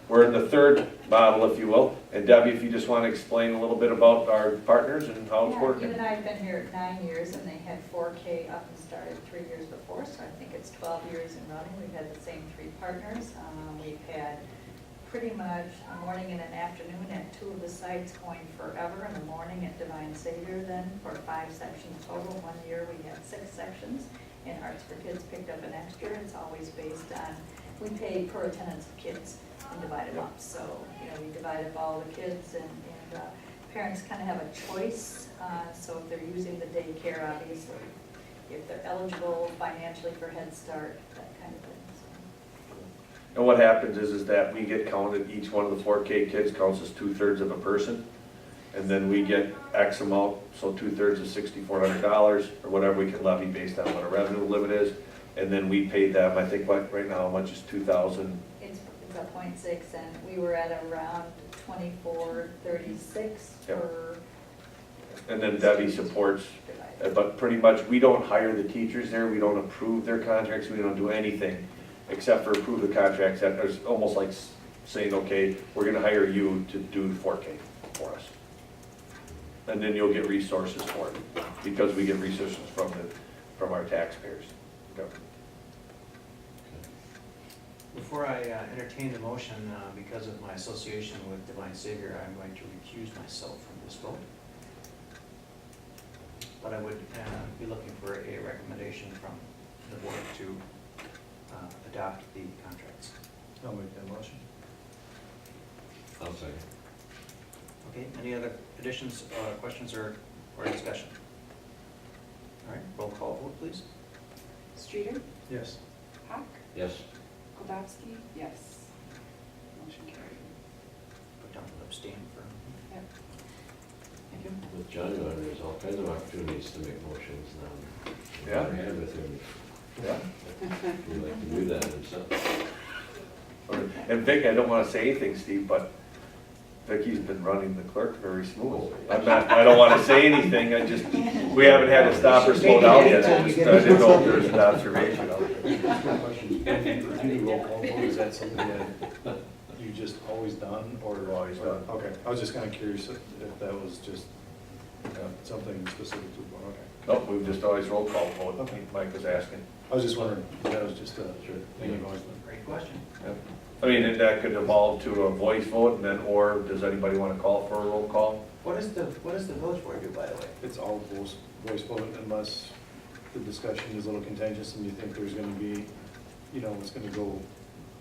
Speaker 4: we're in the third model, if you will. And Debbie, if you just want to explain a little bit about our partners and how it's
Speaker 14: Yeah,
Speaker 4: working.
Speaker 14: you and I have been here 9 years, and they had 4K up and started 3 years before, so I think it's 12 years in running. We've had the same 3 partners. We've had pretty much a morning and an afternoon at 2 of the sites going forever. In the morning at Divine Savior then for 5 sections total. 1 year we had 6 sections, and Arts for Kids picked up an extra. It's always based on, we pay per attendance of kids and divide them up. So, we divide up all the kids, and parents kind of have a choice. So if they're using the daycare, obviously, if they're eligible financially for Head Start, that kind of thing.
Speaker 4: And what happens is that we get counted, each one of the 4K kids counts as 2/3 of a person. And then we get X amount, so 2/3 is $6,400 or whatever we can levy based on what our revenue limit is. And then we pay them, I think right now, how much is 2,000?
Speaker 14: It's a 0.6, and we were at around 24.36 per.
Speaker 4: And then Debbie supports, but pretty much, we don't hire the teachers there, we don't approve their contracts, we don't do anything except for approve the contracts. That is almost like saying, okay, we're gonna hire you to do 4K for us. And then you'll get resources for it, because we get resources from our taxpayers.
Speaker 3: Before I entertain the motion, because of my association with Divine Savior, I'm going to recuse myself from this vote. But I would be looking for a recommendation from the board to adopt the contracts.
Speaker 2: I'll make that motion.
Speaker 1: I'll second.
Speaker 3: Okay, any other additions, questions, or discussion? All right, roll call vote, please.
Speaker 6: Streeter?
Speaker 2: Yes.
Speaker 6: Hawk?
Speaker 1: Yes.
Speaker 6: Goldowski? Yes. Motion carried.
Speaker 3: Put down the abstain for.
Speaker 6: Yep.
Speaker 3: Thank you.
Speaker 1: With John, there's all kinds of opportunities to make motions now.
Speaker 4: Yeah.
Speaker 1: Never had with him.
Speaker 4: Yeah.
Speaker 1: He'd like to do that himself.
Speaker 4: And Vic, I don't wanna say anything, Steve, but Vicky's been running the clerk very smooth. I don't wanna say anything, we haven't had to stop or slow down yet. I didn't know if there was an observation out there.
Speaker 2: If you do roll call vote, is that something that you just always done, or?
Speaker 4: Always done.
Speaker 2: Okay, I was just kind of curious if that was just something specific to one, okay.
Speaker 4: Nope, we've just always roll call vote,
Speaker 2: Okay.
Speaker 4: Mike was asking.
Speaker 2: I was just wondering, that was just a thing you've always done.
Speaker 3: Great question.
Speaker 4: Yep. I mean, and that could evolve to a voice vote, and then, or does anybody wanna call for a roll call?
Speaker 3: What does the village board do, by the way?
Speaker 2: It's all voice vote unless the discussion is a little contentious and you think there's gonna be, it's gonna go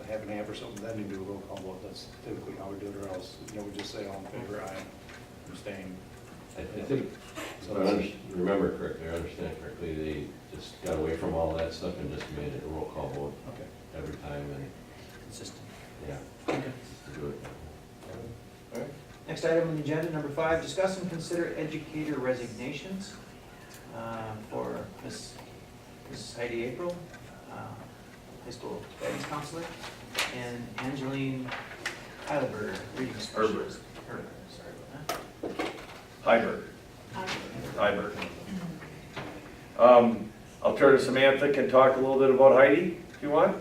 Speaker 2: half and half or something, then you do a roll call vote. That's typically how we do it, or else, we just say all in favor, aye, abstain.
Speaker 1: I think, if I remember correctly, or understand correctly, they just got away from all that stuff and just made it a roll call vote
Speaker 2: Okay.
Speaker 1: every time, and,
Speaker 3: Consistent.
Speaker 1: yeah,
Speaker 3: Okay.
Speaker 1: just to do it.
Speaker 4: All right.
Speaker 3: Next item on the agenda, number 5, discuss and consider educator resignations for Miss Heidi April, high school guidance counselor, and Angeline Heidelberger, reading specialist. Herbert, sorry about that.
Speaker 4: Hyberg. I'll turn to Samantha, can talk a little bit about Heidi, if you want,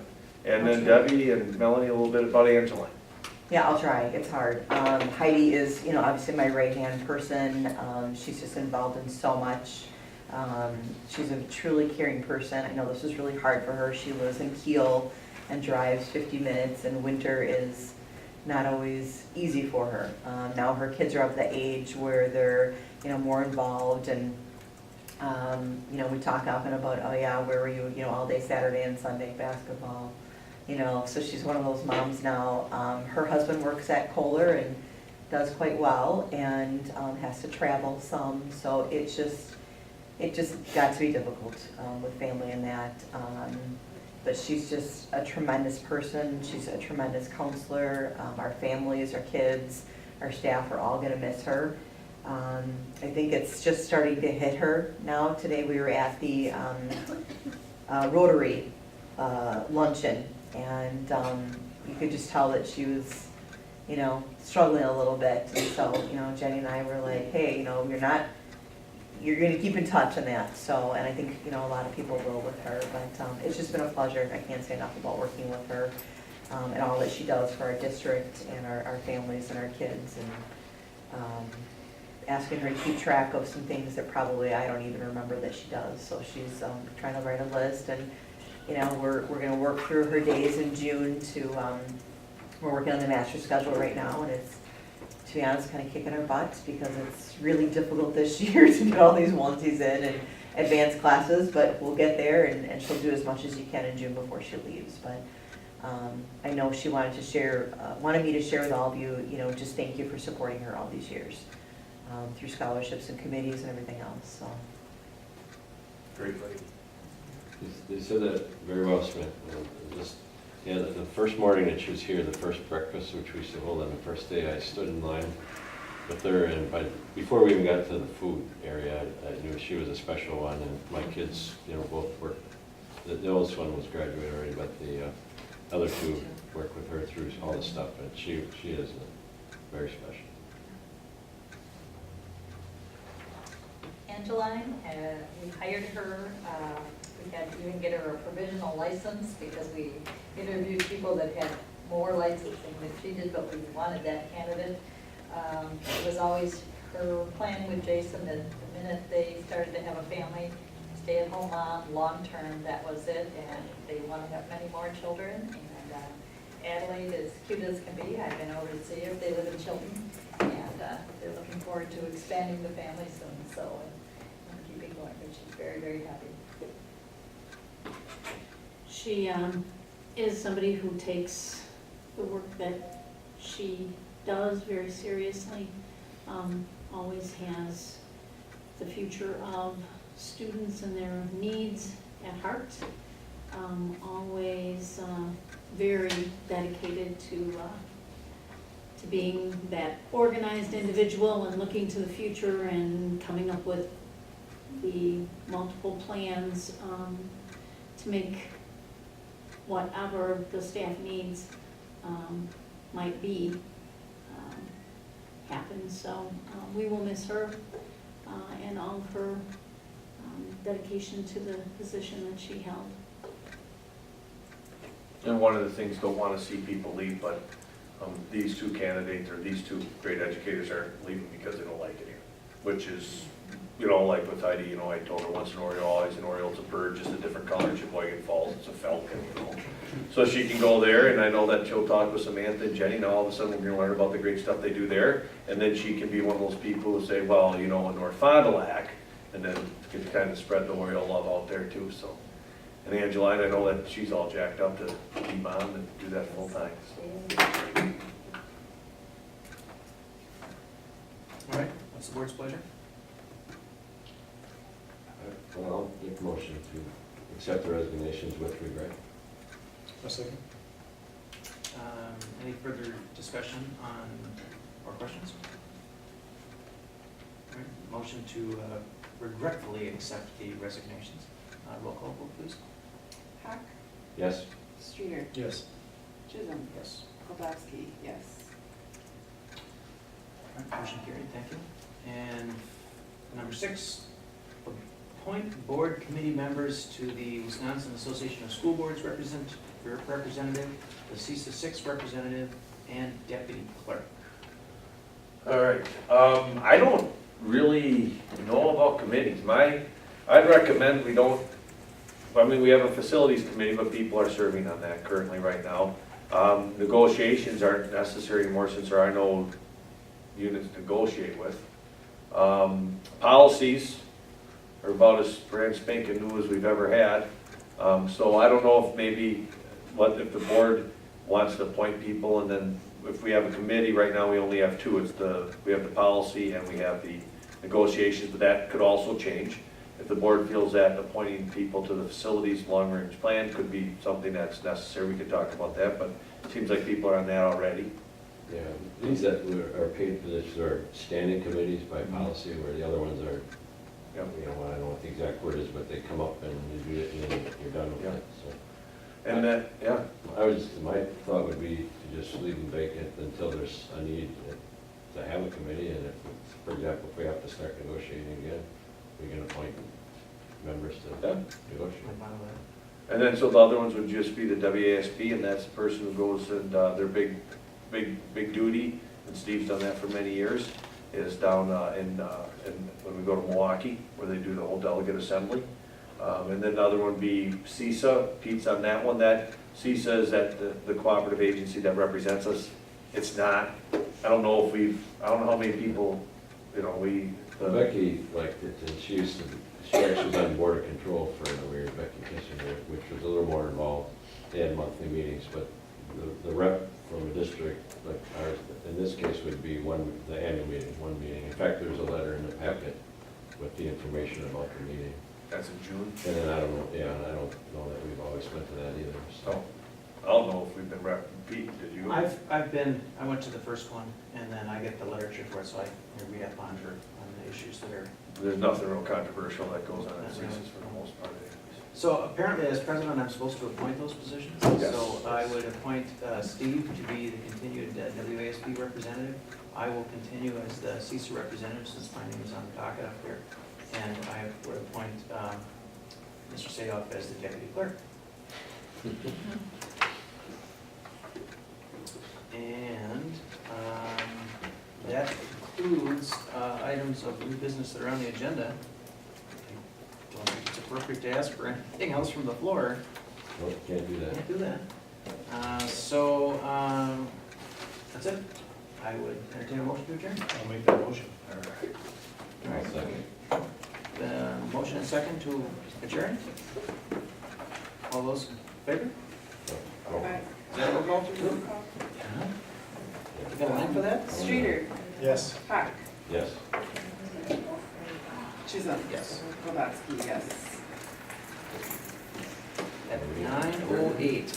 Speaker 4: and then Debbie and Melanie a little bit about Angela.
Speaker 12: Yeah, I'll try. It's hard. Heidi is, obviously my right-hand person. She's just involved in so much. She's a truly caring person. I know this is really hard for her. She lives in Kiel and drives 50 minutes, and winter is not always easy for her. Now her kids are of the age where they're, more involved, and we talk often about, oh yeah, where were you, all day Saturday and Sunday basketball. So she's one of those moms now. Her husband works at Kohler and does quite well, and has to travel some, so it just got to be difficult with family and that. But she's just a tremendous person. She's a tremendous counselor. Our families, our kids, our staff are all gonna miss her. I think it's just starting to hit her now. Today we were at the Rotary luncheon, and you could just tell that she was, struggling a little bit. And so, Jenny and I were like, hey, you're going to keep in touch on that. So, and I think, a lot of people will with her, but it's just been a pleasure. I can't say enough about working with her. and all that she does for our district and our families and our kids, and asking her to keep track of some things that probably I don't even remember that she does. So she's trying to write a list, and we're going to work through her days in June to, we're working on the master schedule right now, and it's, to be honest, kind of kicking our butts because it's really difficult this year to get all these onesies in and advanced classes, but we'll get there, and she'll do as much as you can in June before she leaves. But I know she wanted me to share with all of you, just thank you for supporting her all these years through scholarships and committees and everything else. So.
Speaker 4: Great lady.
Speaker 1: You said that very well, Smith. The first morning that she was here, the first breakfast, which we used to hold on the first day, I stood in line with her, and before we even got to the food area, I knew she was a special one, and my kids, both worked. The oldest one was graduated already, but the other two worked with her through all the stuff, and she is very special.
Speaker 14: Angeline, we hired her, we had to even get her a provisional license because we interviewed people that had more licensing than she did, but we wanted that candidate. It was always her plan with Jason that the minute they started to have a family, stay-at-home mom, long-term, that was it, and they want to have many more children. And Adelaide, as cute as can be, I've been over to see her, they live in Chilton, and they're looking forward to expanding the family soon, so keep it going, but she's very, very happy.
Speaker 10: She is somebody who takes the work that she does very seriously, always has the future of students and their needs at heart, always very dedicated to being that organized individual and looking to the future and coming up with the multiple plans to make whatever the staff needs might be happen. So we will miss her and all of her dedication to the position that she held.
Speaker 4: And one of the things, don't want to see people leave, but these two candidates, or these two great educators aren't leaving because they don't like it here, which is, like with Heidi, I told her once an Oriole, always an Oriole, it's a bird, just a different color. In Sheboygan Falls, it's a falcon, So she can go there, and I know that she'll talk with Samantha and Jenny. Now all of a sudden we're going to learn about the great stuff they do there, and then she can be one of those people who say, well, in North Fond du Lac, and then can kind of spread the Oriole love out there too. So, and Angeline, I know that she's all jacked up to keep on and do that full time.
Speaker 3: All right, what's the board's pleasure?
Speaker 1: Well, I'll make a motion to accept the resignations with regret.
Speaker 2: A second.
Speaker 3: Any further discussion on, or questions? All right, motion to regretfully accept the resignations. Roll call vote, please.
Speaker 6: Hack,
Speaker 1: Yes?
Speaker 6: Streeter,
Speaker 2: Yes.
Speaker 6: Chisholm,
Speaker 3: Yes.
Speaker 6: Kowalski, yes.
Speaker 3: All right, motion carried, thank you. And number 6, appoint board committee members to the Wisconsin Association of School Boards representative, the CISA 6 representative, and deputy clerk.
Speaker 4: All right. I don't really know about committees. I'd recommend we don't. We have a facilities committee, but people are serving on that currently right now. Negotiations aren't necessary anymore since there are no units to negotiate with. Policies are about as brand spanking new as we've ever had. So I don't know if maybe, if the board wants to appoint people, and then if we have a committee, right now we only have 2. We have the policy and we have the negotiations, but that could also change. If the board feels that appointing people to the facilities long-range plan could be something that's necessary, we could talk about that, but it seems like people are on that already.
Speaker 1: Yeah, these that are paid positions are standing committees by policy, where the other ones are, I don't know what the exact word is, but they come up and you do it and then you're done with it, so.
Speaker 4: And that, yeah.
Speaker 1: My thought would be to just leave them vacant until there's a need to have a committee, and if, for example, if we have to start negotiating again, we can appoint members to negotiate.
Speaker 3: I'm fine with that.
Speaker 4: And then, so the other ones would just be the WASB, and that's the person who goes and, their big duty, and Steve's done that for many years, is down when we go to Milwaukee, where they do the whole delegate assembly. And then the other one would be CISA, Pete's on that one. That CISA is that the cooperative agency that represents us. It's not, I don't know how many people,
Speaker 1: Becky liked it, and she actually was on board of control for a year, Becky Kissinger, which was a little more involved. They had monthly meetings, but the rep from a district like ours, in this case, would be the annual meeting, one meeting. In fact, there's a letter in the packet with the information about the meeting.
Speaker 4: That's in June.
Speaker 1: And then I don't know that we've always went to that either, so.
Speaker 4: I don't know if we've been rep. Pete, did you?
Speaker 3: I went to the first one, and then I get the literature for it, so I read up on the issues that are.
Speaker 4: There's nothing real controversial that goes on in CISA for the most part.
Speaker 3: So apparently, as president, I'm supposed to appoint those positions.
Speaker 4: Yes.
Speaker 3: So I would appoint Steve to be the continued WASB representative. I will continue as the CISA representative, since my name is on the docket up there. And I would appoint Mr. Sayoff as the deputy clerk. And that concludes items of new business that are on the agenda. I don't think it's appropriate to ask for anything else from the floor.
Speaker 1: Nope, can't do that.
Speaker 3: Can't do that. That's it. I would entertain a motion to adjourn.
Speaker 2: I'll make that motion.
Speaker 1: I'll second.
Speaker 3: Motion and second to adjourn. All those in favor?
Speaker 6: Aye.
Speaker 3: Is that a roll call?
Speaker 6: Roll call.
Speaker 3: You got a line for that?
Speaker 6: Streeter,
Speaker 2: Yes.
Speaker 6: Hack,
Speaker 1: Yes.
Speaker 6: Chisholm.
Speaker 3: Yes.
Speaker 6: Kowalski, yes.
Speaker 3: At 9:08.